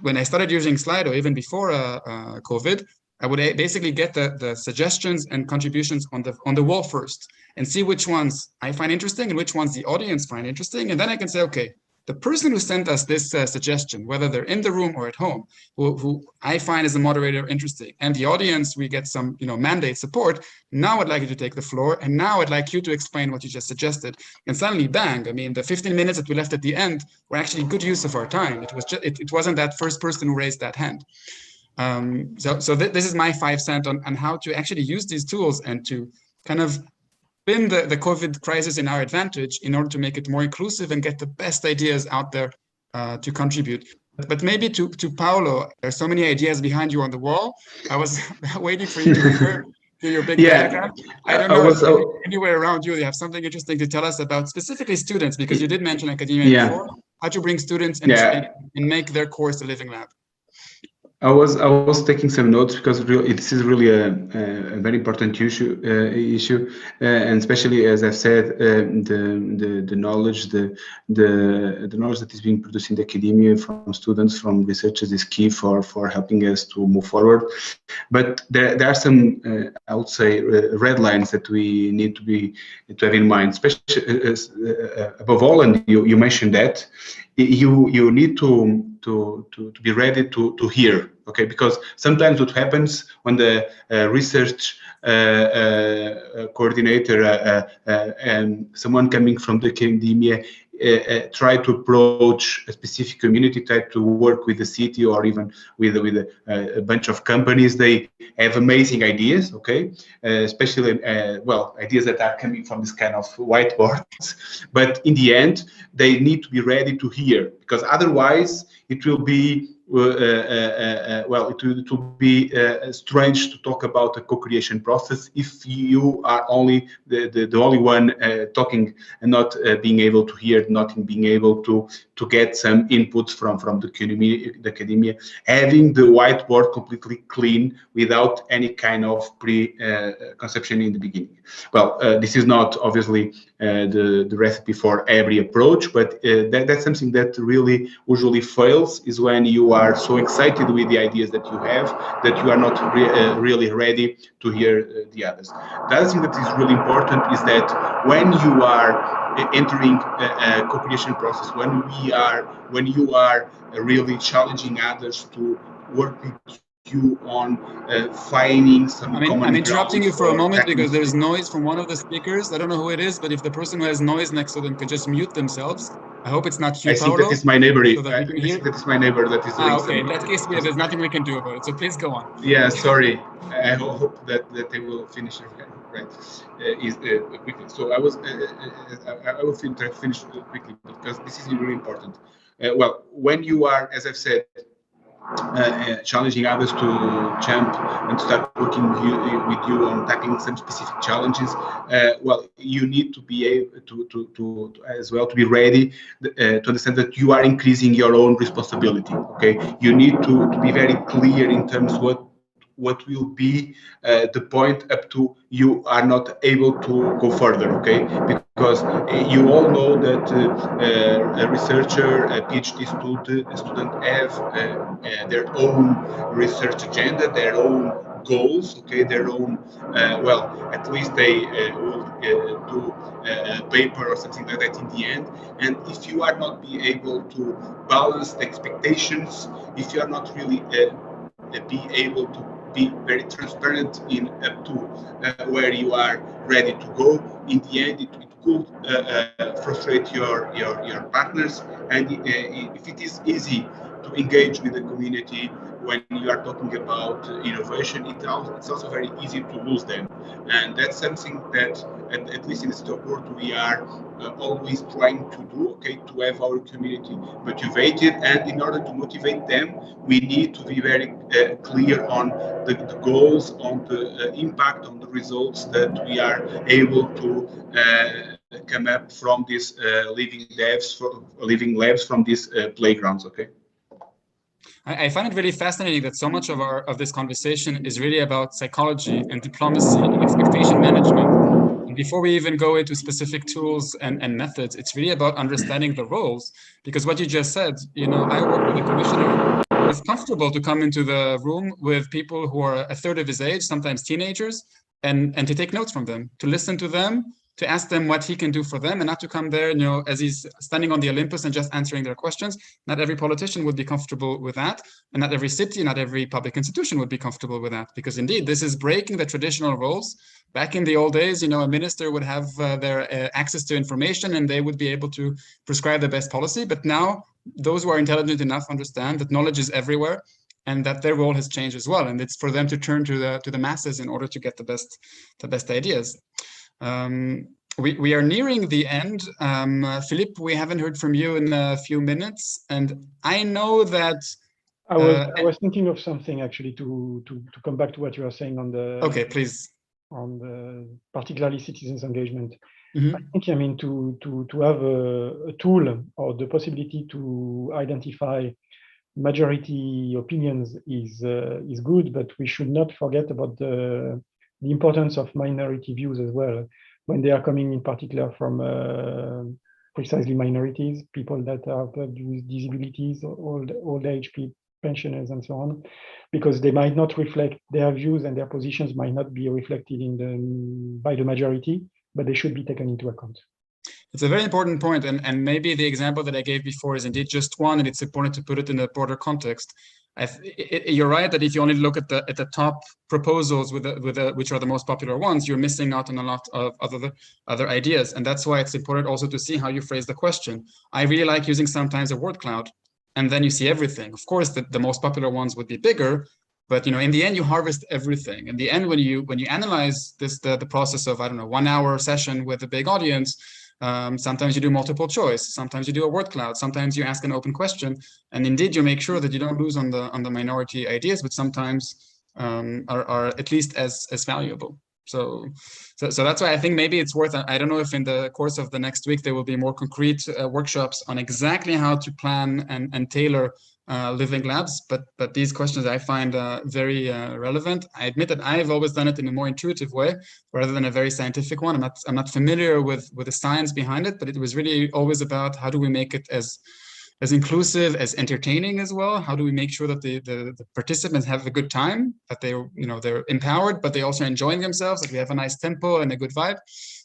when I started using Slido, even before COVID, I would basically get the suggestions and contributions on the wall first, and see which ones I find interesting and which ones the audience find interesting. And then I can say, okay, the person who sent us this suggestion, whether they're in the room or at home, who I find as a moderator interesting, and the audience, we get some mandate support. Now I'd like you to take the floor, and now I'd like you to explain what you just suggested. And suddenly, bang! I mean, the 15 minutes that we left at the end were actually good use of our time. It wasn't that first person who raised that hand. So this is my 5 cents on how to actually use these tools and to kind of spin the COVID crisis in our advantage in order to make it more inclusive and get the best ideas out there to contribute. But maybe to Paulo, there's so many ideas behind you on the wall. I was waiting for you to refer to your big diagram. I don't know if anywhere around you have something interesting to tell us about specifically students, because you did mention academia before. How to bring students and make their course the Living Lab. I was taking some notes because this is really a very important issue, and especially as I've said, the knowledge that is being produced in the academia from students, from researchers, is key for helping us to move forward. But there are some I would say red lines that we need to have in mind, especially above all, and you mentioned that you need to be ready to hear, okay? Because sometimes what happens when the research coordinator and someone coming from the academia try to approach a specific community, try to work with the city or even with a bunch of companies, they have amazing ideas, okay? Especially, ideas that are coming from this kind of whiteboards. But in the end, they need to be ready to hear, because otherwise it will be it will be strange to talk about a co-creation process if you are only the only one talking and not being able to hear, not being able to get some inputs from the academia, having the whiteboard completely clean without any kind of preconception in the beginning. Well, this is not obviously the recipe for every approach, but that's something that really usually fails, is when you are so excited with the ideas that you have that you are not really ready to hear the others. The other thing that is really important is that when you are entering a co-creation process, when you are really challenging others to work with you on finding some common I'm interrupting you for a moment because there's things. noise from one of the speakers. I don't know who it is, but if the person who has noise next to them could just mute themselves. I hope it's not you, I think Paulo, that is my neighbor. so that we can hear. That is my neighbor that is doing Okay, in that case, there's nothing we can do about it. So please go on. Yeah, sorry. I hope that they will finish right quickly. So I will try to finish quickly because this is really important. When you are, as I've said, challenging others to jump and start working with you on tackling some specific challenges, you need to be able to as well to be ready to understand that you are increasing your own responsibility. Okay, you need to be very clear in terms what will be the point up to you are not able to go further, okay? Because you all know that a researcher, a PhD student have their own research agenda, their own goals, okay, their own, at least they will do a paper or something like that in the end. And if you are not be able to balance the expectations, if you are not really be able to be very transparent in up to where you are ready to go, in the end it could frustrate your partners. And if it is easy to engage with the community when you are talking about innovation, it's also very easy to lose them. And that's something that at least in the startup world we are always trying to do, okay, to have our community motivated. And in order to motivate them, we need to be very clear on the goals, on the impact, on the results that we are able to come up from these living labs, from these playgrounds, okay? I find it really fascinating that so much of this conversation is really about psychology and diplomacy and expectation management. And before we even go into specific tools and methods, it's really about understanding the roles. Because what you just said, I work with a commissioner who is comfortable to come into the room with people who are a third of his age, sometimes teenagers, and to take notes from them, to listen to them, to ask them what he can do for them, and not to come there, as he's standing on the Olympus and just answering their questions. Not every politician would be comfortable with that, and not every city, not every public institution would be comfortable with that, because indeed, this is breaking the traditional roles. Back in the old days, a minister would have their access to information, and they would be able to prescribe the best policy. But now, those who are intelligent enough understand that knowledge is everywhere, and that their role has changed as well, and it's for them to turn to the masses in order to get the best ideas. we are nearing the end. Philippe, we haven't heard from you in a few minutes, and I know that I was thinking of something actually to come back to what you were saying on the please, on the particularly citizens engagement. Mm-hmm. I think, I mean, to have a tool or the possibility to identify majority opinions is good, but we should not forget about the importance of minority views as well, when they are coming in particular from precisely minorities, people that are with disabilities, old age people, pensioners, and so on, because they might not reflect their views and their positions might not be reflected by the majority, but they should be taken into account. It's a very important point, and maybe the example that I gave before is indeed just one, and it's important to put it in a broader context. You're right that if you only look at the top proposals which are the most popular ones, you're missing out on a lot of other ideas, and that's why it's important also to see how you phrase the question. I really like using sometimes a word cloud, and then you see everything. Of course, the most popular ones would be bigger, but in the end, you harvest everything. In the end, when you analyze the process of, I don't know, 1 hour session with a big audience, sometimes you do multiple choice, sometimes you do a word cloud, sometimes you ask an open question, and indeed you make sure that you don't lose on the minority ideas, which sometimes are at least as valuable. So that's why I think maybe it's worth, I don't know if in the course of the next week there will be more concrete workshops on exactly how to plan and tailor living labs, but these questions I find very relevant. I admit that I've always done it in a more intuitive way rather than a very scientific one. I'm not familiar with the science behind it, but it was really always about how do we make it as inclusive, as entertaining as well. How do we make sure that the participants have a good time, that they're empowered, but they also enjoying themselves, that we have a nice tempo and a good vibe.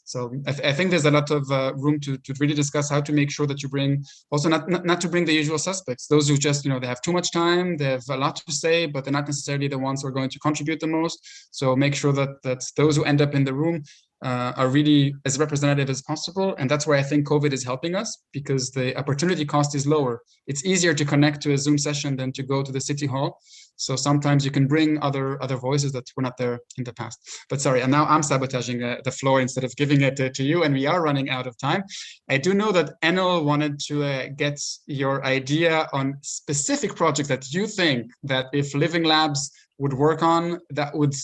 So I think there's a lot of room to really discuss how to make sure that you bring, also not to bring the usual suspects, those who just, they have too much time, they have a lot to say, but they're not necessarily the ones who are going to contribute the most. So make sure that those who end up in the room are really as representative as possible. And that's where I think COVID is helping us, because the opportunity cost is lower. It's easier to connect to a Zoom session than to go to the city hall. So sometimes you can bring other voices that were not there in the past. But sorry, and now I'm sabotaging the floor instead of giving it to you, and we are running out of time. I do know that Enel wanted to get your idea on specific projects that you think that if Living Labs would work on, that would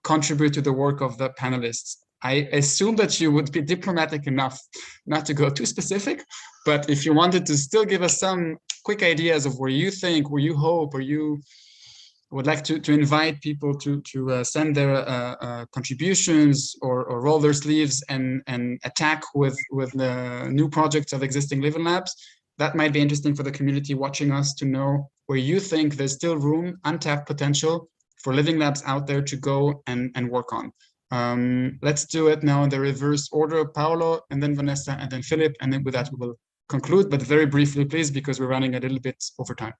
contribute to the work of the panelists. I assume that you would be diplomatic enough not to go too specific, but if you wanted to still give us some quick ideas of where you think, where you hope, or you would like to invite people to send their contributions or roll their sleeves and attack with the new projects of existing Living Labs, that might be interesting for the community watching us to know where you think there's still room, untapped potential for Living Labs out there to go and work on. Let's do it now in the reverse order. Paolo, and then Vanessa, and then Philip, and then with that we will conclude, but very briefly, please, because we're running a little bit over time.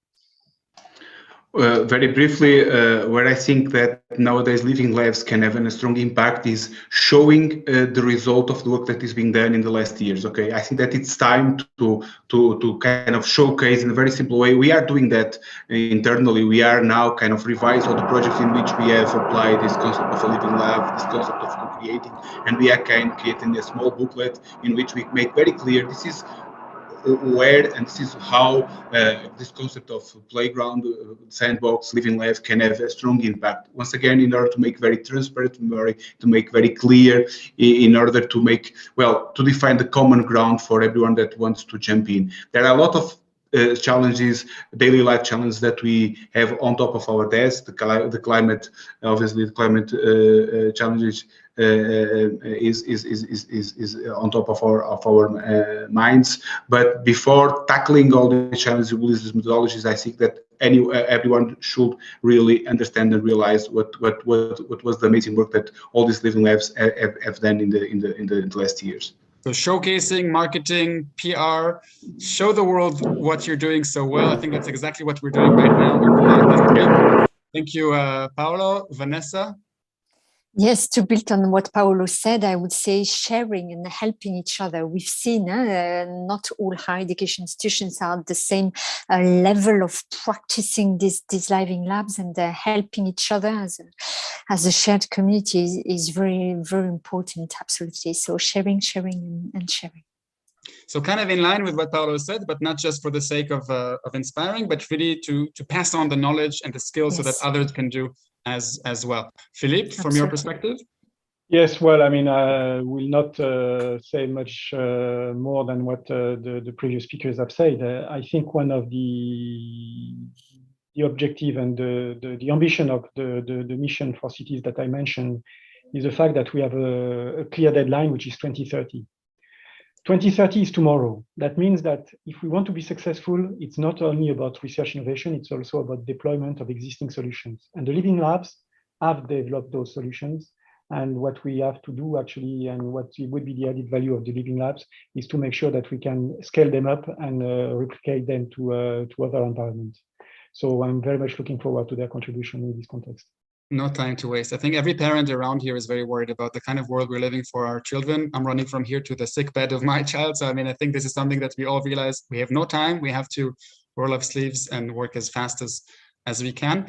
Very briefly, where I think that nowadays Living Labs can have a strong impact is showing the result of the work that is being done in the last years. Okay, I think that it's time to kind of showcase in a very simple way. We are doing that internally. We are now kind of revise all the projects in which we have applied this concept of a living lab, this concept of co-creating, and we are kind of creating a small booklet in which we make very clear this is where and this is how this concept of playground, sandbox, living labs can have a strong impact. Once again, in order to make very transparent, to make very clear, in order to make, well, to define the common ground for everyone that wants to jump in. There are a lot of challenges, daily life challenges that we have on top of our desk. The climate, obviously, the climate challenges is on top of our minds. But before tackling all the challenges with these methodologies, I think that everyone should really understand and realize what was the amazing work that all these living labs have done in the last years. So showcasing, marketing, PR, show the world what you're doing so well. I think that's exactly what we're doing right now. Thank you, Paolo. Vanessa? Yes, to build on what Paolo said, I would say sharing and helping each other. We've seen not all higher education institutions are at the same level of practicing these living labs, and helping each other as a shared community is very, very important, absolutely. So sharing and sharing. So kind of in line with what Paolo said, but not just for the sake of inspiring, but really to pass on the knowledge and the skills so that others can do as well. Philippe, from your perspective? Yes, well, I mean, I will not say much more than what the previous speakers have said. I think one of the objective and the ambition of the mission for cities that I mentioned is the fact that we have a clear deadline, which is 2030. 2030 is tomorrow. That means that if we want to be successful, it's not only about research innovation, it's also about deployment of existing solutions. And the Living Labs have developed those solutions. And what we have to do actually, and what would be the added value of the Living Labs, is to make sure that we can scale them up and replicate them to other environments. So I'm very much looking forward to their contribution in this context. No time to waste. I think every parent around here is very worried about the kind of world we're living for our children. I'm running from here to the sick bed of my child. So, I mean, I think this is something that we all realize we have no time. We have to roll up sleeves and work as fast as we can.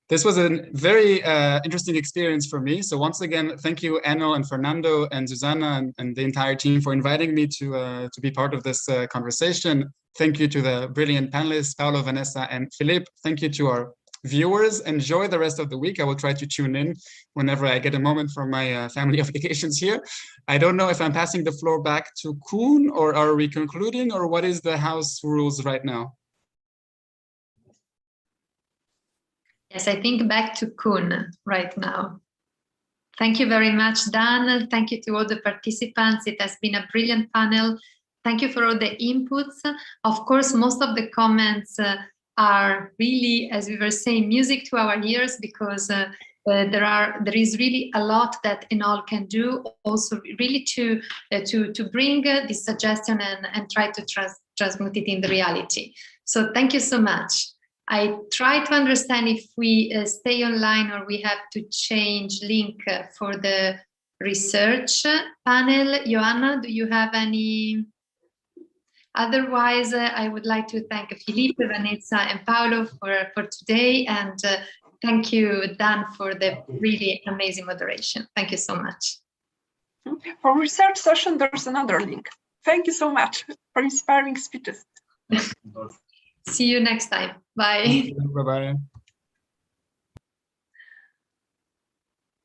This was a very interesting experience for me. So once again, thank you, Enno and Fernando and Susanna and the entire team for inviting me to be part of this conversation. Thank you to the brilliant panelists, Paolo, Vanessa, and Philippe. Thank you to our viewers. Enjoy the rest of the week. I will try to tune in whenever I get a moment from my family obligations here. I don't know if I'm passing the floor back to Koen, or are we concluding, or what is the house rules right now? Yes, I think back to Koen right now. Thank you very much, Dan. Thank you to all the participants. It has been a brilliant panel. Thank you for all the inputs. Of course, most of the comments are really, as we were saying, music to our ears, because there is really a lot that Enol can do, also really to bring this suggestion and try to transmute it in the reality. So thank you so much. I try to understand if we stay online or we have to change link for the research panel. Joanna, do you have any? Otherwise, I would like to thank Philippe, Vanessa, and Paolo for today. And thank you, Dan, for the really amazing moderation. Thank you so much. For research session, there's another link. Thank you so much for inspiring speeches. See you next time. Bye. Bye-bye.